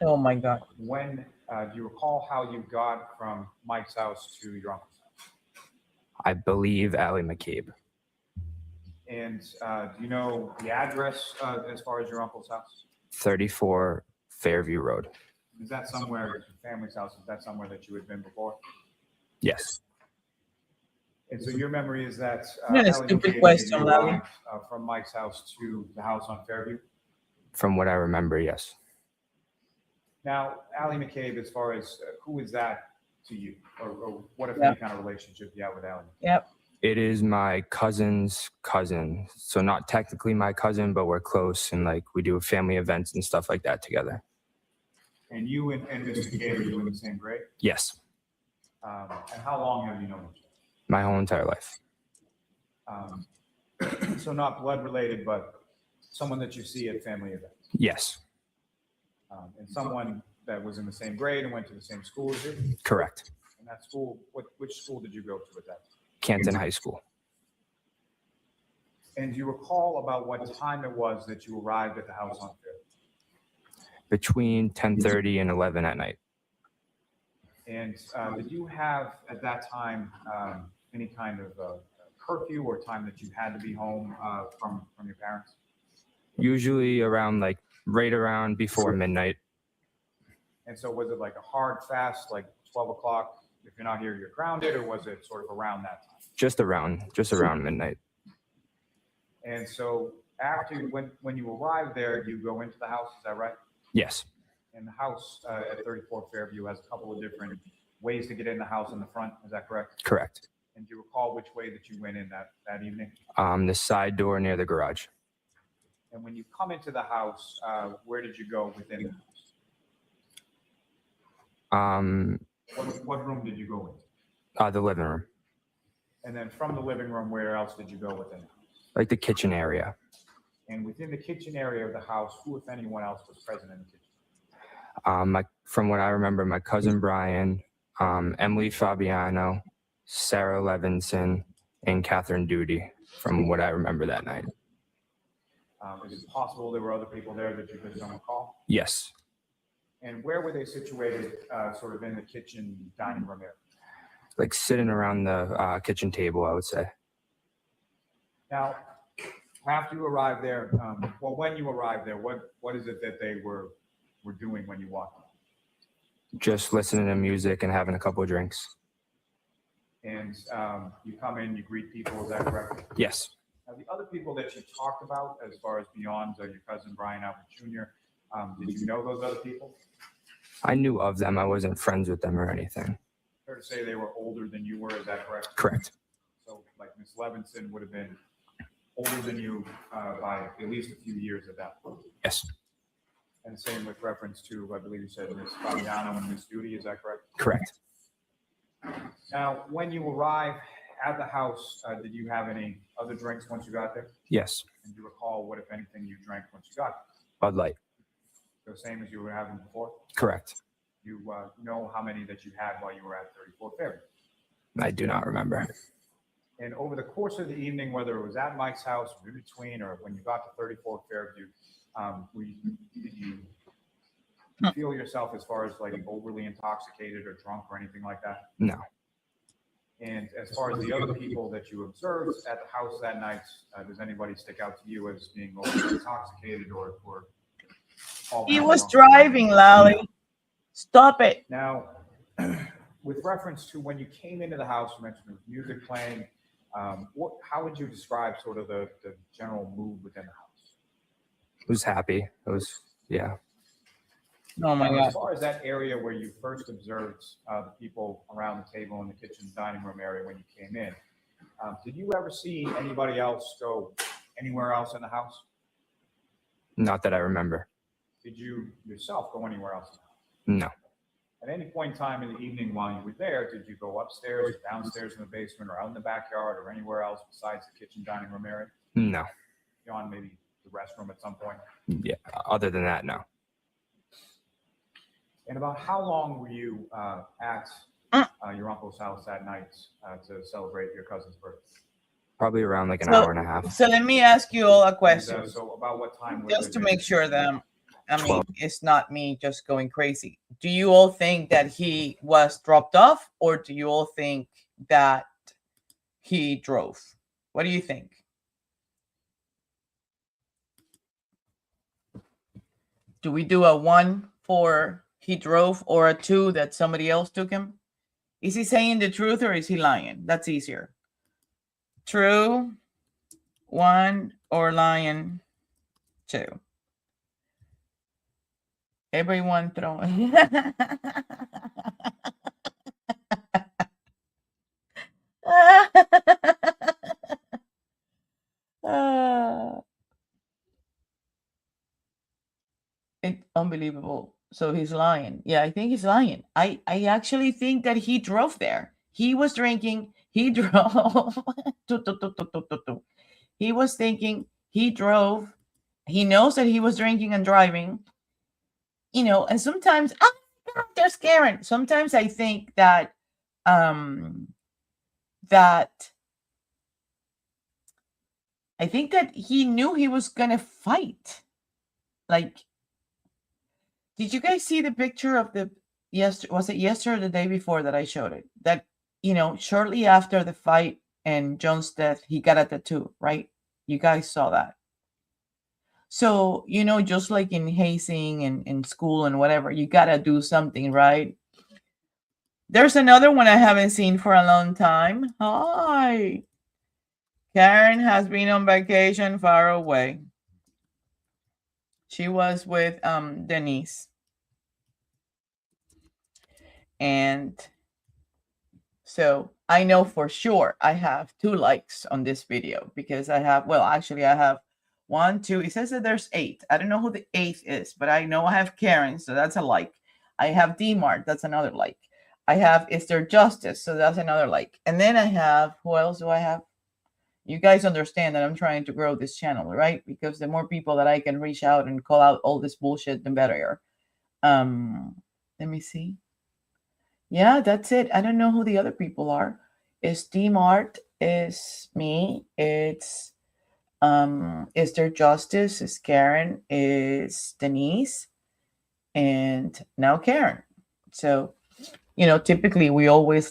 Oh my God. When do you recall how you got from Mike's house to your uncle's house? I believe Allie McCabe. And do you know the address as far as your uncle's house? 34 Fairview Road. Is that somewhere, your family's house, is that somewhere that you had been before? Yes. And so your memory is that Yeah, stupid question, Larry. From Mike's house to the house on Fairview? From what I remember, yes. Now, Allie McCabe, as far as who is that to you? Or what, if Yeah. any kind of relationship you have with Allie? Yep. It is my cousin's cousin. So not technically my cousin, but we're close and like we do family events and stuff like that together. And you and Mr. McCabe, are you in the same grade? Yes. And how long have you known each My whole entire life. other? So not blood related, but someone that you see at family events. Yes. And someone that was in the same grade and went to the same school as you? Correct. And that school, which school did you go to at that time? Canton High School. And do you recall about what time it was that you arrived at the house on Fairview? Between 10:30 and 11 at night. And did you have at that time any kind of curfew or time that you had to be home from your parents? Usually around like right around before midnight. And so was it like a hard fast, like 12 o'clock, if you're not here, you're grounded, or was it sort of around that time? Just around midnight. And so after, when you arrive there, you go into the house, is that right? Yes. And the house at 34 Fairview has a couple of different ways to get in the house in the front, is that correct? Correct. And do you recall which way that you went in that evening? The side door near the garage. And when you come into the house, where did you go within the house? What room did you go in? The living room, And then from the living room, where else did you go within the house? like the kitchen area. And within the kitchen area of the house, who, if anyone else, was present in the kitchen? From what I remember, my cousin Brian, Emily Fabiano, Sarah Levinson, and Catherine Duty, from what I remember that night. Is it possible there were other people there that you just don't recall? Yes. And where were they situated, sort of in the kitchen dining room area? Like sitting around the kitchen table, I would say. Now, after you arrived there, when you arrived there, what is it that they were doing when you walked in? Just listening to music and having a couple of drinks. And you come in, you greet people, is that correct? Yes. Now, the other people that you talked about, as far as beyond your cousin Brian Albert Jr., did you know those other people? I knew of them. I wasn't friends with them or anything. Fair to say they were older than you were, is that correct? Correct. So, like Miss Levinson would have been older than you by at least a few years at that point. Yes. And the same with reference to, I believe you said Miss Fabiano and Miss Duty, is that correct? Correct. Now, when you arrive at the house, did you have any other drinks once you got there? Yes. And do you recall what, if anything, you drank once you got there? Bud Light. The same as you were having before? Correct. You know how many that you had while you were at 34 Fairview? I do not remember. And over the course of the evening, whether it was at Mike's house or in between, or when you got to 34 Fairview, did you feel yourself as far as like overly intoxicated or drunk or anything like that? No. And as far as the other people that you observed at the house that night, does anybody stick out to you as being overly intoxicated or He was driving, Lally. Stop it. Now, with reference to when you came into the house, you mentioned there was music playing. How would you describe sort of the general mood within the house? It was happy. It was, yeah. Oh my God. As far as that area where you first observed the people around the table in the kitchen dining room area when you came in, did you ever see anybody else go anywhere else in the house? Not that I remember. Did you yourself go anywhere else? No. At any point in time in the evening while you were there, did you go upstairs or downstairs in the basement or out in the backyard or anywhere else besides the kitchen dining room area? No. Beyond maybe the restroom at some point? Yeah. Other than that, no. And about how long were you at your uncle's house that night to celebrate your cousin's birthday? Probably around like an hour and a half. So let me ask you all a question. And, so about what time? Just to make sure that, it's not me just going crazy. Do you all think that he was dropped off, or do you all think that he drove? What do you think? Do we do a 1 for he drove or a 2 that somebody else took him? Is he saying the truth or is he lying? That's easier. True, 1, or lying, 2. Everyone throwing. It's unbelievable. So he's lying. Yeah, I think he's lying. I actually think that he drove there. He was drinking. He drove. He was thinking. He drove. He knows that he was drinking and driving. And sometimes, oh my God, there's Karen. Sometimes I think that he knew he was gonna fight. Like, did you guys see the picture of was it yesterday or the day before that I showed it? That, shortly after the fight and John's death, he got a tattoo, right? You guys saw that. So, just like in hazing and in school and whatever, you got to do something, right? There's another one I haven't seen for a long time. Hi. Karen has been on vacation far away. She was with Denise. And so I know for sure I have 2 likes on this video because I have, well, actually I have 1, 2. It says that there's 8. I don't know who the 8th is, but I know I have Karen, so that's a like. I have D-Mart, that's another like. I have Is There Justice, so that's another like. And then I have, who else do I have? You guys understand that I'm trying to grow this channel, right? Because the more people that I can reach out and call out all this bullshit, the better. Let me see. Yeah, that's it. I don't know who the other people are. It's D-Mart, is me, it's Is There Justice, is Karen, is Denise, and now Karen. So, you know, typically we always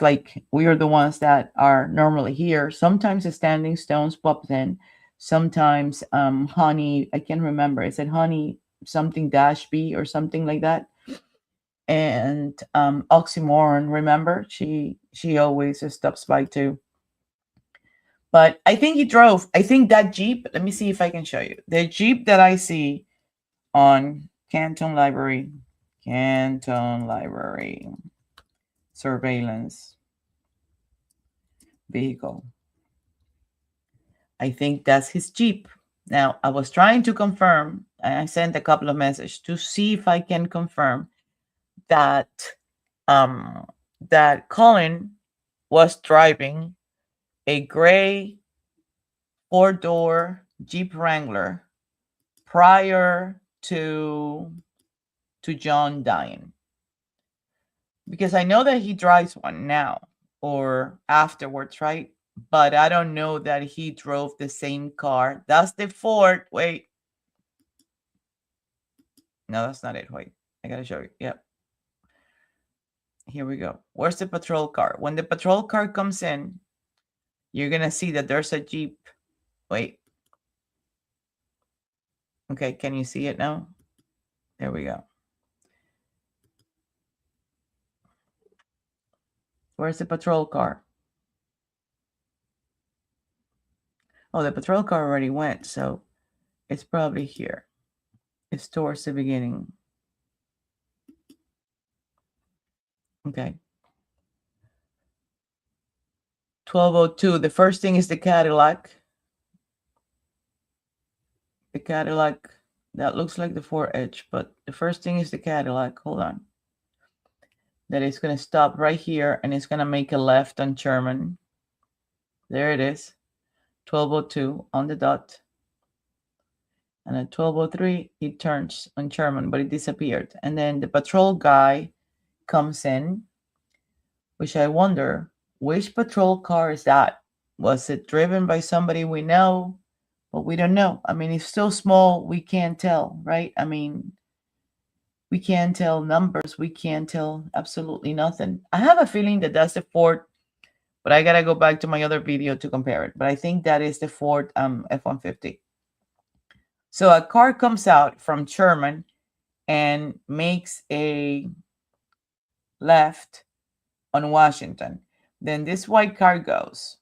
we are the ones that are normally here. Sometimes the Standing Stones pops in. Sometimes Honey, I can't remember. I said Honey something dash B or something like that. And Oxymoron, remember? She always stops by too. But I think I think that Jeep, let me see if I can show you. The Jeep that I see on Canton Library surveillance vehicle. I think that's his Jeep. Now, I was trying to confirm, and I sent a couple of messages to see if I can confirm that that Colin was driving a gray 4-door Jeep Wrangler prior to John dying. Because I know that he drives one now or afterwards, right? But I don't know that he drove the same car. That's the Ford. Wait. No, that's not it. Wait. I gotta show you. Yep. Here we go. Where's the patrol car? When the patrol car comes in, you're gonna see that there's a Jeep. Wait. Okay, can you see it now? There we go. Where's the patrol car? Oh, the patrol car already went, so it's probably here. It's towards the beginning. Okay. 1202. The first thing is the Cadillac. The Cadillac, that looks like the 4H, but the first thing is the Cadillac. Hold on. That is going to stop right here, and it's going to make a left on Sherman. There it is. 1202 on the dot. And at 1203, it turns on Sherman, but it disappeared. And then the patrol guy comes in, which I wonder, which patrol car is that? Was it driven by somebody we know? But we don't know. I mean, it's so small, we can't tell, right? I mean, we can't tell numbers. We can't tell absolutely nothing. I have a feeling that that's the Ford, but I got to go back to my other video to compare it. But I think that is the Ford F-150. So a car comes out from Sherman and makes a left on Washington. Then this white car goes.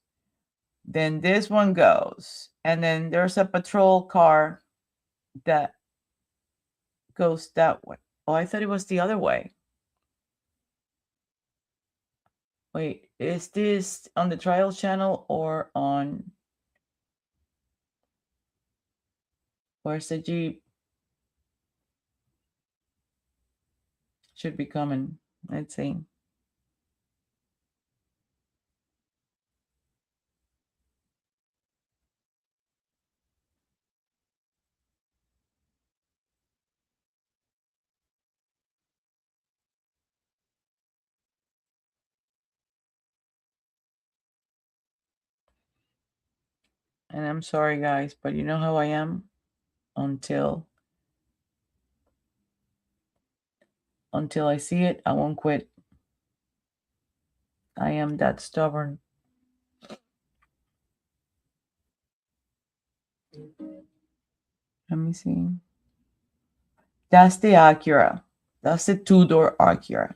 Then this one goes. And then there's a patrol car that goes that way. Oh, I thought it was the other way. Wait, is this on the trial channel or on... Where's the Jeep? Should be coming. Let's see. And I'm sorry, guys, but you know how I am? Until I see it, I won't quit. I am that stubborn. Let me see. That's the Acura. That's the 2-door Acura.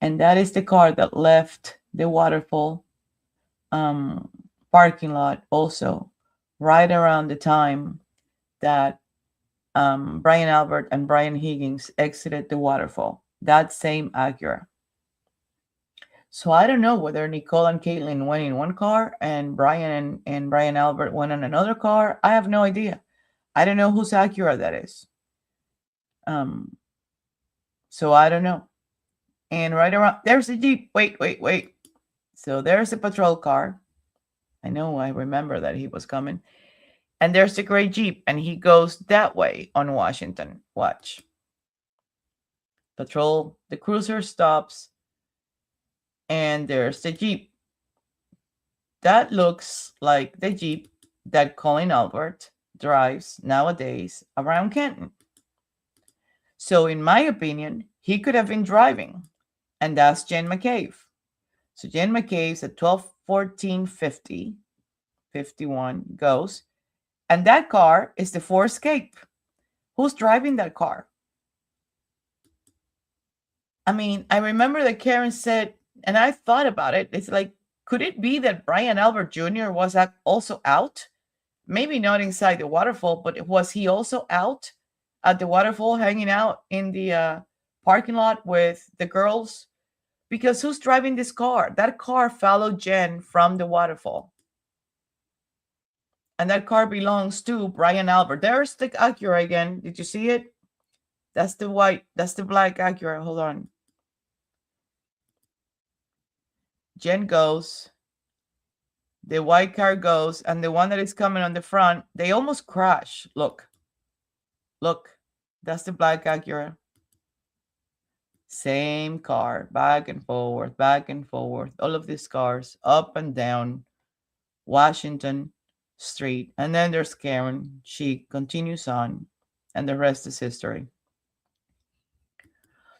And that is the car that left the waterfall parking lot also right around the time that Brian Albert and Brian Higgins exited the waterfall. That same Acura. So I don't know whether Nicole and Caitlin went in one car and Brian and Brian Albert went in another car. I have no idea. I don't know whose Acura that is. So I don't know. And right around there's a Jeep. Wait. So there's a patrol car. I know, I remember that he was coming. And there's the gray Jeep, and he goes that way on Washington. Watch. Patrol, the cruiser stops, and there's the Jeep. That looks like the Jeep that Colin Albert drives nowadays around Canton. So in my opinion, he could have been driving, and that's Jen McCabe. So Jen McCabe's at 12:14:50, 51 goes, and that car is the Ford Escape. Who's driving that car? I mean, I remember that Karen said, and I thought about it, it's like, could it be that Brian Albert Jr. was also out? Maybe not inside the waterfall, but was he also out at the waterfall hanging out in the parking lot with the girls? Because who's driving this car? That car followed Jen from the waterfall. And that car belongs to Brian Albert. There's the Acura again. Did you see it? That's the white, that's the black Acura. Hold on. Jen goes. The white car goes. And the one that is coming on the front, they almost crash. Look. That's the black Acura. Same car. Back and forth. All of these cars up and down Washington Street. And then there's Karen. She continues on. And the rest is history.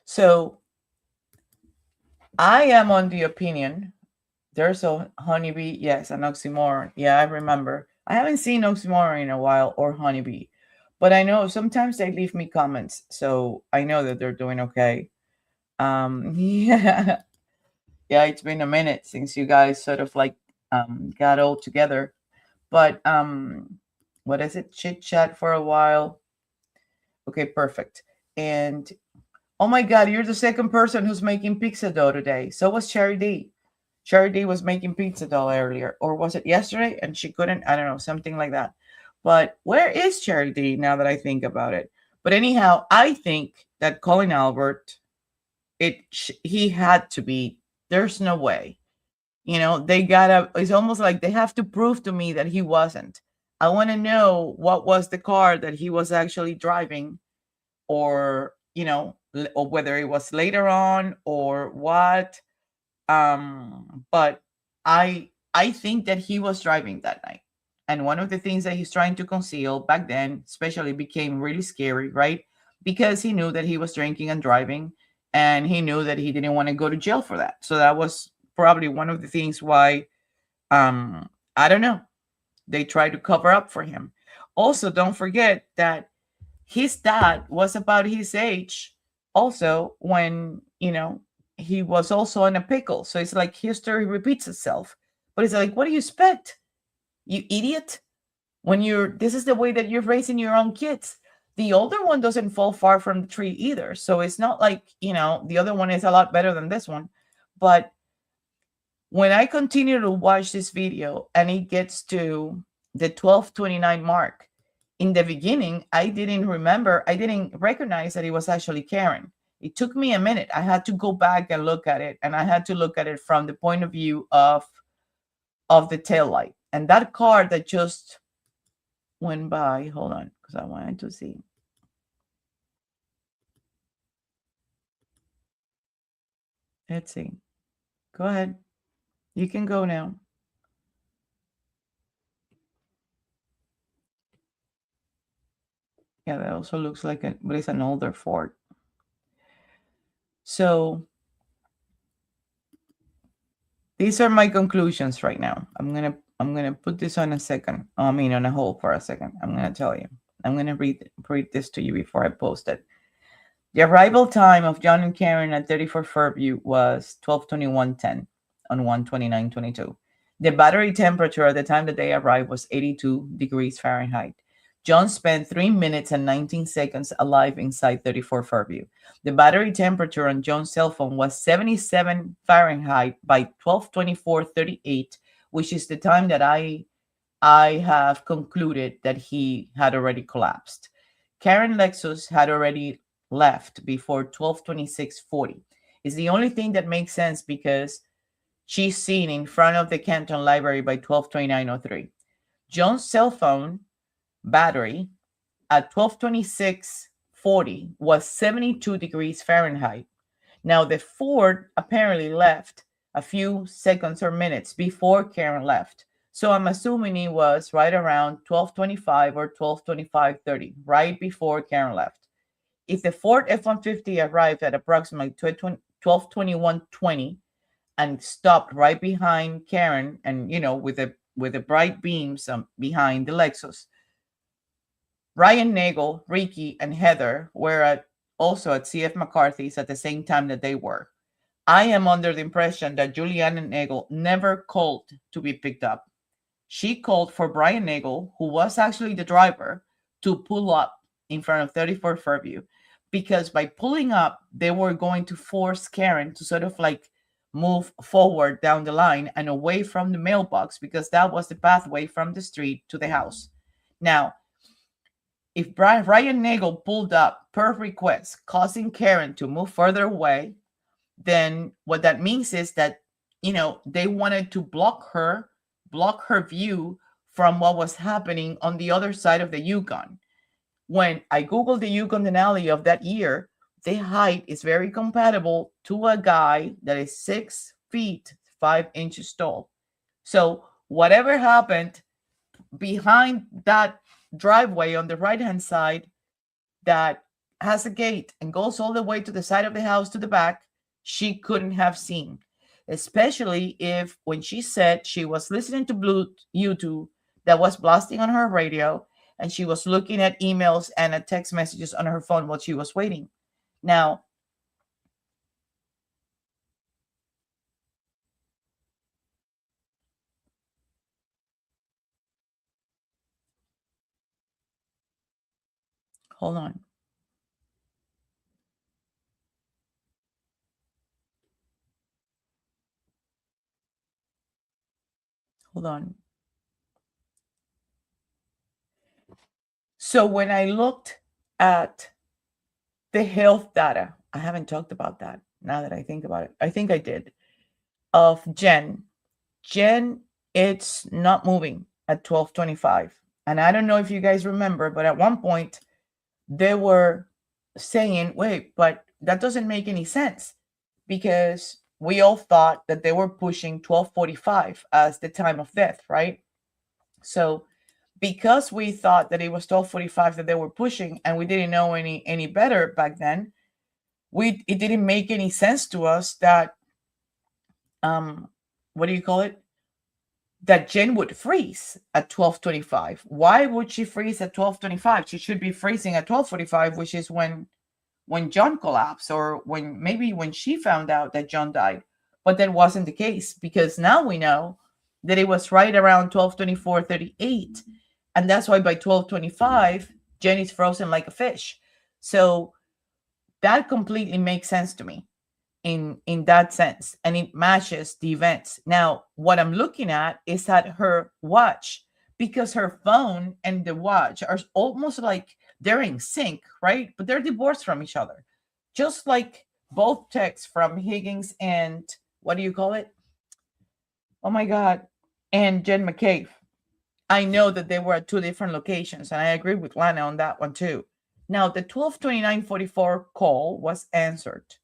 So I am on the opinion. There's a honeybee. Yes, an oxymoron. Yeah, I remember. I haven't seen oxymoron in a while or honeybee. But I know sometimes they leave me comments. So I know that they're doing okay. Yeah, it's been a minute since you guys sort of like got all together. But what is it? Chit chat for a while. Okay, perfect. And oh my God, you're the second person who's making pizza dough today. So was Cherry D. Cherry D was making pizza dough earlier, or was it yesterday? And she couldn't, I don't know, something like that. But where is Cherry D now that I think about it? But anyhow, I think that Colin Albert, he had to be, there's no way. You know, it's almost like they have to prove to me that he wasn't. I want to know what was the car that he was actually driving, or, you know, or whether it was later on or what. But I think that he was driving that night. And one of the things that he's trying to conceal back then, especially, became really scary, right? Because he knew that he was drinking and driving, and he knew that he didn't want to go to jail for that. So that was probably one of the things why, I don't know, they tried to cover up for him. Also, don't forget that his dad was about his age also when, you know, he was also in a pickle. So it's like history repeats itself. But it's like, what do you expect? You idiot. This is the way that you're raising your own kids. The older one doesn't fall far from the tree either. So it's not like, you know, the other one is a lot better than this one. But when I continue to watch this video and it gets to the 12:29 mark, in the beginning, I didn't recognize that it was actually Karen. It took me a minute. I had to go back and look at it. And I had to look at it from the point of view of the taillight. And that car that just went by, hold on, because I wanted to see. Let's see. Go ahead. You can go now. Yeah, that also looks like but it's an older Ford. So these are my conclusions right now. I'm gonna put this on a hold for a second. I'm gonna tell you. I'm gonna read this to you before I post it. The arrival time of John and Karen at 34 Fairview was 12:21:10 on 1/29/22. The battery temperature at the time that they arrived was 82 degrees Fahrenheit. John spent 3 minutes and 19 seconds alive inside 34 Fairview. The battery temperature on John's cell phone was 77 Fahrenheit by 12:24:38, which is the time that I have concluded that he had already collapsed. Karen Lexus had already left before 12:26:40. It's the only thing that makes sense because she's seen in front of the Canton Library by 12:29:03. John's cell phone battery at 12:26:40 was 72 degrees Fahrenheit. Now, the Ford apparently left a few seconds or minutes before Karen left. So I'm assuming it was right around 12:25 or 12:25:30, right before Karen left. If the Ford F-150 arrived at approximately 12:21:20 and stopped right behind Karen, and with the bright beams behind the Lexus, Ryan Nagel, Ricky, and Heather were also at CF McCarthy's at the same time that they were. I am under the impression that Juliana Nagel never called to be picked up. She called for Brian Nagel, who was actually the driver, to pull up in front of 34 Fairview, because by pulling up, they were going to force Karen to sort of like move forward down the line and away from the mailbox, because that was the pathway from the street to the house. Now, if Ryan Nagel pulled up per request, causing Karen to move further away, then what that means is that, they wanted to block her view from what was happening on the other side of the Yukon. When I Googled the Yukon Denali of that year, the height is very compatible to a guy that is 6 feet 5 inches tall. So whatever happened behind that driveway on the right-hand side that has a gate and goes all the way to the side of the house to the back, she couldn't have seen, especially if when she said she was listening to YouTube that was blasting on her radio and she was looking at emails and at text messages on her phone while she was waiting. Now, hold on. Hold on. So when I looked at the health data, I haven't talked about that now that I think about it. I think I did. Of Jen, it's not moving at 12:25. And I don't know if you guys remember, but at one point they were saying, wait, but that doesn't make any sense, because we all thought that they were pushing 12:45 as the time of death, right? So because we thought that it was 12:45 that they were pushing, and we didn't know any better back then, it didn't make any sense to us that what do you call it? That Jen would freeze at 12:25. Why would she freeze at 12:25? She should be freezing at 12:45, which is when John collapsed, or when she found out that John died. But that wasn't the case, because now we know that it was right around 12:24:38, and that's why by 12:25 Jen is frozen like a fish. So that completely makes sense to me in that sense, and it matches the events. Now, what I'm looking at is at her watch, because her phone and the watch are almost like they're in sync, right? But they're divorced from each other, just like both texts from Higgins and what do you call it? Oh my God, and Jen McCabe. I know that they were at two different locations, and I agree with Lana on that one too. Now, the 12:29:44 call was answered,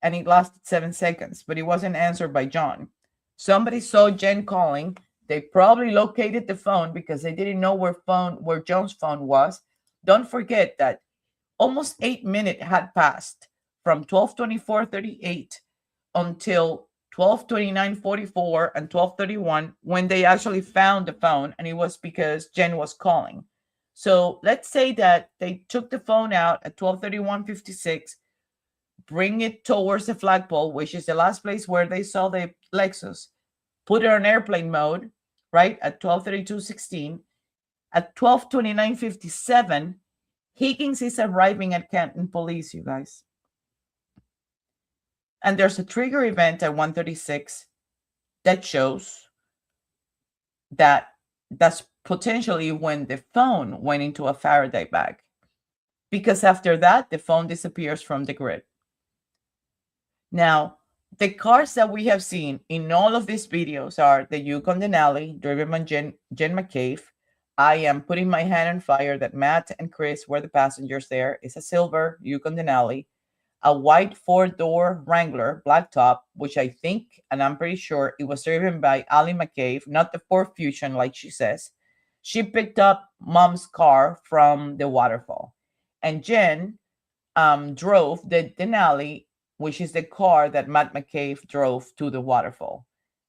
and it lasted 7 seconds, but it wasn't answered by John. Somebody saw Jen calling. They probably located the phone because they didn't know where John's phone was. Don't forget that almost 8 minutes had passed from 12:24:38 until 12:29:44 and 12:31 when they actually found the phone, and it was because Jen was calling. So let's say that they took the phone out at 12:31:56, bring it towards the flagpole, which is the last place where they saw the Lexus, put it on airplane mode, right, at 12:32:16, At 12:29:57, Higgins is arriving at Canton Police, you guys. And there's a trigger event at 1:36 that shows that that's potentially when the phone went into a Faraday bag. Because after that, the phone disappears from the grid. Now, the cars that we have seen in all of these videos are the Yukon Denali, driven by Jen McCabe. I am putting my hand on fire that Matt and Chris were the passengers there. It's a silver Yukon Denali, a white four-door Wrangler, black top, which I think, and I'm pretty sure, it was driven by Ali McCabe, not the Ford Fusion like she says. She picked up mom's car from the waterfall. And Jen drove the Denali, which is the car that Matt McCabe drove to the waterfall.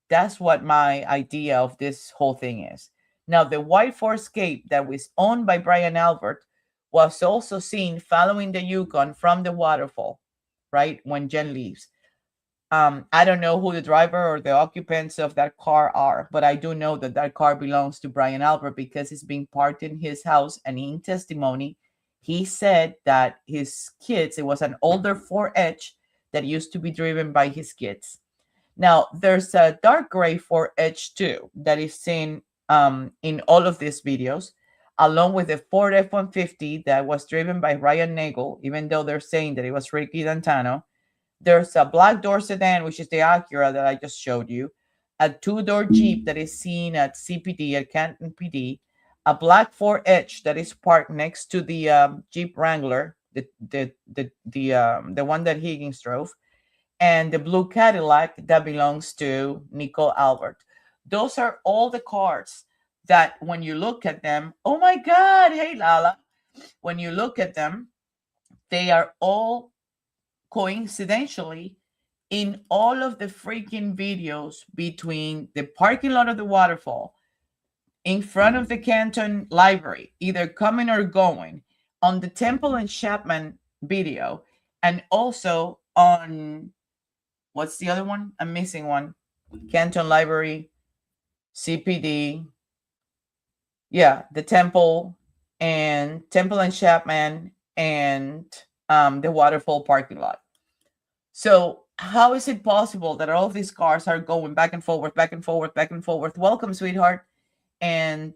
That's what my idea of this whole thing is. Now, the white Ford Escape that was owned by Brian Albert was also seen following the Yukon from the waterfall, right, when Jen leaves. I don't know who the driver or the occupants of that car are, but I do know that that car belongs to Brian Albert because it's being parked in his house. And in testimony, he said that his kids, it was an older Ford Edge that used to be driven by his kids. Now, there's a dark gray Ford Edge too that is seen in all of these videos, along with the Ford F-150 that was driven by Ryan Nagel, even though they're saying that it was Ricky D'Antano. There's a black door sedan, which is the Acura that I just showed you, a two-door Jeep that is seen at CPD, at Canton PD, a black Ford Edge that is parked next to the Jeep Wrangler, the one that Higgins drove, and the blue Cadillac that belongs to Nicole Albert. Those are all the cars that when you look at them, oh my God, hey Lala, when you look at them, they are all coincidentally in all of the freaking videos between the parking lot of the waterfall, in front of the Canton Library, either coming or going, on the Temple and Chapman video, and also on, what's the other one? I'm missing one. Canton Library, CPD, yeah, the Temple and Chapman, and the waterfall parking lot. So how is it possible that all of these cars are going back and forth, back and forth, back and forth? Welcome, sweetheart. And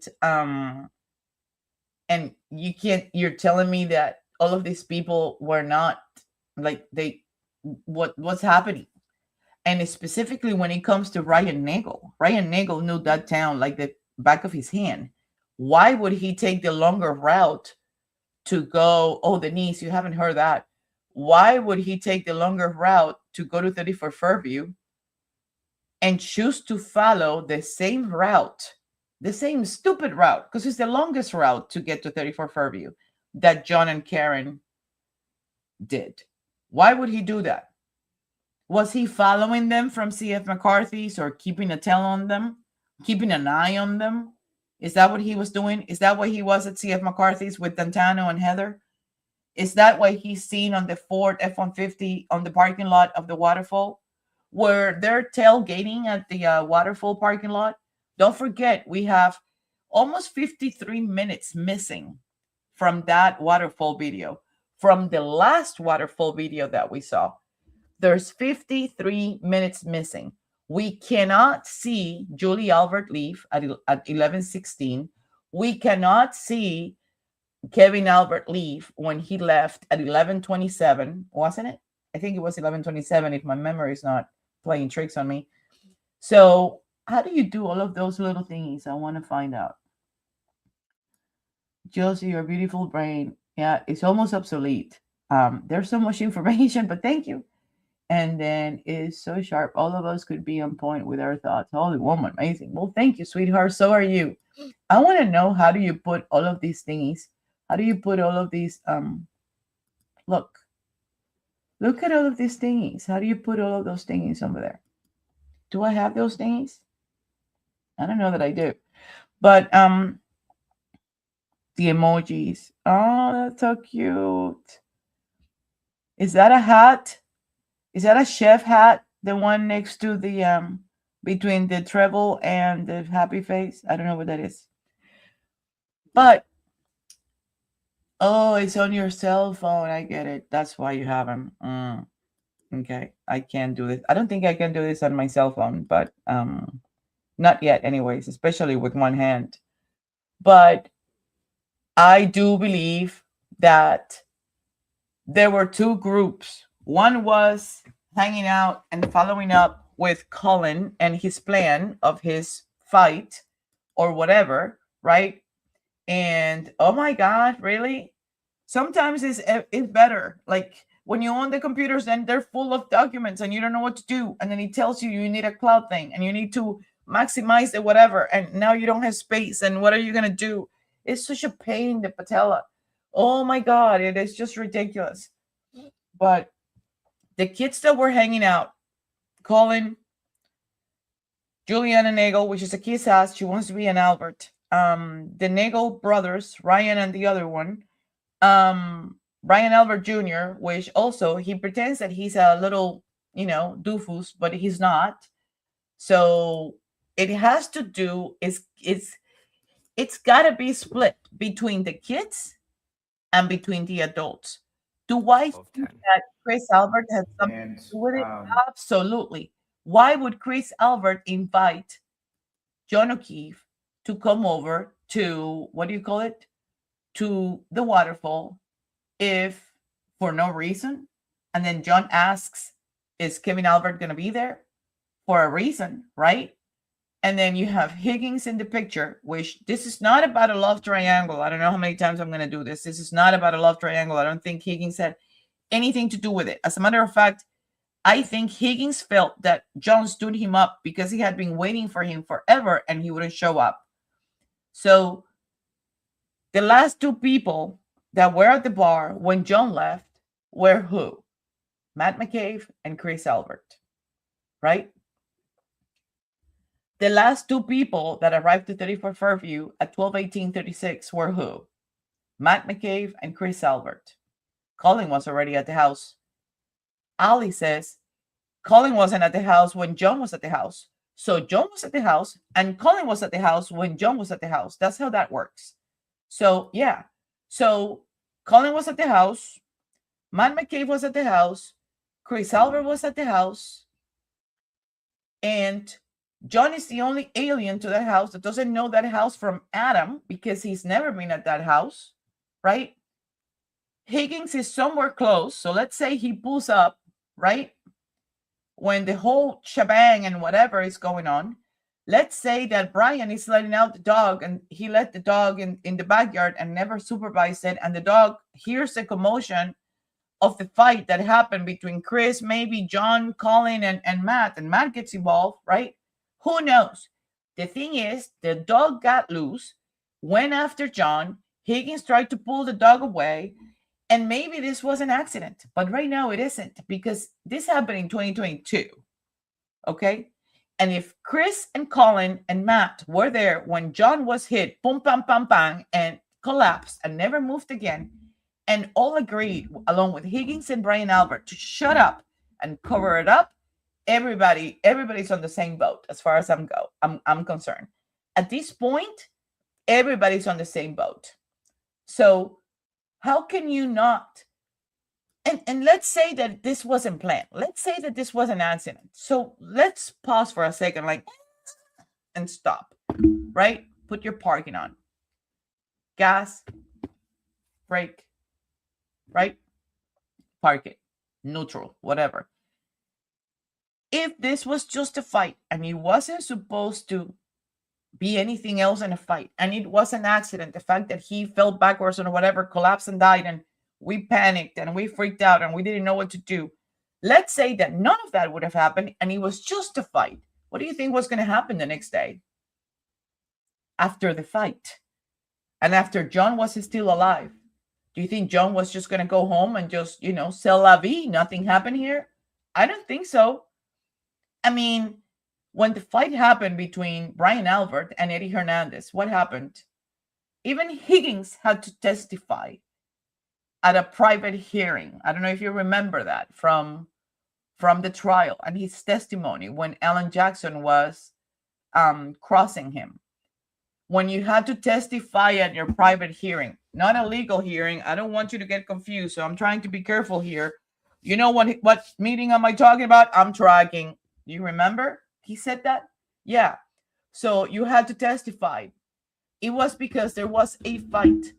you can't, you're telling me that all of these people were not like what's happening? And specifically when it comes to Ryan Nagel knew that town like the back of his hand. Why would he take the longer route to go? Oh, Denise, you haven't heard that. Why would he take the longer route to go to 34 Fairview and choose to follow the same route, the same stupid route, because it's the longest route to get to 34 Fairview that John and Karen did? Why would he do that? Was he following them from CF McCarthy's or keeping a tail on them, keeping an eye on them? Is that what he was doing? Is that what he was at CF McCarthy's with D'Antano and Heather? Is that why he's seen on the Ford F-150 on the parking lot of the waterfall? Where they're tailgating at the waterfall parking lot? Don't forget, we have almost 53 minutes missing from that waterfall video. From the last waterfall video that we saw, there's 53 minutes missing. We cannot see Julie Albert leave at 11:16. We cannot see Kevin Albert leave when he left at 11:27, wasn't it? I think it was 11:27 if my memory is not playing tricks on me. So how do you do all of those little thingies? I want to find out. Josie, your beautiful brain. Yeah, it's almost obsolete. There's so much information, but thank you. And then it's so sharp. All of us could be on point with our thoughts. Holy woman, amazing. Well, thank you, sweetheart. So are you. I want to know, how do you put all of these thingies? How do you put all of these, look at all of these thingies. How do you put all of those thingies over there? Do I have those thingies? I don't know that I do. But the emojis. Oh, that's so cute. Is that a hat? Is that a chef hat? The one next to the between the treble and the happy face? I don't know what that is. But oh, it's on your cell phone. I get it. That's why you have them. Okay, I can't do this. I don't think I can do this on my cell phone, but not yet anyways, especially with one hand. But I do believe that there were two groups. One was hanging out and following up with Colin and his plan of his fight or whatever, right? And oh my God, really? Sometimes it's better. Like when you own the computers and they're full of documents and you don't know what to do. And then it tells you you need a cloud thing and you need to maximize the whatever. And now you don't have space. And what are you going to do? It's such a pain in the patella. Oh my God, it is just ridiculous. But the kids that were hanging out, Colin, Juliana Nagel, which is a kiss ass, she wants to be an Albert. The Nagel brothers, Ryan and the other one, Brian Albert Jr., which also he pretends that he's a little, doofus, but he's not. So it has to do it's got to be split between the kids and between the adults. Do I think that Chris Albert has something to do with it? Absolutely. Why would Chris Albert invite John O'Keefe to come over to, what do you call it? To the waterfall if for no reason? And then John asks, is Kevin Albert going to be there? For a reason, right? And then you have Higgins in the picture, which this is not about a love triangle. I don't know how many times I'm going to do this. This is not about a love triangle. I don't think Higgins had anything to do with it. As a matter of fact, I think Higgins felt that John stood him up because he had been waiting for him forever and he wouldn't show up. So the last two people that were at the bar when John left were who? Matt McCabe and Chris Albert, right? The last two people that arrived at 34 Fairview at 12:18:36 were who? Matt McCabe and Chris Albert. Colin was already at the house. Ali says Colin wasn't at the house when John was at the house. So John was at the house and Colin was at the house when John was at the house. That's how that works. So, yeah. So Colin was at the house. Matt McCabe was at the house. Chris Albert was at the house. And John is the only alien to that house that doesn't know that house from Adam because he's never been at that house, right? Higgins is somewhere close. So let's say he pulls up, right? When the whole shebang and whatever is going on. Let's say that Brian is letting out the dog and he let the dog in the backyard and never supervised it. And the dog hears the commotion of the fight that happened between Chris, maybe John, Colin, and Matt. And Matt gets involved, right? Who knows? The thing is, the dog got loose, went after John. Higgins tried to pull the dog away. And maybe this was an accident. But right now it isn't because this happened in 2022. Okay? And if Chris and Colin and Matt were there when John was hit, boom, pam, pam, pam, and collapsed and never moved again, and all agreed, along with Higgins and Brian Albert, to shut up and cover it up, everybody's on the same boat as far as I'm concerned. At this point, everybody's on the same boat. So how can you not? And let's say that this wasn't planned. Let's say that this was an accident. So let's pause for a second, and stop, right? Put your parking on. Gas, brake, right? Park it, neutral, whatever. If this was just a fight and it wasn't supposed to be anything else in a fight, and it was an accident, the fact that he fell backwards or whatever, collapsed and died, and we panicked and we freaked out and we didn't know what to do. Let's say that none of that would have happened and it was just a fight. What do you think was going to happen the next day? After the fight and after John was still alive, do you think John was just going to go home and just, c'est la vie? Nothing happened here? I don't think so. I mean, when the fight happened between Brian Albert and Eddie Hernandez, what happened? Even Higgins had to testify at a private hearing. I don't know if you remember that from the trial and his testimony when Alan Jackson was crossing him. when you had to testify at your private hearing, not a legal hearing. I don't want you to get confused, so I'm trying to be careful here. You know what meeting am I talking about? I'm tracking. You remember? He said that? Yeah. So you had to testify. It was because there was a fight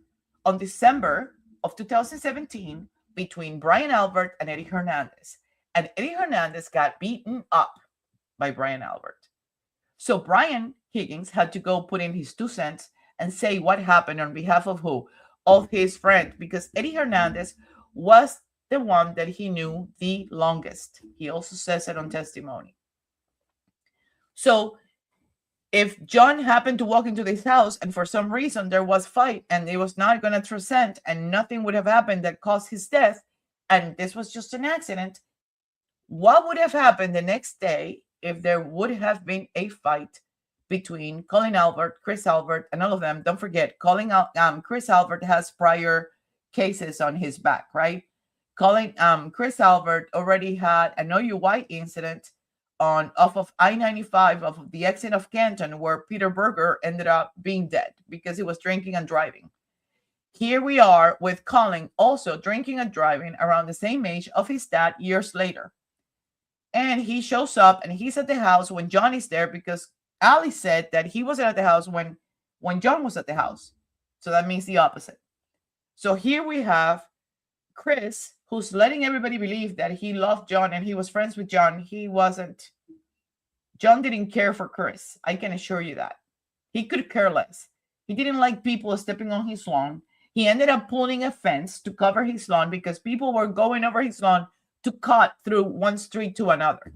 on December of 2017 between Brian Albert and Eddie Hernandez. And Eddie Hernandez got beaten up by Brian Albert. So Brian Higgins had to go put in his 2 cents and say what happened on behalf of who? Of his friend, because Eddie Hernandez was the one that he knew the longest. He also says it on testimony. So if John happened to walk into this house and for some reason there was fight and it was not going to transcend and nothing would have happened that caused his death, and this was just an accident, what would have happened the next day if there would have been a fight between Colin Albert, Chris Albert, and all of them? Don't forget, Chris Albert has prior cases on his back, right? Chris Albert already had an OUI incident off of I-95, off of the exit of Canton, where Peter Berger ended up being dead because he was drinking and driving. Here we are with Colin also drinking and driving around the same age of his dad years later. And he shows up and he's at the house when John is there, because Ali said that he wasn't at the house when John was at the house. So that means the opposite. So here we have Chris, who's letting everybody believe that he loved John and he was friends with John. He wasn't. John didn't care for Chris. I can assure you that. He could care less. He didn't like people stepping on his lawn. He ended up pulling a fence to cover his lawn because people were going over his lawn to cut through one street to another.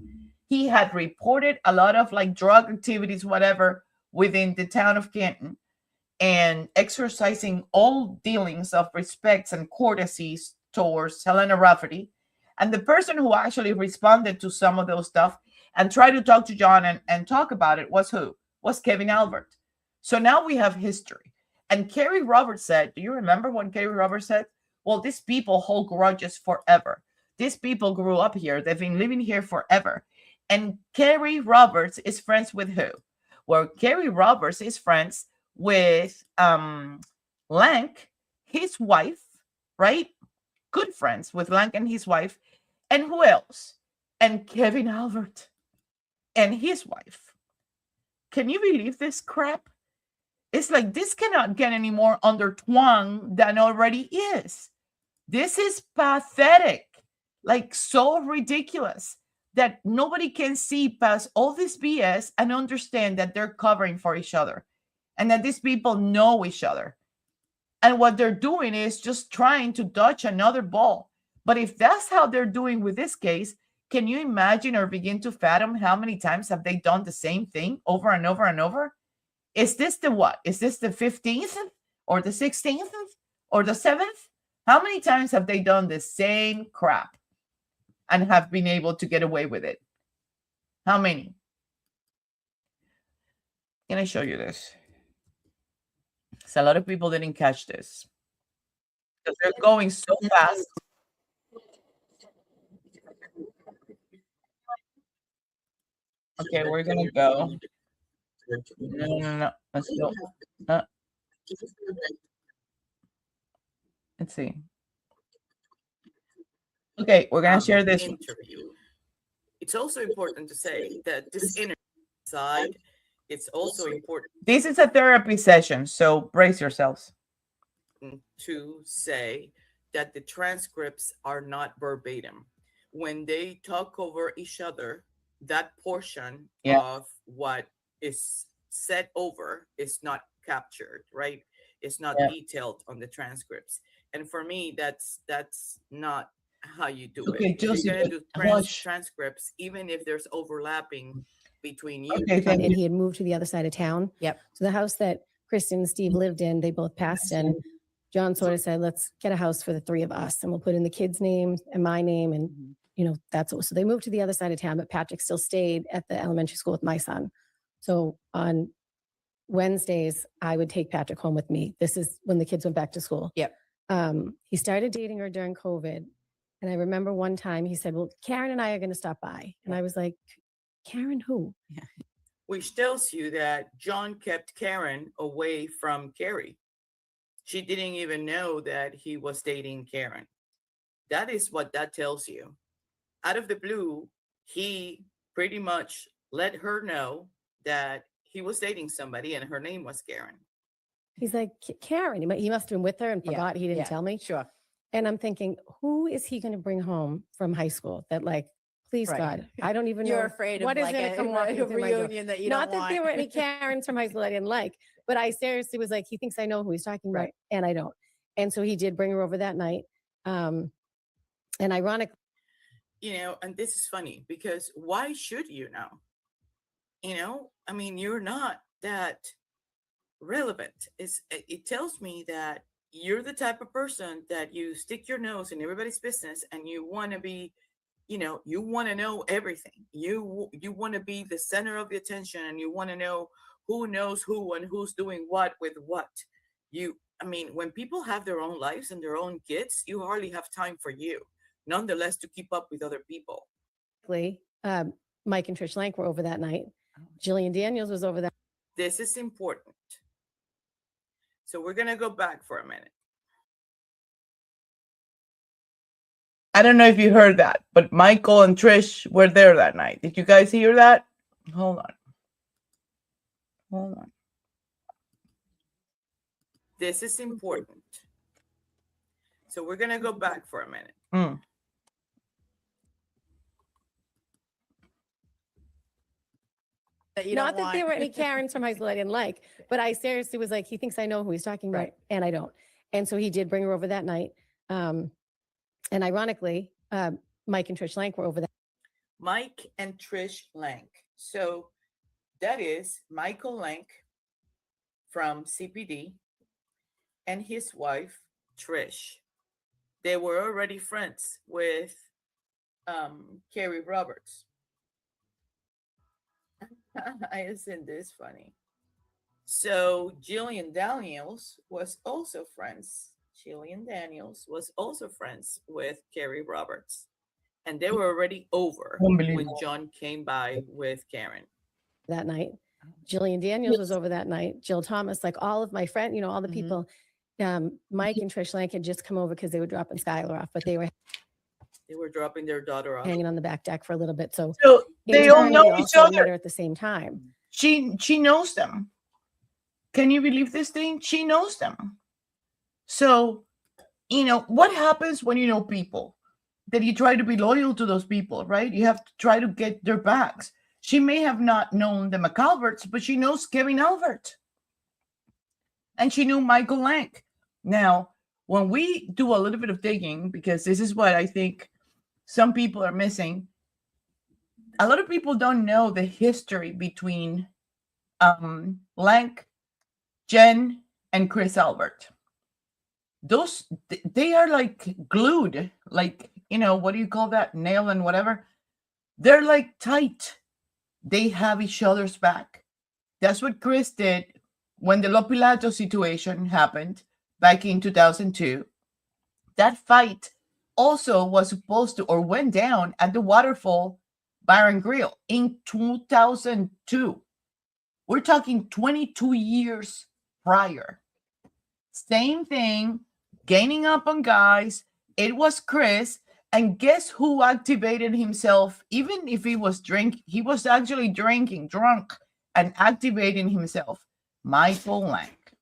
He had reported a lot of like drug activities, whatever, within the town of Canton, and exercising all dealings of respects and courtesies towards Helena Rafferty. And the person who actually responded to some of those stuff and tried to talk to John and talk about it was who? Was Kevin Albert. So now we have history. And Kerry Roberts said, do you remember when Kerry Roberts said, well, these people hold grudges forever. These people grew up here. They've been living here forever. And Kerry Roberts is friends with who? Well, Kerry Roberts is friends with Lank, his wife, right? Good friends with Lank and his wife. And who else? And Kevin Albert and his wife. Can you believe this crap? It's like this cannot get any more under twang than already is. This is pathetic. Like so ridiculous that nobody can see past all this BS and understand that they're covering for each other and that these people know each other. And what they're doing is just trying to dodge another ball. But if that's how they're doing with this case, can you imagine or begin to fathom how many times have they done the same thing over and over and over? Is this the what? Is this the 15th or the 16th or the 7th? How many times have they done the same crap and have been able to get away with it? How many? Can I show you this? So a lot of people didn't catch this because they're going so fast. Okay, we're gonna go. No. Let's go. Let's see. Okay, we're gonna share this interview. It's also important to say that this interview side, it's also important. This is a therapy session, so brace yourselves. To say that the transcripts are not verbatim. When they talk over each other, that portion of what is said over is not captured, right? It's not detailed on the transcripts. And for me, that's not how you do it. If you're going to do transcripts, even if there's overlapping between you. And he had moved to the other side of town. Yep. So the house that Kristen and Steve lived in, they both passed in. John sort of said, let's get a house for the three of us and we'll put in the kids' names and my name. And, you know, that's all. So they moved to the other side of town, but Patrick still stayed at the elementary school with my son. So on Wednesdays, I would take Patrick home with me. This is when the kids went back to school. Yep. He started dating her during COVID. And I remember one time he said, well, Karen and I are going to stop by. And I was like, Karen who? Yeah. which tells you that John kept Karen away from Carrie. She didn't even know that he was dating Karen. That is what that tells you. Out of the blue, he pretty much let her know that he was dating somebody and her name was Karen. He's like, Karen, he must have been with her and forgot he didn't tell me. Sure. And I'm thinking, who is he going to bring home from high school that, like, please Right. God, I don't even You're know afraid of what is like going to come walking a through my door. reunion that you Not don't that there want. were any Karens from high school I didn't like, but I seriously was like, he thinks I know who he's talking about, Right. and I don't. And so he did bring her over that night. And ironically, And this is funny because why should you know? I mean, you're not that relevant. It tells me that you're the type of person that you stick your nose in everybody's business and you want to be, you want to know everything. You want to be the center of the attention and you want to know who knows who and who's doing what with what. I mean, when people have their own lives and their own kids, you hardly have time for you, nonetheless, to keep up with other people. Mike and Trish Lank were over that night. Jillian Daniels was over that. This is important. So we're going to go back for a minute. I don't know if you heard that, but Michael and Trish were there that night. Did you guys hear that? Hold on. This is important. So we're going to go back for a minute. Not that there were any Karens from high school I didn't like, but I seriously was like, he thinks I know who he's talking about, Right. and I don't. And so he did bring her over that night. And ironically, Mike and Trish Lank were over that. Mike and Trish Lank. So that is Michael Lank from CPD and his wife, Trish. They were already friends with Carrie Roberts. Isn't this funny? So Jillian Daniels was also friends. Jillian Daniels was also friends with Carrie Roberts. And they were already over when John came by with Karen. That night. Jillian Daniels was over that night. Jill Thomas, like all of my friends, all the people. Mike and Trish Lank had just come over because they were dropping Skylar off, but they were dropping their daughter off, hanging on the back deck for a little bit. So they all know each other at the same time. She knows them. Can you believe this thing? She knows them. So, what happens when you know people? That you try to be loyal to those people, right? You have to try to get their backs. She may have not known the McAlberts, but she knows Kevin Albert. And she knew Michael Lank. Now, when we do a little bit of digging, because this is what I think some people are missing, a lot of people don't know the history between Lank, Jen, and Chris Albert. They are like glued, like, what do you call that? Nail and whatever. They're like tight. They have each other's back. That's what Chris did when the Lopilato situation happened back in 2002. That fight also was supposed to, or went down at the Waterfall Bar and Grill in 2002. We're talking 22 years prior. Same thing, gaining up on guys. It was Chris. And guess who activated himself? Even if he was he was actually drunk and activating himself. Michael Lank.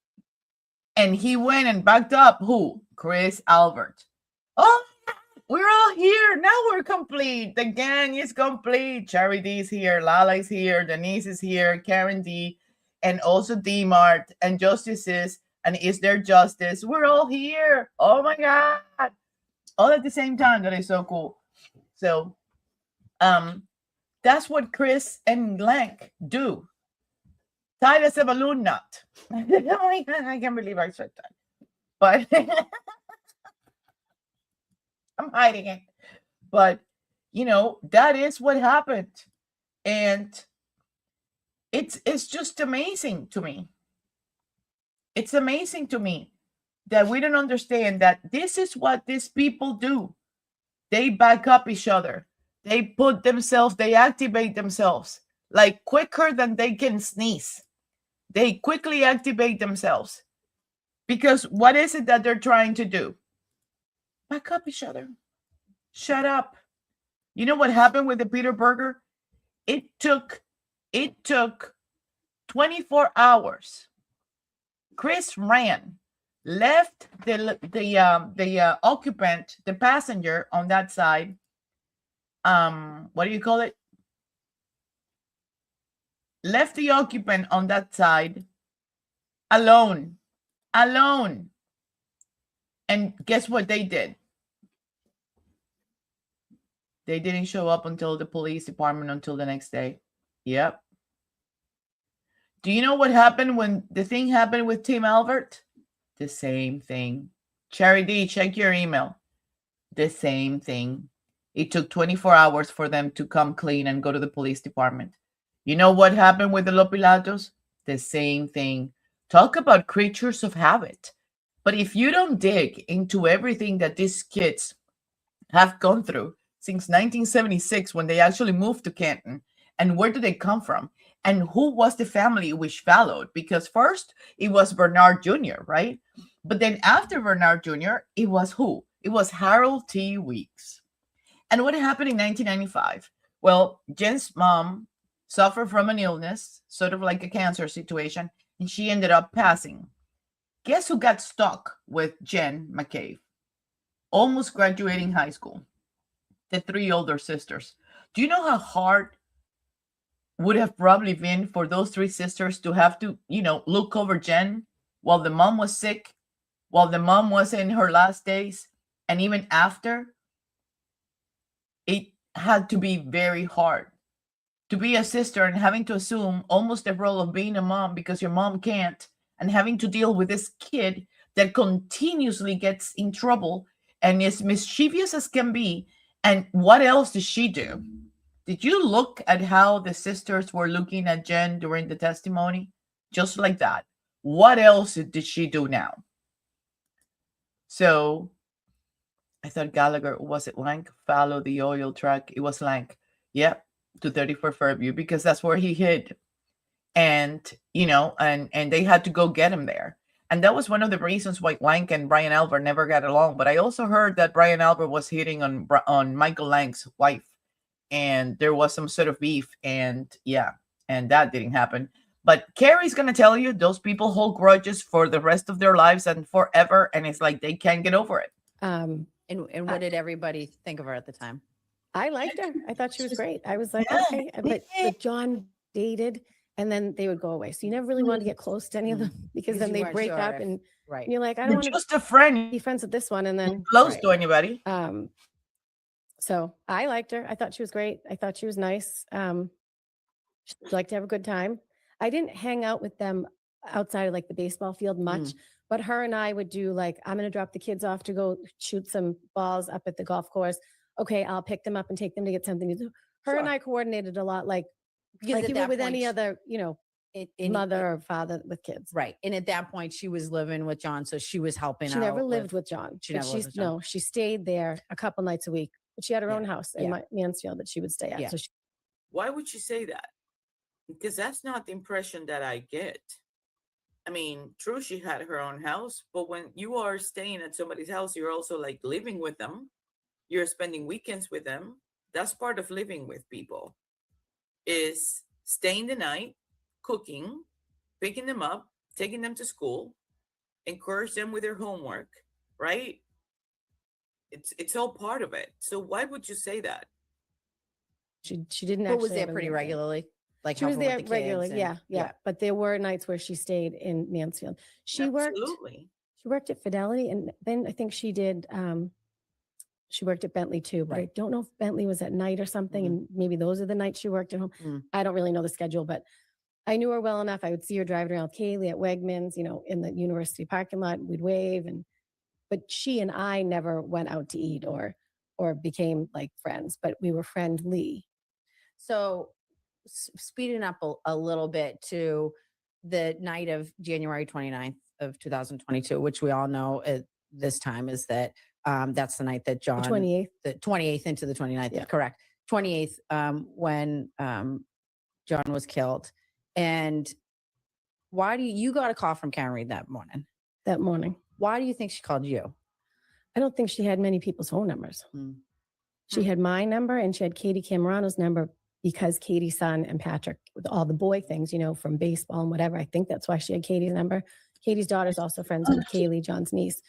And he went and backed up who? Chris Albert. Oh, we're all here. Now we're complete. The gang is complete. Charity's here. Lala is here. Denise is here. Karen D. And also D-Mart and Justices. And Is There Justice? We're all here. Oh my God. All at the same time. That is so cool. So that's what Chris and Lank do. Tight as a balloon knot. Oh my God, I can't believe I said that. But I'm hiding it. But, that is what happened. And it's just amazing to me. It's amazing to me that we don't understand that this is what these people do. They back up each other. They put themselves, they activate themselves. like quicker than they can sneeze. They quickly activate themselves. Because what is it that they're trying to do? Back up each other. Shut up. You know what happened with the Peter Burger? It took 24 hours. Chris ran, left the occupant, the passenger on that side. What do you call it? Left the occupant on that side alone. And guess what they did? They didn't show up until the police department until the next day. Yep. Do you know what happened when the thing happened with Tim Albert? The same thing. Cherry D, check your email. The same thing. It took 24 hours for them to come clean and go to the police department. You know what happened with the Lopilatos? The same thing. Talk about creatures of habit. But if you don't dig into everything that these kids have gone through since 1976 when they actually moved to Canton, and where do they come from? And who was the family which followed? Because first it was Bernard Jr., right? But then after Bernard Jr., it was who? It was Harold T. Weeks. And what happened in 1995? Well, Jen's mom suffered from an illness, sort of like a cancer situation, and she ended up passing. Guess who got stuck with Jen McCabe? Almost graduating high school. The 3 older sisters. Do you know how hard would have probably been for those 3 sisters to have to, look over Jen while the mom was sick, while the mom was in her last days, and even after? It had to be very hard to be a sister and having to assume almost the role of being a mom because your mom can't, and having to deal with this kid that continuously gets in trouble and is mischievous as can be. And what else did she do? Did you look at how the sisters were looking at Jen during the testimony? Just like that. What else did she do now? So I thought Gallagher, was it Lank? Follow the oil truck. It was Lank. Yep, to 34 Fairview, because that's where he hid. And, and they had to go get him there. And that was one of the reasons why Lank and Brian Albert never got along. But I also heard that Brian Albert was hitting on Michael Lank's wife. And there was some sort of beef. And and that didn't happen. But Carrie's going to tell you those people hold grudges for the rest of their lives and forever. And it's like they can't get over it. And what did everybody think of her at the time? I liked her. I thought she was great. I was like, okay. But John dated, and then they would go away. So you never really wanted to get close to any of them because then they break up and you're like, I don't want to just a friend. Be friends with this one. And then close to anybody. So I liked her. I thought she was great. I thought she was nice. She'd like to have a good time. I didn't hang out with them outside of like the baseball field much, but her and I would do like, I'm going to drop the kids off to go shoot some balls up at the golf course. Okay, I'll pick them up and take them to get something to do. Her and I coordinated a lot, like you would with any other, mother or father with kids. Right. And at that point, she was living with John, so she was helping out. She never lived with John. She never lived with John. No, she stayed there a couple nights a week, but she had her own house in Mansfield that she would stay at. Yeah. So Why would she say that? Because that's not the impression that I get. I mean, true, she had her own house, but when you are staying at somebody's house, you're also like living with them. You're spending weekends with them. That's part of living with people, is staying the night, cooking, picking them up, taking them to school, encourage them with their homework, right? It's all part of it. So why would you say that? She didn't But actually. was there have a pretty roommate. regularly? Like She was helping with there the kids regularly. and- Yeah. But there were nights where she stayed in Mansfield. She worked at Fidelity, and then I think she did. She worked at Bentley too, but I don't know if Bentley was at night or something, and maybe those are the nights she worked at home. I don't really know the schedule, but I knew her well enough. I would see her driving around Kaylee at Wegmans, in the university parking lot. We'd wave, but she and I never went out to eat or became like friends, but we were friendly. So speeding up a little bit to the night of January 29th of 2022, which we all know at this time is that that's the night that John, 28th. the 28th into the 29th, correct. 28th, when John was killed. And why do you got a call from KARENREAD that morning? That morning. Why do you think she called you? I don't think she had many people's phone numbers. She had my number and she had Katie Camerano's number because Katie's son and Patrick, with all the boy things, you know, from baseball and whatever, I think that's why she had Katie's number. Katie's daughter's also friends with Kaylee, John's niece.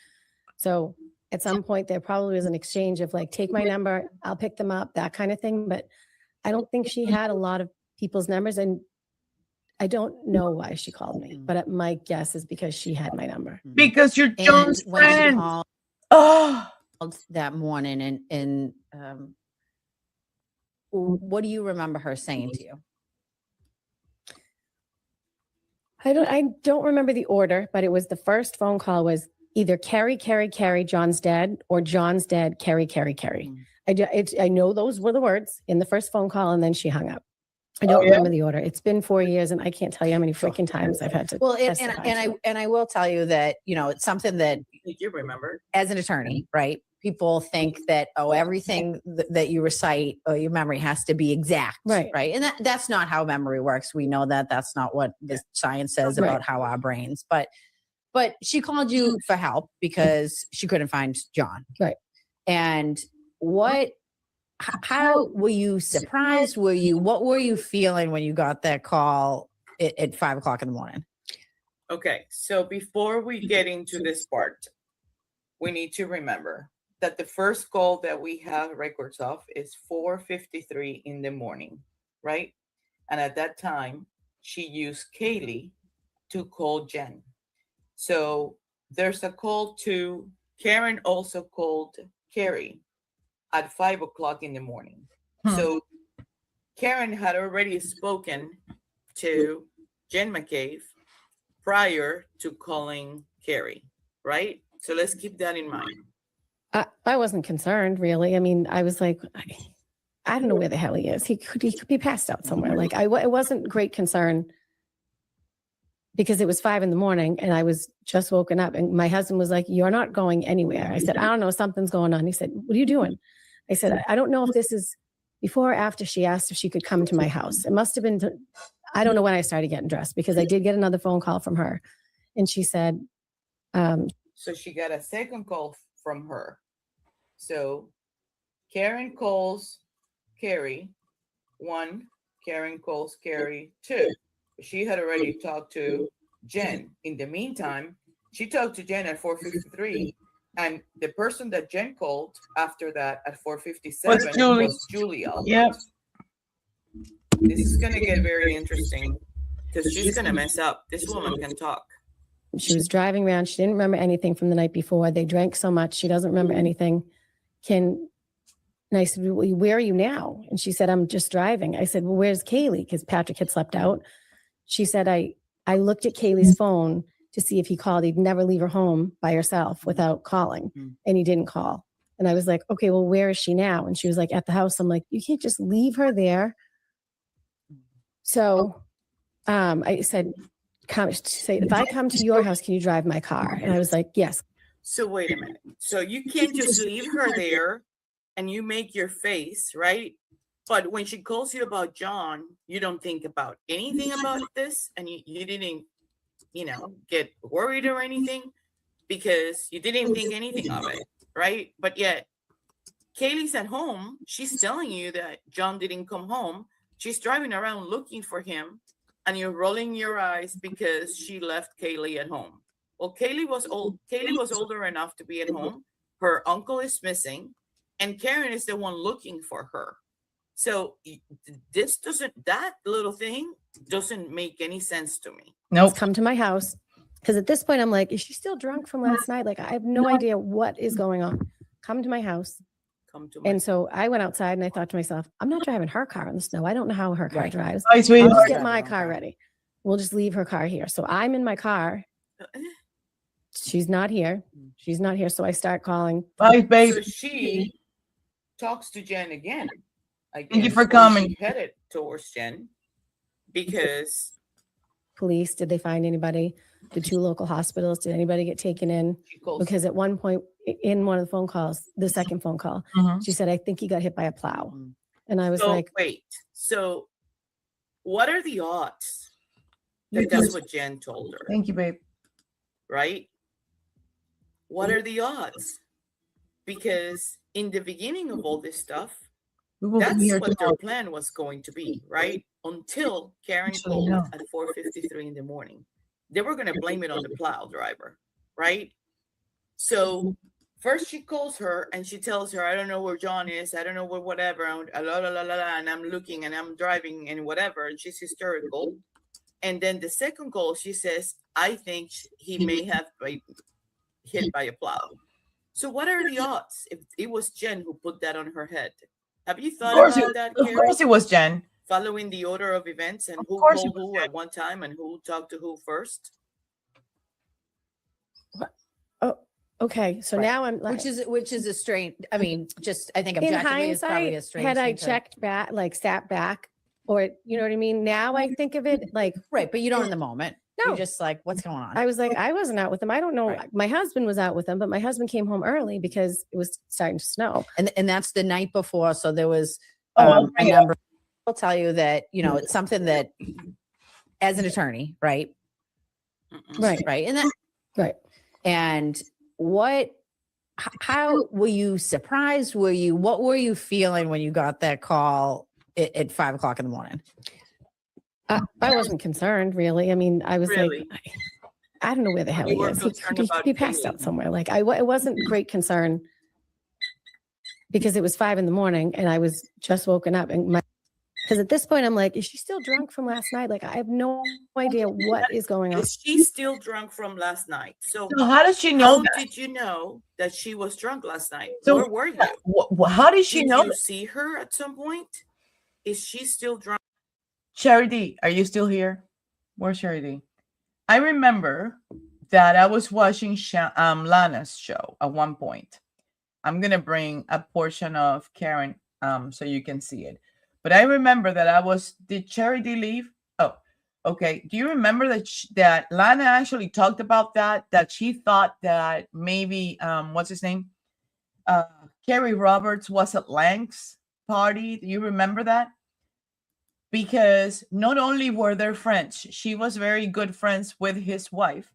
So at some point there probably was an exchange of like, take my number, I'll pick them up, that kind of thing. But I don't think she had a lot of people's numbers, and I don't know why she called me, but my guess is because she had my number. Because you're John's And when she friend. called Oh, that morning, and what do you remember her saying to you? I don't remember the order, but it was the first phone call was either Carrie, John's dead, or John's dead, Carrie. I know those were the words in the first phone call, and then she hung up. I don't remember the order. It's been 4 years, and I can't tell you how many freaking times I've had to. Well, testify to. and I will tell you that, you know, it's something that You remember? as an attorney, right? People think that, oh, everything that you recite or your memory has to be exact, Right. And that's not how memory works. We know that that's not what the science says Right. about how our brains. But she called you for help because she couldn't find John, right? And how were you surprised? What were you feeling when you got that call at 5 o'clock in the morning? Okay, so before we get into this part, we need to remember that the first call that we have records of is 4:53 in the morning, right? And at that time, she used Kaylee to call Jen. So there's a call to Karen, also called Carrie at 5 o'clock in the morning. So Karen had already spoken to Jen McCabe prior to calling Carrie, right? So let's keep that in mind. I wasn't concerned, really. I mean, I was like, I don't know where the hell he is. He could be passed out somewhere. Like, it wasn't great concern because it was 5 in the morning and I was just woken up. And my husband was like, "You're not going anywhere." I said, "I don't know, something's going on." He said, "What are you doing?" I said, "I don't know if this is before or after she asked if she could come to my house. It must have been, I don't know when I started getting dressed because I did get another phone call from her." And she said, So she got a second call from her. So Karen calls Carrie 1, Karen calls Carrie 2. She had already talked to Jen. In the meantime, she talked to Jen at 4:53, and the person that Jen called after that at 4:57 was Julie Albert. Yep. This is going to get very interesting because she's going to mess up. This woman can talk. she was driving around. She didn't remember anything from the night before. They drank so much. She doesn't remember anything. And I said, "Well, where are you now?" And she said, "I'm just driving." I said, "Well, where's Kaylee?" Because Patrick had slept out. She said, I looked at Kaylee's phone to see if he called. He'd never leave her home by herself without calling. And he didn't call. And I was like, "Okay, well, where is she now?" And she was like, "At the house." I'm like, "You can't just leave her there." So I said, "If I come to your house, can you drive my car?" And I was like, "Yes." So wait a minute. So you can't just leave her there and you make your face, right? But when she calls you about John, you don't think about anything about this, and you didn't, get worried or anything because you didn't think anything of it, right? But yet Kaylee's at home. She's telling you that John didn't come home. She's driving around looking for him, and you're rolling your eyes because she left Kaylee at home. Well, Kaylee was older enough to be at home. Her uncle is missing, and Karen is the one looking for her. So that little thing doesn't make any sense to me. Nope. Come to my house. Because at this point, I'm like, is she still drunk from last night? Like, I have no idea what is going on. Come to my house. And so I went outside and I thought to myself, I'm not driving her car in the snow. I don't know how her car drives. Hi, I'll sweetheart. just get my car ready. We'll just leave her car here. So I'm in my car. She's not here. She's not here. So I start calling. Bye, babe. So she talks to Jen again. Thank you for coming. She headed towards Jen because police, did they find anybody? The 2 local hospitals, did anybody get taken in? Because at one point in one of the phone calls, the second phone call, she said, "I think he got hit by a plow." And I was like, wait. So What are the odds that that's what Jen told her? Thank you, babe. Right? What are the odds? Because in the beginning of all this stuff, We will be that's here what their tomorrow. plan was going to be, right? Until Karen Actually, called no. at 4:53 in the morning. They were going to blame it on the plow driver, right? So first she calls her and she tells her, I don't know where John is. I don't know where whatever. And I'm looking and I'm driving and whatever. And she's hysterical. And then the second call, she says, I think he may have been hit by a plow. So what are the odds if it was Jen who put that on her head? Have you thought about that, Of Carrie? course it was Jen. Following the order of events and who course it called who at one time and who talked to who first? Oh, okay. So Right. now I'm like, which is a strange. I mean, just I think in objectively it's probably a hindsight, strange. had I thing to- checked back, like sat back, or you know what I mean? Now I think of it like, right, but you don't in the moment. No. You're just like, what's going on? I was like, I wasn't out with them. I don't know. Right. My husband was out with them, but my husband came home early because it was starting to snow. And that's the night before. So there was Oh, a number. I'll tell you that, you know, it's something that as an attorney, right? Right. Right. And that, right. And how were you surprised? What were you feeling when you got that call at 5 o'clock in the morning? I wasn't concerned really. I mean, I was Really? like, I don't know where the hell You he were is. concerned He about passed Kaylee. out somewhere. Like it wasn't great concern because it was 5 a.m. and I was just woken up and because at this point I'm like, is she still drunk from last night? Like I have no idea what is going on. Is she still drunk from last night? So how does she know How that? did you know that she was drunk last night? So, Where were you? How did she know you that? see her at some point? Is she still drunk? Charity, are you still here? Where's Charity? I remember that I was watching Lana's show at one point. I'm gonna bring a portion of Karen so you can see it. But I remember that did Charity leave? Oh, okay. Do you remember that Lana actually talked about that she thought that maybe what's his name? Kerry Roberts was at Lang's party. Do you remember that? Because not only were they friends, she was very good friends with his wife.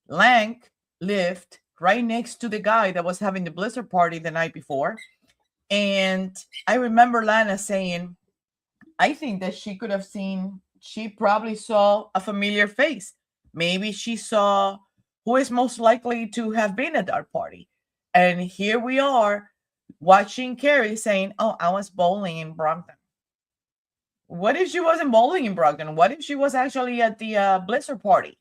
Lang lived right next to the guy that was having the blizzard party the night before. And I remember Lana saying, I think that she probably saw a familiar face. Maybe she saw who is most likely to have been at that party. And here we are watching Carrie saying, oh, I was bowling in Brockton. What if she wasn't bowling in Brockton? What if she was actually at the blizzard party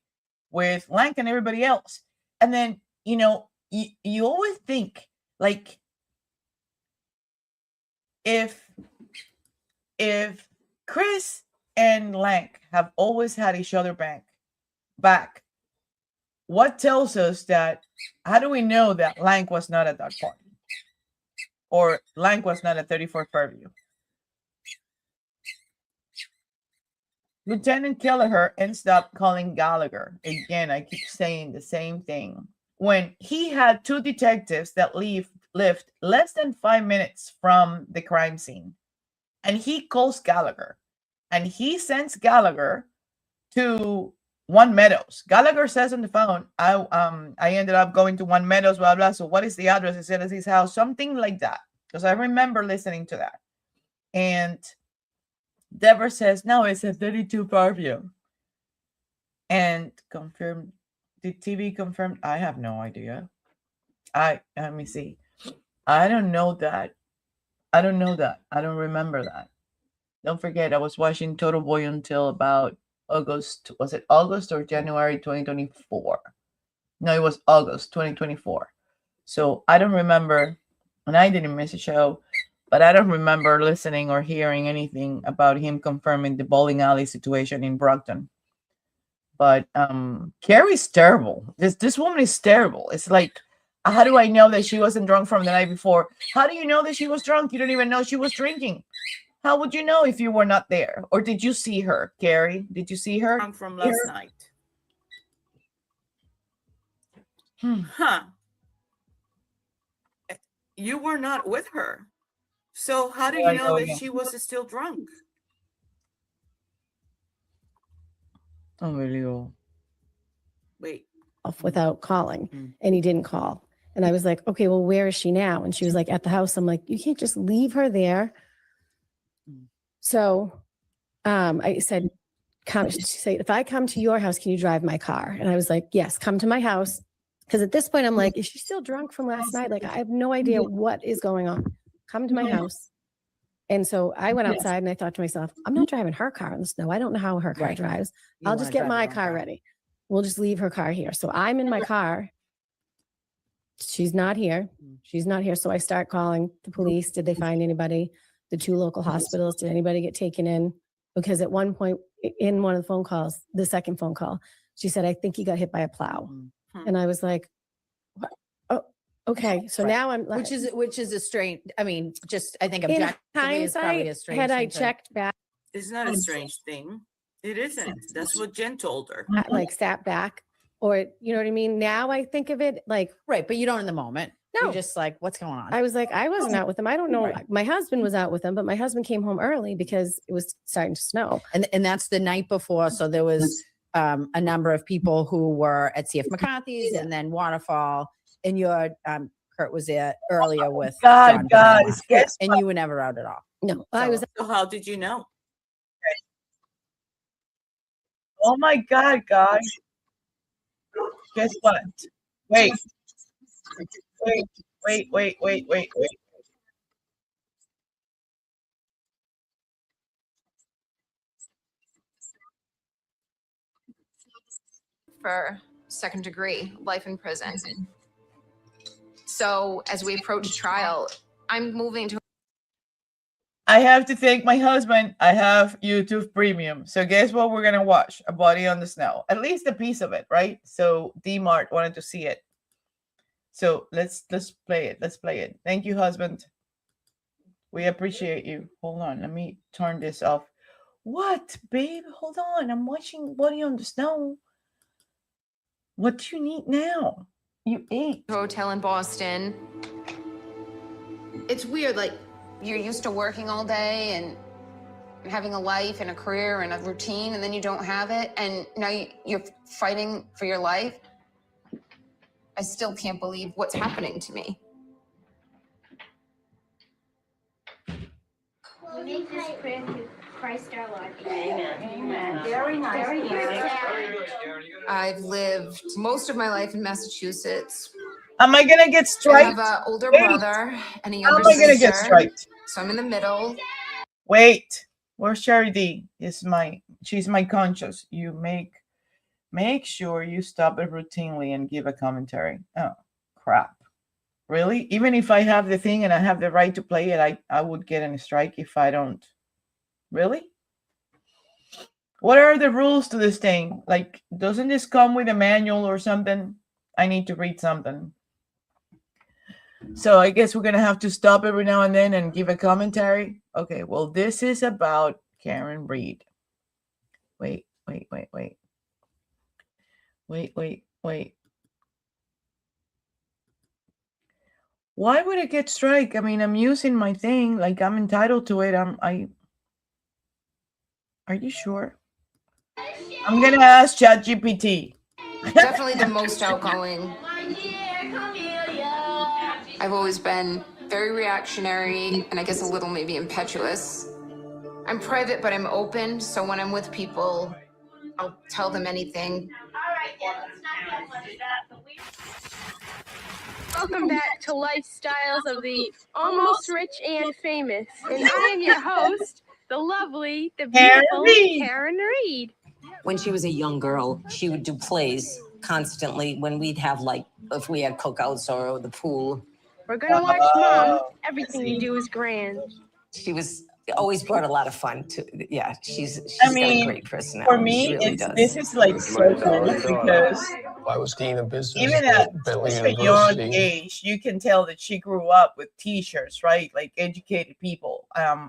with Lank and everybody else? And then, you know, you always think, like, if Chris and Lank have always had each other back, what tells us that, how do we know that Lank was not at that party? Or Lank was not at 34 Fairview? Lieutenant Kelleher ends up calling Gallagher. Again, I keep saying the same thing. When he had two detectives that lived less than 5 minutes from the crime scene, and he calls Gallagher, and he sends Gallagher to One Meadows. Gallagher says on the phone, I ended up going to One Meadows, blah, blah. So what is the address? He said it's his house, something like that. Because I remember listening to that. And Deborah says, no, it's a 32 Fairview. And confirmed, the TV confirmed, I have no idea. Let me see. I don't know that. I don't remember that. Don't forget, I was watching Total Boy until about August. Was it August or January 2024? No, it was August 2024. So I don't remember, and I didn't miss a show, but I don't remember listening or hearing anything about him confirming the bowling alley situation in Brockton. But Carrie's terrible. This woman is terrible. It's like, how do I know that she wasn't drunk from the night before? How do you know that she was drunk? You don't even know she was drinking. How would you know if you were not there? Or did you see her, Carrie? Did you see her? Drunk from last night. Huh. You were not with her. So how do you know that she was still drunk? Unbelievable. Wait. off without calling, and he didn't call. And I was like, okay, well, where is she now? And she was like, at the house. I'm like, you can't just leave her there. So I said, she said, if I come to your house, can you drive my car? And I was like, yes, come to my house. Because at this point, I'm like, is she still drunk from last night? Like, I have no idea what is going on. Come to my house. And so I went outside and I thought to myself, I'm not driving her car in the snow. I don't know how her car drives. I'll just get my car ready. We'll just leave her car here. So I'm in my car. She's not here. She's not here. So I start calling the police. Did they find anybody? The 2 local hospitals. Did anybody get taken in? Because at one point in one of the phone calls, the second phone call, she said, I think he got hit by a plow. And I was like, what? Oh, okay. So now I'm like, which is a strange, I mean, just, I think in objectively is probably a hindsight, strange had I thing to- checked back, It's not a strange thing. It isn't. That's what Jen told her. like sat back, or you know what I mean? Now I think of it like, right, but you don't in the moment. No. You're just like, what's going on? I was like, I wasn't out with him. I don't know. Right. My husband was out with him, but my husband came home early because it was starting to snow. And that's the night before. So there was a number of people who were at CF McCarthy's and then Waterfall, and your Kurt was there earlier with God, John guys, Benoit. guess And you were never out at all. No, I was. So how did you know? Oh my God, guys. Guess what? Wait. Wait. For second degree life in prison. So as we approach trial, I'm moving to. I have to thank my husband. I have YouTube Premium. So guess what we're gonna watch? A Body on the Snow. At least a piece of it, right? So D-Mart wanted to see it. So let's play it. Let's play it. Thank you, husband. We appreciate you. Hold on. Let me turn this off. What, babe? Hold on. I'm watching Body on the Snow. What do you need now? You ate. Hotel in Boston. It's weird, like you're used to working all day and having a life and a career and a routine, and then you don't have it, and now you're fighting for your life. I still can't believe what's happening to me. We make this prayer to Christ our Lord. Amen. Very nice. Very nice. I've lived most of my life in Massachusetts. Am I gonna get I striked? have an older Wait. brother and a How younger am I gonna get sister, striked? so I'm in the middle. Wait. Where's Sherry D? She's my conscience. You make sure you stop it routinely and give a commentary. Oh, crap. Really? Even if I have the thing and I have the right to play it, I would get a strike if I don't. Really? What are the rules to this thing? Like, doesn't this come with a manual or something? I need to read something. So I guess we're going to have to stop every now and then and give a commentary. Okay, well, this is about Karen Read. Wait. Why would it get strike? I mean, I'm using my thing. Like, I'm entitled to it. Are you sure? I'm going to ask ChatGPT. Definitely the most outgoing. I've always been very reactionary and I guess a little maybe impetuous. I'm private, but I'm open. So when I'm with people, I'll tell them anything. Welcome back to Lifestyles of the Almost Rich and Famous. And I am your host, the lovely, the beautiful Karen Read. When she was a young girl, she would do plays constantly when we'd have, like, if we had cookouts or the pool. We're going to watch Mom. Everything you do is grand. She always brought a lot of fun to, yeah, she's got a great personality. For me, this is like so cool because I was dean of business even at Bentley such a young University. age, you can tell that she grew up with teachers, right? Like educated people,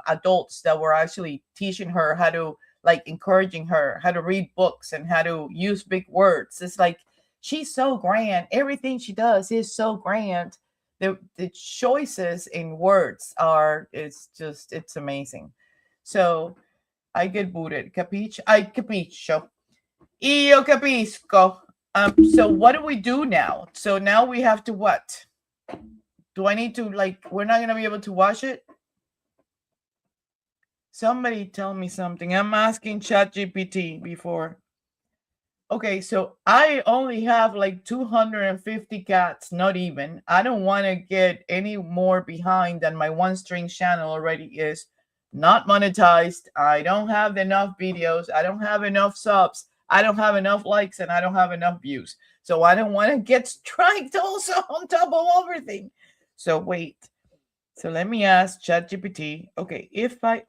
adults that were actually teaching her how to, like, encouraging her how to read books and how to use big words. It's like she's so grand. Everything she does is so grand. The choices in words it's amazing. So I get booted. Capiche? I capicho. Io capisco. So what do we do now? So now we have to what? Do I need to, like, we're not going to be able to watch it? Somebody tell me something. I'm asking ChatGPT before. Okay, so I only have like 250 cats, not even. I don't want to get any more behind than my one string channel already is. Not monetized. I don't have enough videos. I don't have enough subs. I don't have enough likes, and I don't have enough views. So I don't want to get striked also on top of everything. So wait. So let me ask ChatGPT. Okay, if I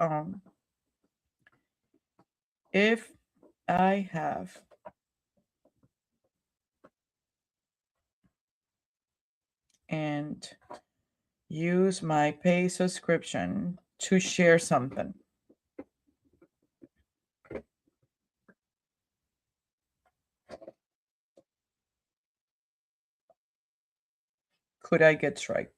have and use my pay subscription to share something. Could I get strike?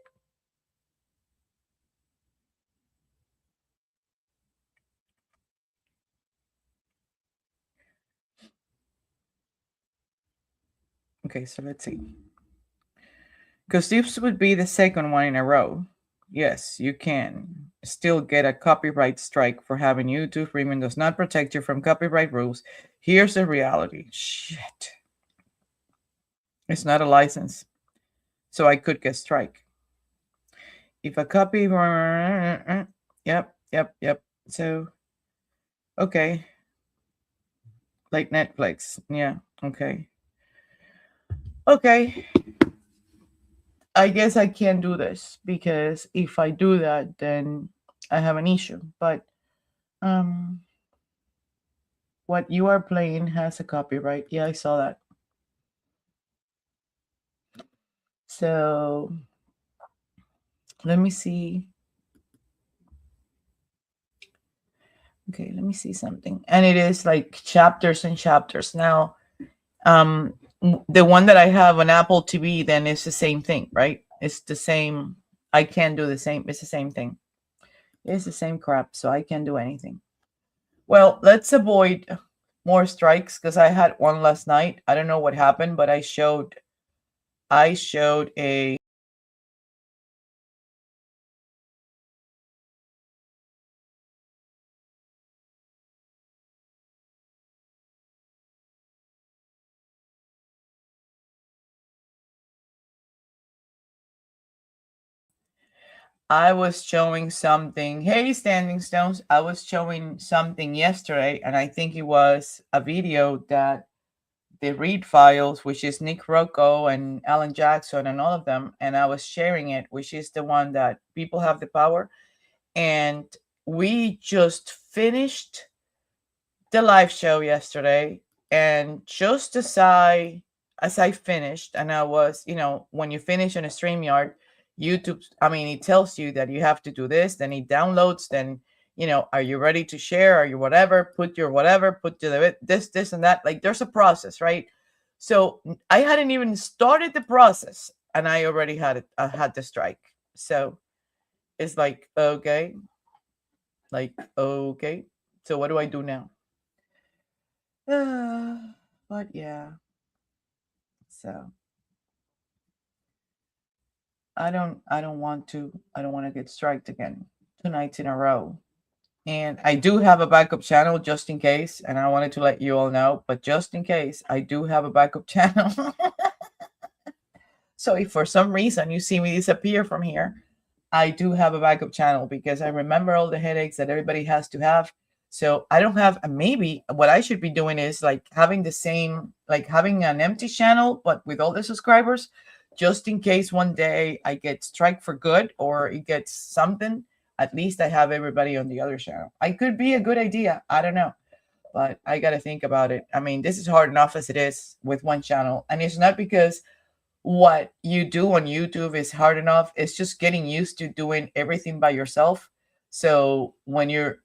Okay, so let's see. Because this would be the second one in a row. Yes, you can still get a copyright strike for having YouTube Premium does not protect you from copyright rules. Here's the reality. Shit. It's not a license. So I could get strike. If a copy... Yep. So, okay. Like Netflix. Yeah, okay. Okay. I guess I can't do this because if I do that, then I have an issue. But what you are playing has a copyright. Yeah, I saw that. So let me see. Okay, let me see something. And it is like chapters and chapters. Now, the one that I have on Apple TV, then it's the same thing, right? It's the same. I can't do the same. It's the same thing. It's the same crap, so I can't do anything. Well, let's avoid more strikes because I had one last night. I don't know what happened, but I showed a I was showing something. Hey, Standing Stones. I was showing something yesterday, and I think it was a video that the Read Files, which is Nick Rocco and Alan Jackson and all of them, and I was sharing it, which is the one that People Have the Power. And we just finished the live show yesterday, and just as I finished, and I was, when you finish on a StreamYard, YouTube, it tells you that you have to do this, then it downloads, then, are you ready to share? Are you whatever? Put your whatever, put your this, and that. Like, there's a process, right? So I hadn't even started the process, and I already had it. I had the strike. So it's like, okay. So what do I do now? But yeah. So I don't want to get striked again 2 nights in a row. And I do have a backup channel just in case, and I wanted to let you all know, but just in case, I do have a backup channel. So if for some reason you see me disappear from here, I do have a backup channel because I remember all the headaches that everybody has to have. So I don't have, maybe what I should be doing is like having the same, like having an empty channel, but with all the subscribers, just in case one day I get strike for good or it gets something, at least I have everybody on the other channel. I could be a good idea. I don't know, but I got to think about it. This is hard enough as it is with one channel. And it's not because what you do on YouTube is hard enough. It's just getting used to doing everything by yourself. So when you're,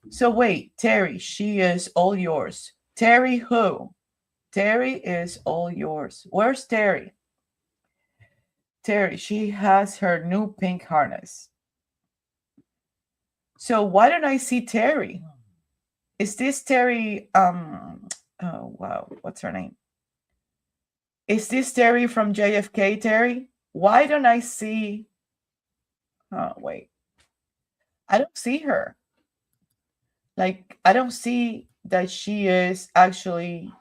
so wait, Terry, she is all yours. Terry who? Terry is all yours. Where's Terry? Terry, she has her new pink harness. So why don't I see Terry? Is this Terry? Oh, wow. What's her name? Is this Terry from JFK, Terry? Why don't I see? Oh, wait. I don't see her. Like, I don't see that she is actually.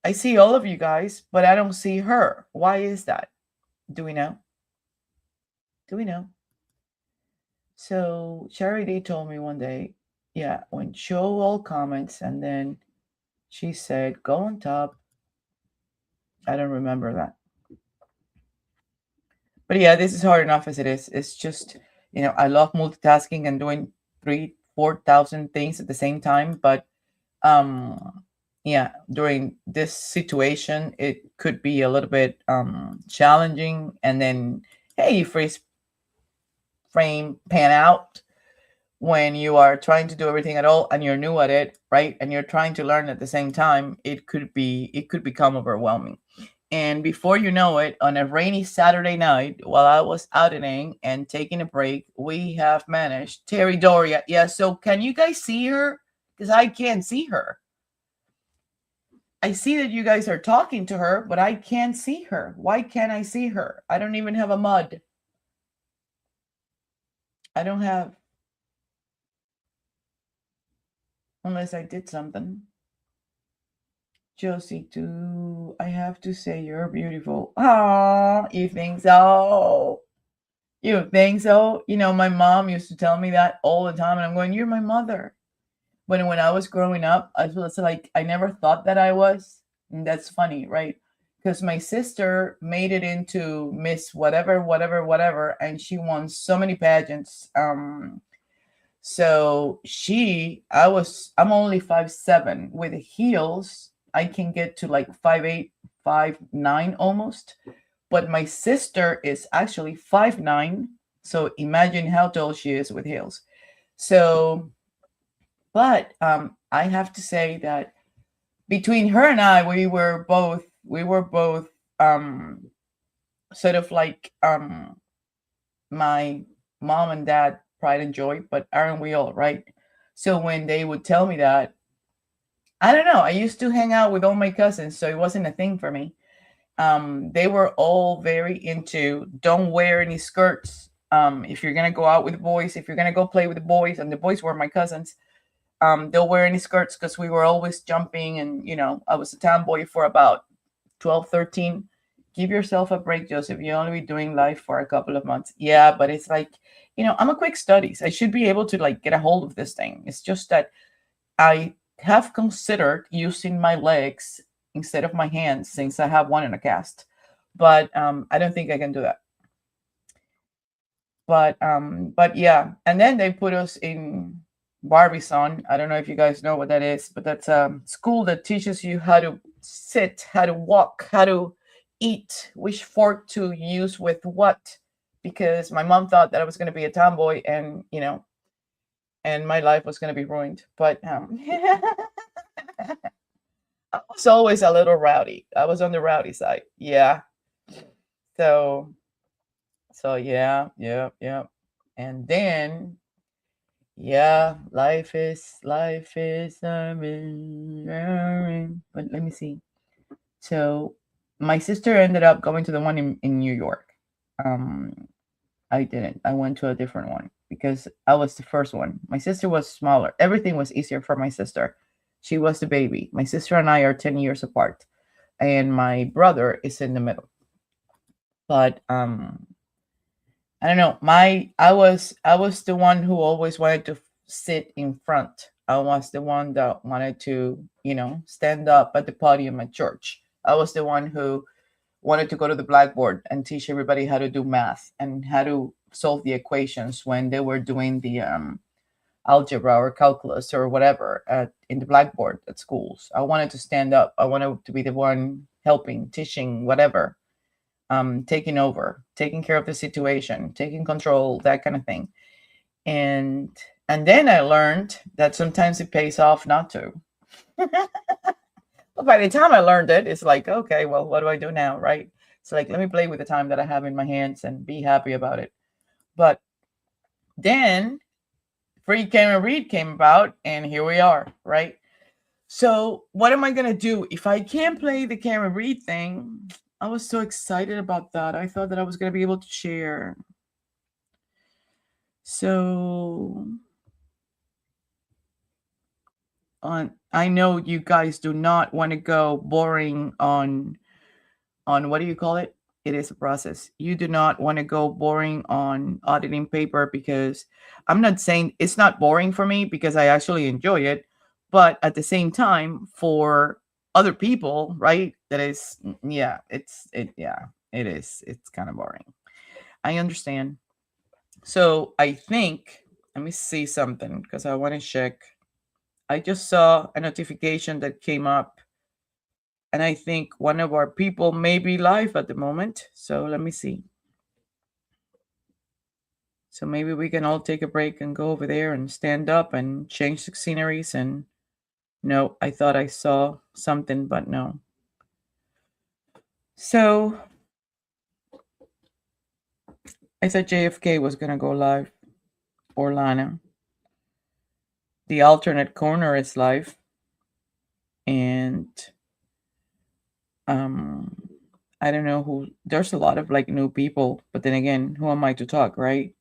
I see all of you guys, but I don't see her. Why is that? Do we know? Do we know? So Charity told me one day, yeah, when show all comments, and then she said, go on top. I don't remember that. But yeah, this is hard enough as it is. It's just, I love multitasking and doing 3,000-4,000 things at the same time. But yeah, during this situation, it could be a little bit challenging. And then, hey, you freeze frame pan out when you are trying to do everything at all and you're new at it, right? And you're trying to learn at the same time, it could become overwhelming. And before you know it, on a rainy Saturday night, while I was outing and taking a break, we have managed. Terry Doria. Yeah, so can you guys see her? Because I can't see her. I see that you guys are talking to her, but I can't see her. Why can't I see her? I don't even have a mud. I don't have. Unless I did something. Josie, too. I have to say you're beautiful. Oh, you think so? You think so? My mom used to tell me that all the time, and I'm going, you're my mother. When I was growing up, I was like, I never thought that I was. And that's funny, right? Because my sister made it into Miss whatever, and she won so many pageants. So I'm only 5'7". With heels, I can get to like 5'8", 5'9" almost. But my sister is actually 5'9". So imagine how tall she is with heels. So, but I have to say that between her and I, we were both sort of like my mom and dad pride and joy, but aren't we all, right? So when they would tell me that, I don't know, I used to hang out with all my cousins, so it wasn't a thing for me. They were all very into don't wear any skirts. If you're gonna go out with the boys, if you're gonna go play with the boys, and the boys were my cousins, don't wear any skirts because we were always jumping, and I was a tomboy for about 12, 13. Give yourself a break, Joseph. You'll only be doing life for a couple of months. Yeah, but it's like, I'm a quick studies. I should be able to like get a hold of this thing. It's just that I have considered using my legs instead of my hands since I have one in a cast. But I don't think I can do that. But yeah, and then they put us in Barbizon. I don't know if you guys know what that is, but that's a school that teaches you how to sit, how to walk, how to eat, which fork to use with what, because my mom thought that I was going to be a tomboy, and and my life was going to be ruined. But I was always a little rowdy. I was on the rowdy side. Yeah. So yeah. And then life is but let me see. So my sister ended up going to the one in New York. I didn't. I went to a different one because I was the first one. My sister was smaller. Everything was easier for my sister. She was the baby. My sister and I are 10 years apart, and my brother is in the middle. But I don't know. I was the one who always wanted to sit in front. I was the one that wanted to, stand up at the podium at church. I was the one who wanted to go to the blackboard and teach everybody how to do math and how to solve the equations when they were doing the algebra or calculus or whatever in the blackboard at schools. I wanted to stand up. I wanted to be the one helping, teaching, whatever, taking over, taking care of the situation, taking control, that kind of thing. And then I learned that sometimes it pays off not to. But by the time I learned it, it's like, okay, well, what do I do now, right? It's like, let me play with the time that I have in my hands and be happy about it. But then Free KARENREAD came about, and here we are, right? So what am I gonna do if I can't play the Karen Read thing? I was so excited about that. I thought that I was gonna be able to share. So I know you guys do not want to go boring on what do you call it? It is a process. You do not want to go boring on auditing paper, because I'm not saying it's not boring for me, because I actually enjoy it, but at the same time, for other people, right? That is, yeah, it is. It's kind of boring. I understand. So I think, let me see something, because I want to check. I just saw a notification that came up, and I think one of our people may be live at the moment. So let me see. So maybe we can all take a break and go over there and stand up and change the sceneries. And no, I thought I saw something, but no. So I thought JFK was going to go live, or Lana. The alternate corner is live. And I don't know who, there's a lot of like new people, but then again, who am I to talk, right?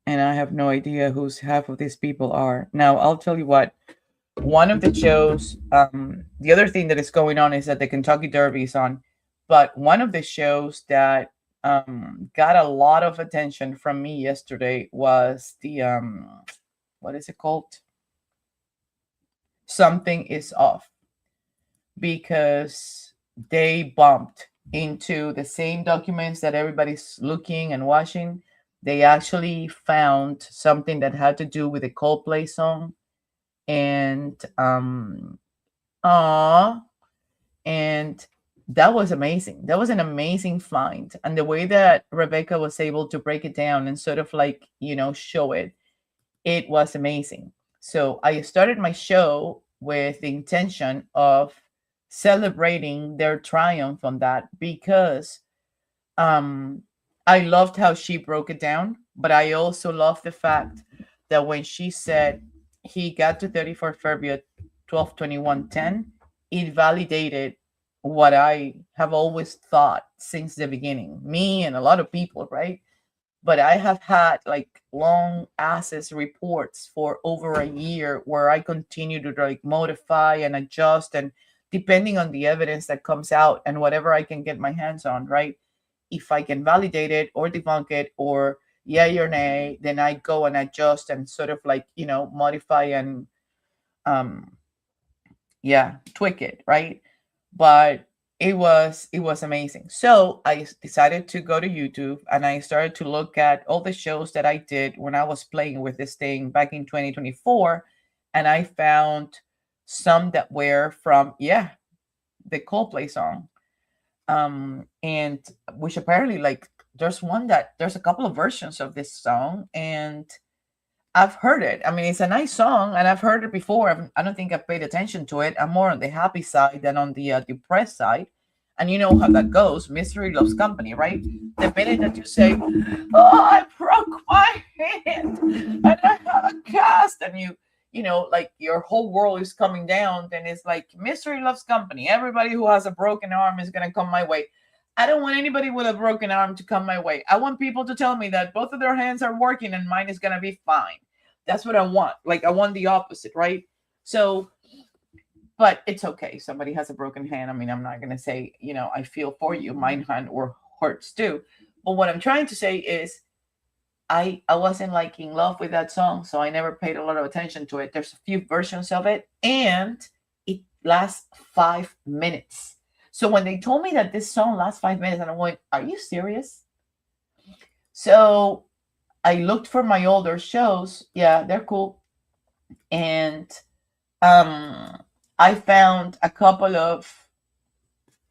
And I have no idea who's half of these people are. Now, I'll tell you what, one of the shows, the other thing that is going on is that the Kentucky Derby is on, but one of the shows that got a lot of attention from me yesterday was the, what is it called? Something is Off, because they bumped into the same documents that everybody's looking and watching. They actually found something that had to do with a Coldplay song, and and that was amazing. That was an amazing find, and the way that Rebecca was able to break it down and sort of like, show it was amazing. So I started my show with the intention of celebrating their triumph on that, because I loved how she broke it down, but I also loved the fact that when she said he got to 34 Fairview at 12:21:10, it validated what I have always thought since the beginning, me and a lot of people, right? But I have had like long access reports for over a year where I continue to like modify and adjust, and depending on the evidence that comes out and whatever I can get my hands on, right? If I can validate it or debunk it or yay or nay, then I go and adjust and sort of like, modify and tweak it, right? But it was amazing. So I decided to go to YouTube, and I started to look at all the shows that I did when I was playing with this thing back in 2024, and I found some that were from the Coldplay song, and which apparently, like, there's a couple of versions of this song, and I've heard it. I mean, it's a nice song, and I've heard it before. I don't think I've paid attention to it. I'm more on the happy side than on the depressed side. And you know how that goes. Misery loves company, right? The minute that you say, "Oh, I broke my hand and I have a cast," and like your whole world is coming down, then it's like misery loves company. Everybody who has a broken arm is gonna come my way. I don't want anybody with a broken arm to come my way. I want people to tell me that both of their hands are working and mine is gonna be fine. That's what I want. Like, I want the opposite, right? So, but it's okay. Somebody has a broken hand. I mean, I'm not going to say, I feel for you. Mine hand or hurts too. But what I'm trying to say is I wasn't like in love with that song, so I never paid a lot of attention to it. There's a few versions of it, and it lasts 5 minutes. So when they told me that this song lasts 5 minutes, and I'm going, are you serious? So I looked for my older shows. Yeah, they're cool. And I found a couple of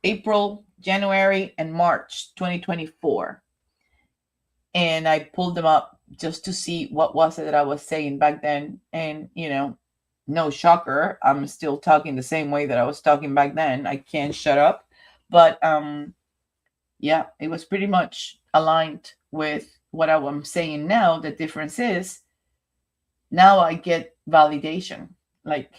April, January, and March 2024. And I pulled them up just to see what was it that I was saying back then. And, no shocker, I'm still talking the same way that I was talking back then. I can't shut up. But it was pretty much aligned with what I'm saying now. The difference is now I get validation. Like,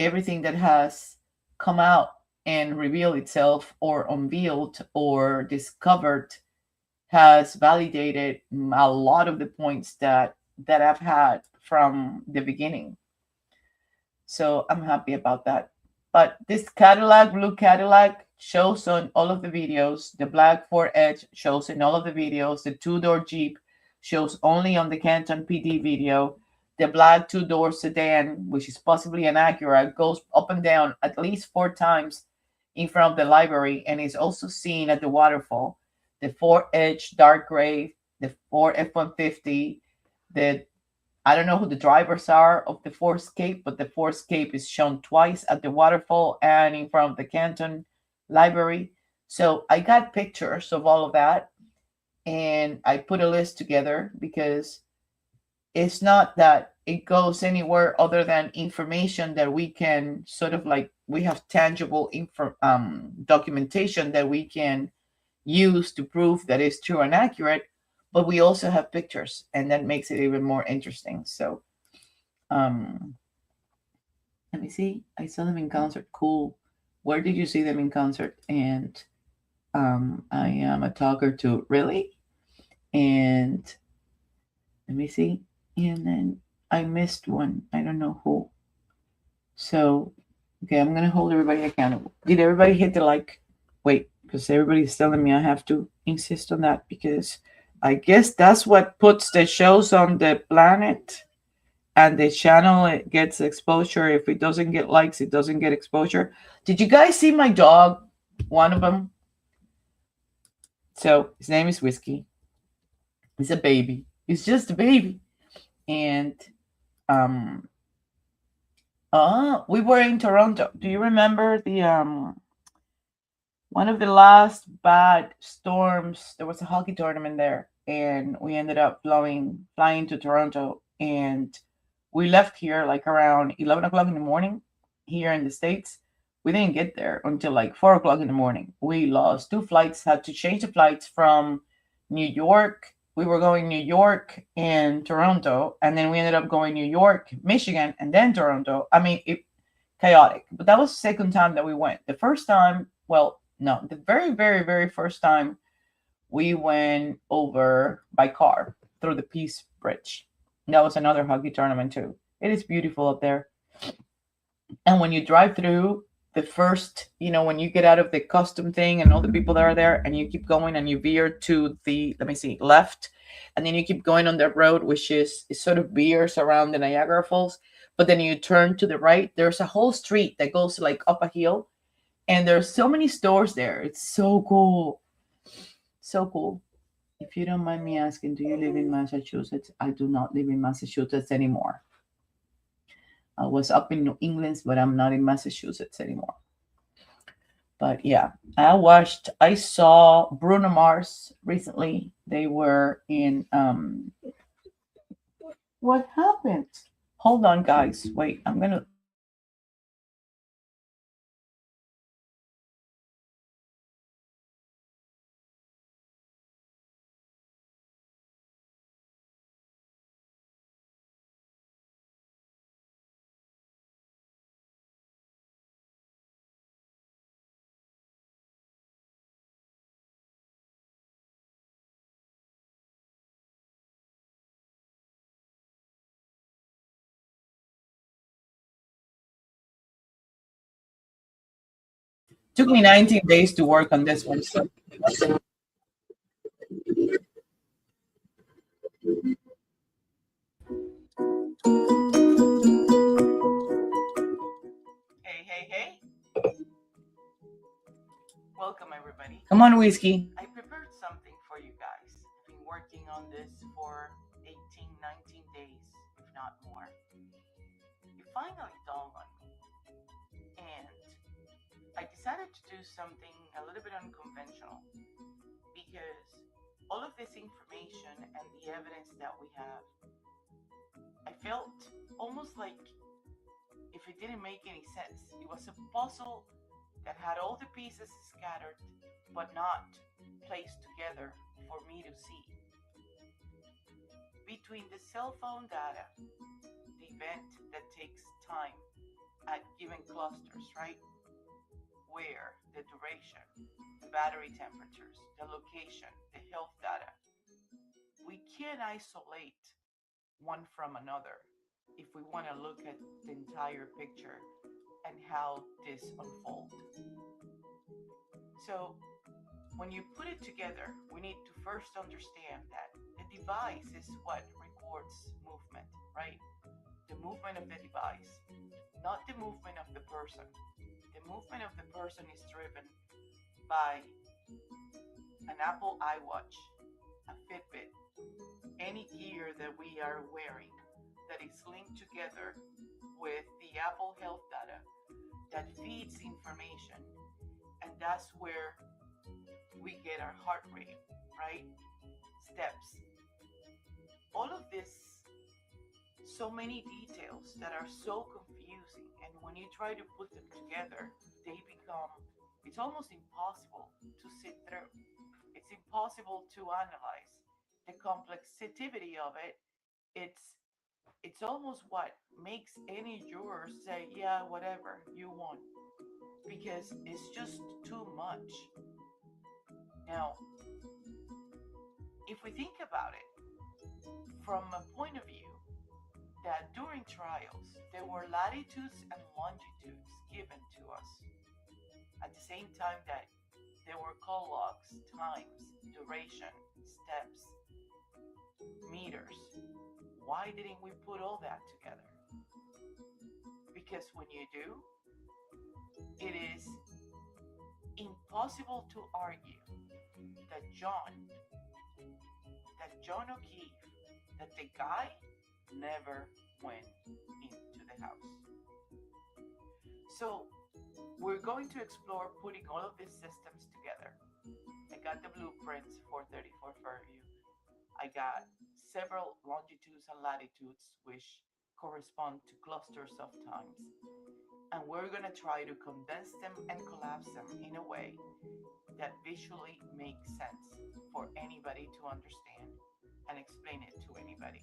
everything that has come out and revealed itself or unveiled or discovered has validated a lot of the points that I've had from the beginning. So I'm happy about that. But this Cadillac, blue Cadillac, shows on all of the videos. The black Ford Edge shows in all of the videos. The two-door Jeep shows only on the Canton PD video. The black two-door sedan, which is possibly an Acura, goes up and down at least 4 times in front of the library and is also seen at the waterfall. The Ford Edge dark gray, the Ford F-150, the I don't know who the drivers are of the Ford Escape, but the Ford Escape is shown twice at the waterfall and in front of the Canton Library. So I got pictures of all of that, and I put a list together because it's not that it goes anywhere other than information that we can sort of like, we have tangible documentation that we can use to prove that it's true and accurate, but we also have pictures, and that makes it even more interesting. So let me see. I saw them in concert. Cool. Where did you see them in concert? And I am a talker too. Really? And let me see. And then I missed one. I don't know who. So, okay, I'm going to hold everybody accountable. Did everybody hit the like? Wait, because everybody's telling me I have to insist on that, because I guess that's what puts the shows on the planet, and the channel, it gets exposure. If it doesn't get likes, it doesn't get exposure. Did you guys see my dog? One of them. So his name is Whiskey. He's a baby. He's just a baby. And we were in Toronto. Do you remember the one of the last bad storms? There was a hockey tournament there, and we ended up flying to Toronto, and we left here like around 11 o'clock in the morning here in the States. We didn't get there until like 4 o'clock in the morning. We lost 2 flights, had to change the flights from New York. We were going New York and Toronto, and then we ended up going New York, Michigan, and then Toronto. I mean, chaotic. But that was the second time that we went. The first time, well, no, the very, very, very first time we went over by car through the Peace Bridge. That was another hockey tournament too. It is beautiful up there. And when you drive through the first, when you get out of the custom thing and all the people that are there, and you keep going and you veer to the, left, and then you keep going on that road, which is sort of veers around the Niagara Falls. But then you turn to the right, there's a whole street that goes like up a hill, and there's so many stores there. It's so cool. So cool. If you don't mind me asking, do you live in Massachusetts? I do not live in Massachusetts anymore. I was up in New England, but I'm not in Massachusetts anymore. But yeah, I saw Bruno Mars recently. They were in, what happened? Hold on, guys. Wait, I'm going to. Took me 19 days to work on this one. So. Hey. Welcome, everybody. Come on, Whiskey. I prepared something for you guys. I've been working on this for 18, 19 days, if not more. It finally dawned on me. And I decided to do something a little bit unconventional, because all of this information and the evidence that we have, I felt almost like if it didn't make any sense. It was a puzzle that had all the pieces scattered but not placed together for me to see. Between the cell phone data, the event that takes time, at given clusters, right? Where the duration, the battery temperatures, the location, the health data, we can isolate one from another if we want to look at the entire picture and how this unfolds. So when you put it together, we need to first understand that the device is what records movement, right? The movement of the device, not the movement of the person. The movement of the person is driven by an Apple iWatch, a Fitbit, any gear that we are wearing that is linked together with the Apple Health data that feeds information. And that's where we get our heart rate, right? Steps. All of this, so many details that are so confusing. And when you try to put them together, they become, it's almost impossible to sit through. It's impossible to analyze the complexity of it. It's almost what makes any juror say, yeah, whatever, you won. Because it's just too much. Now, if we think about it from a point of view that during trials, there were latitudes and longitudes given to us at the same time that there were call logs, times, duration, steps, meters. Why didn't we put all that together? Because when you do, it is impossible to argue that John O'Keefe, that the guy never went into the house. So we're going to explore putting all of these systems together. I got the blueprints for 34 Fairview. I got several longitudes and latitudes which correspond to clusters of times. And we're going to try to condense them and collapse them in a way that visually makes sense for anybody to understand and explain it to anybody.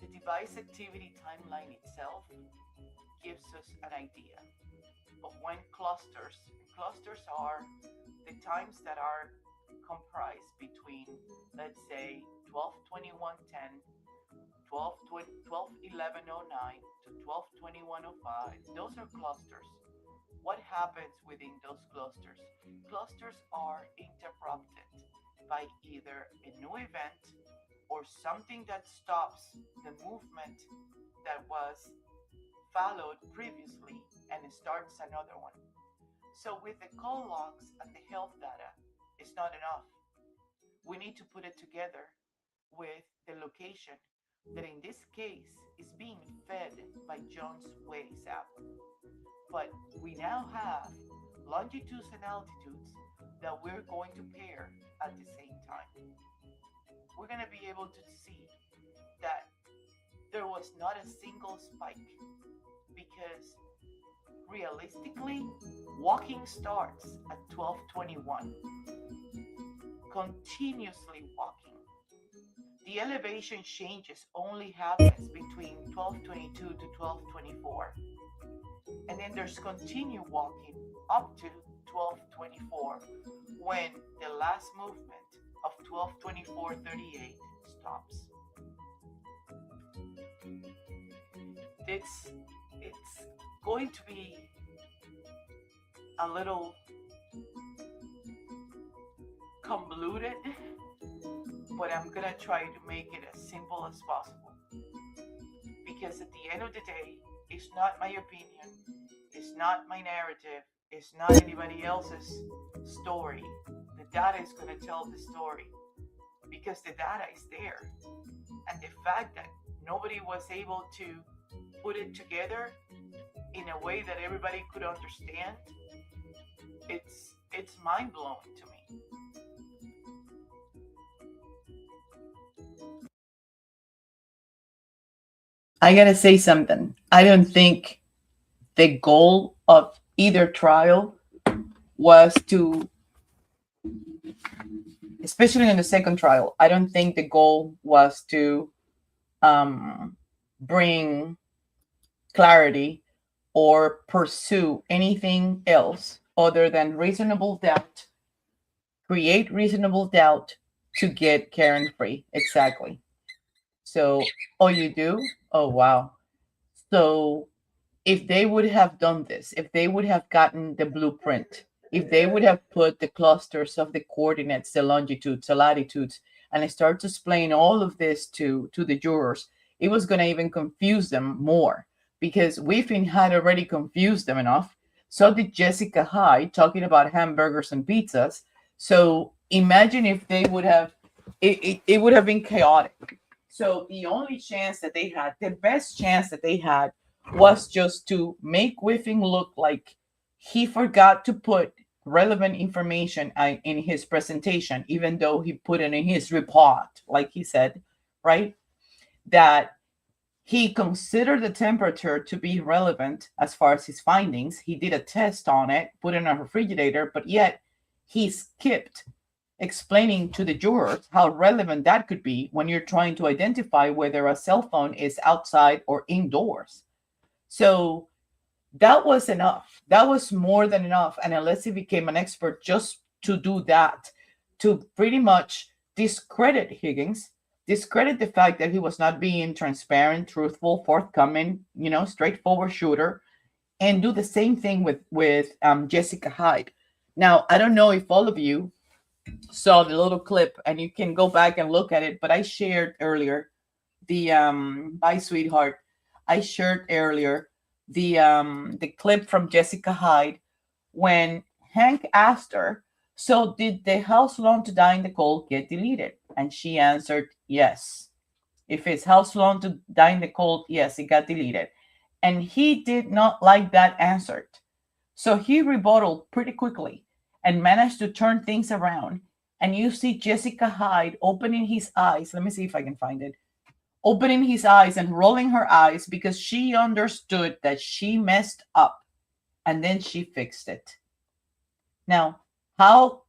The device activity timeline itself gives us an idea of when clusters are the times that are comprised between, let's say, 12:21:10, 12:11:09 to 12:21:05. Those are clusters. What happens within those clusters? Clusters are interrupted by either a new event or something that stops the movement that was followed previously and starts another one. So with the call logs and the health data, it's not enough. We need to put it together with the location that in this case is being fed by John's Waze app. But we now have longitudes and altitudes that we're going to pair at the same time. We're going to be able to see that there was not a single spike because realistically, walking starts at 12:21, continuously walking. The elevation changes only happens between 12:22 to 12:24. And then there's continued walking up to 12:24 when the last movement of 12:24:38 stops. It's going to be a little convoluted, but I'm gonna try to make it as simple as possible. Because at the end of the day, it's not my opinion, it's not my narrative, it's not anybody else's story. The data is going to tell the story because the data is there. And the fact that nobody was able to put it together in a way that everybody could understand, it's mind-blowing to me. I gotta say something. I don't think the goal of either trial was to, especially in the second trial, I don't think the goal was to bring clarity or pursue anything else other than reasonable doubt, create reasonable doubt to get Karen free. Exactly. So, oh, you do? Oh, wow. So, if they would have done this, if they would have gotten the blueprint, if they would have put the clusters of the coordinates, the longitudes, the latitudes, and start to explain all of this to the jurors, it was going to even confuse them more, because Whiffen had already confused them enough. So did Jessica Hyde, talking about hamburgers and pizzas. So imagine if they would have, it would have been chaotic. So the only chance that they had, the best chance that they had, was just to make Whiffen look like he forgot to put relevant information in his presentation, even though he put it in his report, like he said, right? That he considered the temperature to be relevant as far as his findings. He did a test on it, put it in a refrigerator, but yet he skipped explaining to the jurors how relevant that could be when you're trying to identify whether a cell phone is outside or indoors. So that was enough. That was more than enough. And unless he became an expert just to do that, to pretty much discredit Higgins, discredit the fact that he was not being transparent, truthful, forthcoming, straightforward shooter, and do the same thing with Jessica Hyde. Now, I don't know if all of you saw the little clip, and you can go back and look at it, but I shared earlier bye sweetheart. I shared earlier the clip from Jessica Hyde when Hank asked her, so did the house loan to die in the cold get deleted? And she answered, yes. If it's house loan to die in the cold, yes, it got deleted. And he did not like that answer. So he rebutted pretty quickly and managed to turn things around. And you see Jessica Hyde opening his eyes. Let me see if I can find it. Opening his eyes and rolling her eyes because she understood that she messed up, and then she fixed it. Now, how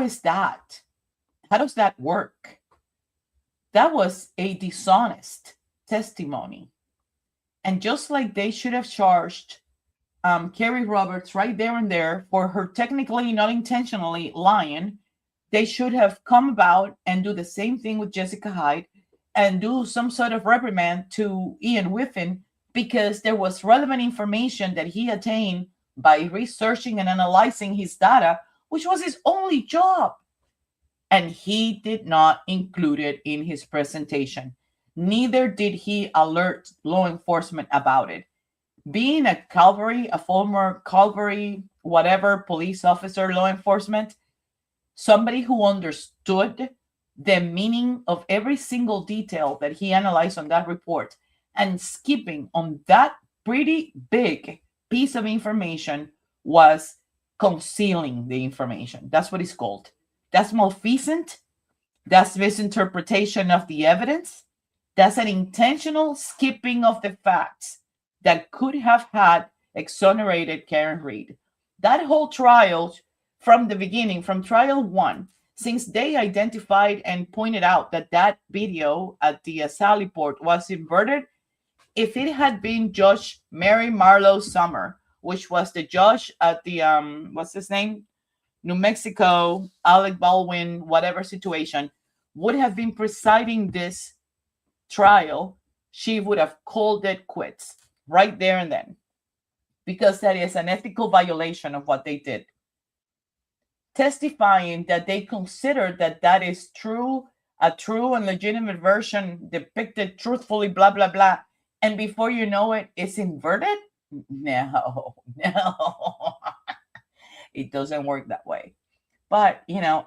is that? How does that work? That was a dishonest testimony. And just like they should have charged Carrie Roberts right there and there for her technically, not intentionally lying, they should have come about and do the same thing with Jessica Hyde and do some sort of reprimand to Ian Whiffen because there was relevant information that he attained by researching and analyzing his data, which was his only job. And he did not include it in his presentation. Neither did he alert law enforcement about it. Being a former Calvary, whatever, police officer, law enforcement, somebody who understood the meaning of every single detail that he analyzed on that report and skipping on that pretty big piece of information was concealing the information. That's what it's called. That's malfeasant. That's misinterpretation of the evidence. That's an intentional skipping of the facts that could have had exonerated Karen Read. That whole trial from the beginning, from trial one, since they identified and pointed out that that video at the Sally Port was inverted, if it had been Judge Mary Marlowe Summer, which was the judge at the, what's his name? New Mexico, Alec Baldwin, whatever situation, would have been presiding this trial, she would have called it quits right there and then, because that is an ethical violation of what they did. Testifying that they consider that that is true, a true and legitimate version depicted truthfully, blah, blah, blah. And before you know it, it's inverted? No. It doesn't work that way. But,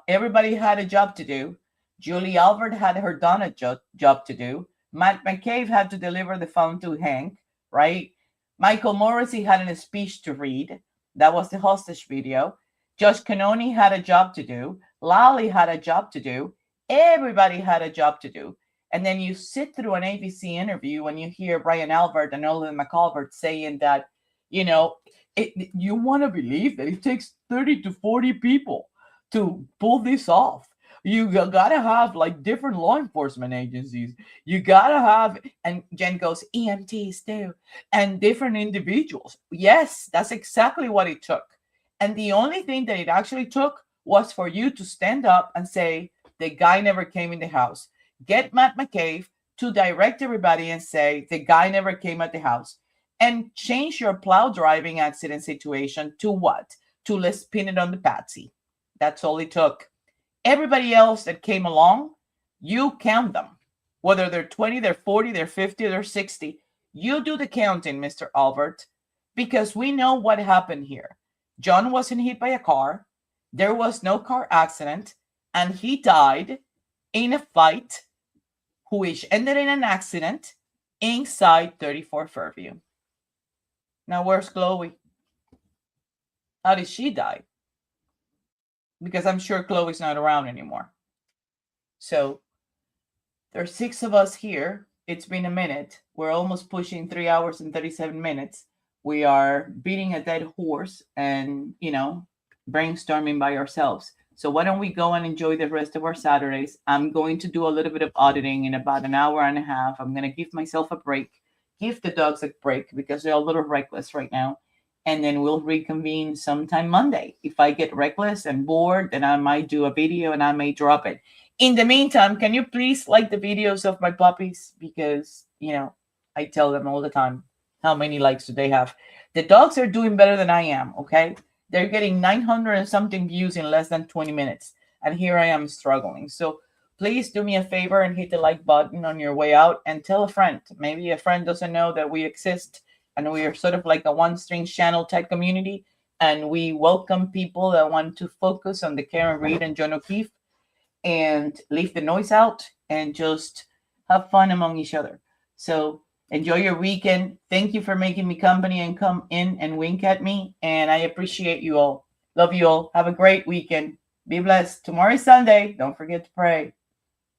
everybody had a job to do. Julie Albert had her Donna job to do. Matt McCabe had to deliver the phone to Hank, right? Michael Morrissey had a speech to read. That was the hostage video. Josh Canoni had a job to do. Lally had a job to do. Everybody had a job to do. And then you sit through an ABC interview and you hear Brian Albert and Olin McAlbert saying that, you want to believe that it takes 30 to 40 people to pull this off. You gotta have like different law enforcement agencies. You gotta have, and Jen goes, EMTs too, and different individuals. Yes, that's exactly what it took. And the only thing that it actually took was for you to stand up and say, the guy never came in the house. Get Matt McCabe to direct everybody and say, the guy never came at the house. And change your plow driving accident situation to what? To let's pin it on the patsy. That's all it took. Everybody else that came along, you count them. Whether they're 20, they're 40, they're 50, they're 60. You do the counting, Mr. Albert, because we know what happened here. John wasn't hit by a car. There was no car accident. And he died in a fight, which ended in an accident inside 34 Fairview. Now, where's Chloe? How did she die? Because I'm sure Chloe's not around anymore. So there's 6 of us here. It's been a minute. We're almost pushing 3 hours and 37 minutes. We are beating a dead horse and, brainstorming by ourselves. So why don't we go and enjoy the rest of our Saturdays? I'm going to do a little bit of auditing in about an hour and a half. I'm going to give myself a break, give the dogs a break because they're a little reckless right now. And then we'll reconvene sometime Monday. If I get reckless and bored, then I might do a video and I may drop it. In the meantime, can you please like the videos of my puppies? Because, I tell them all the time, how many likes do they have? The dogs are doing better than I am, okay? They're getting 900 and something views in less than 20 minutes. And here I am struggling. So please do me a favor and hit the like button on your way out and tell a friend. Maybe a friend doesn't know that we exist. And we are sort of like a one-string channel type community. And we welcome people that want to focus on the Karen Read and John O'Keefe and leave the noise out and just have fun among each other. So enjoy your weekend. Thank you for making me company and come in and wink at me. And I appreciate you all. Love you all. Have a great weekend. Be blessed. Tomorrow is Sunday. Don't forget to pray.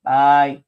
Bye.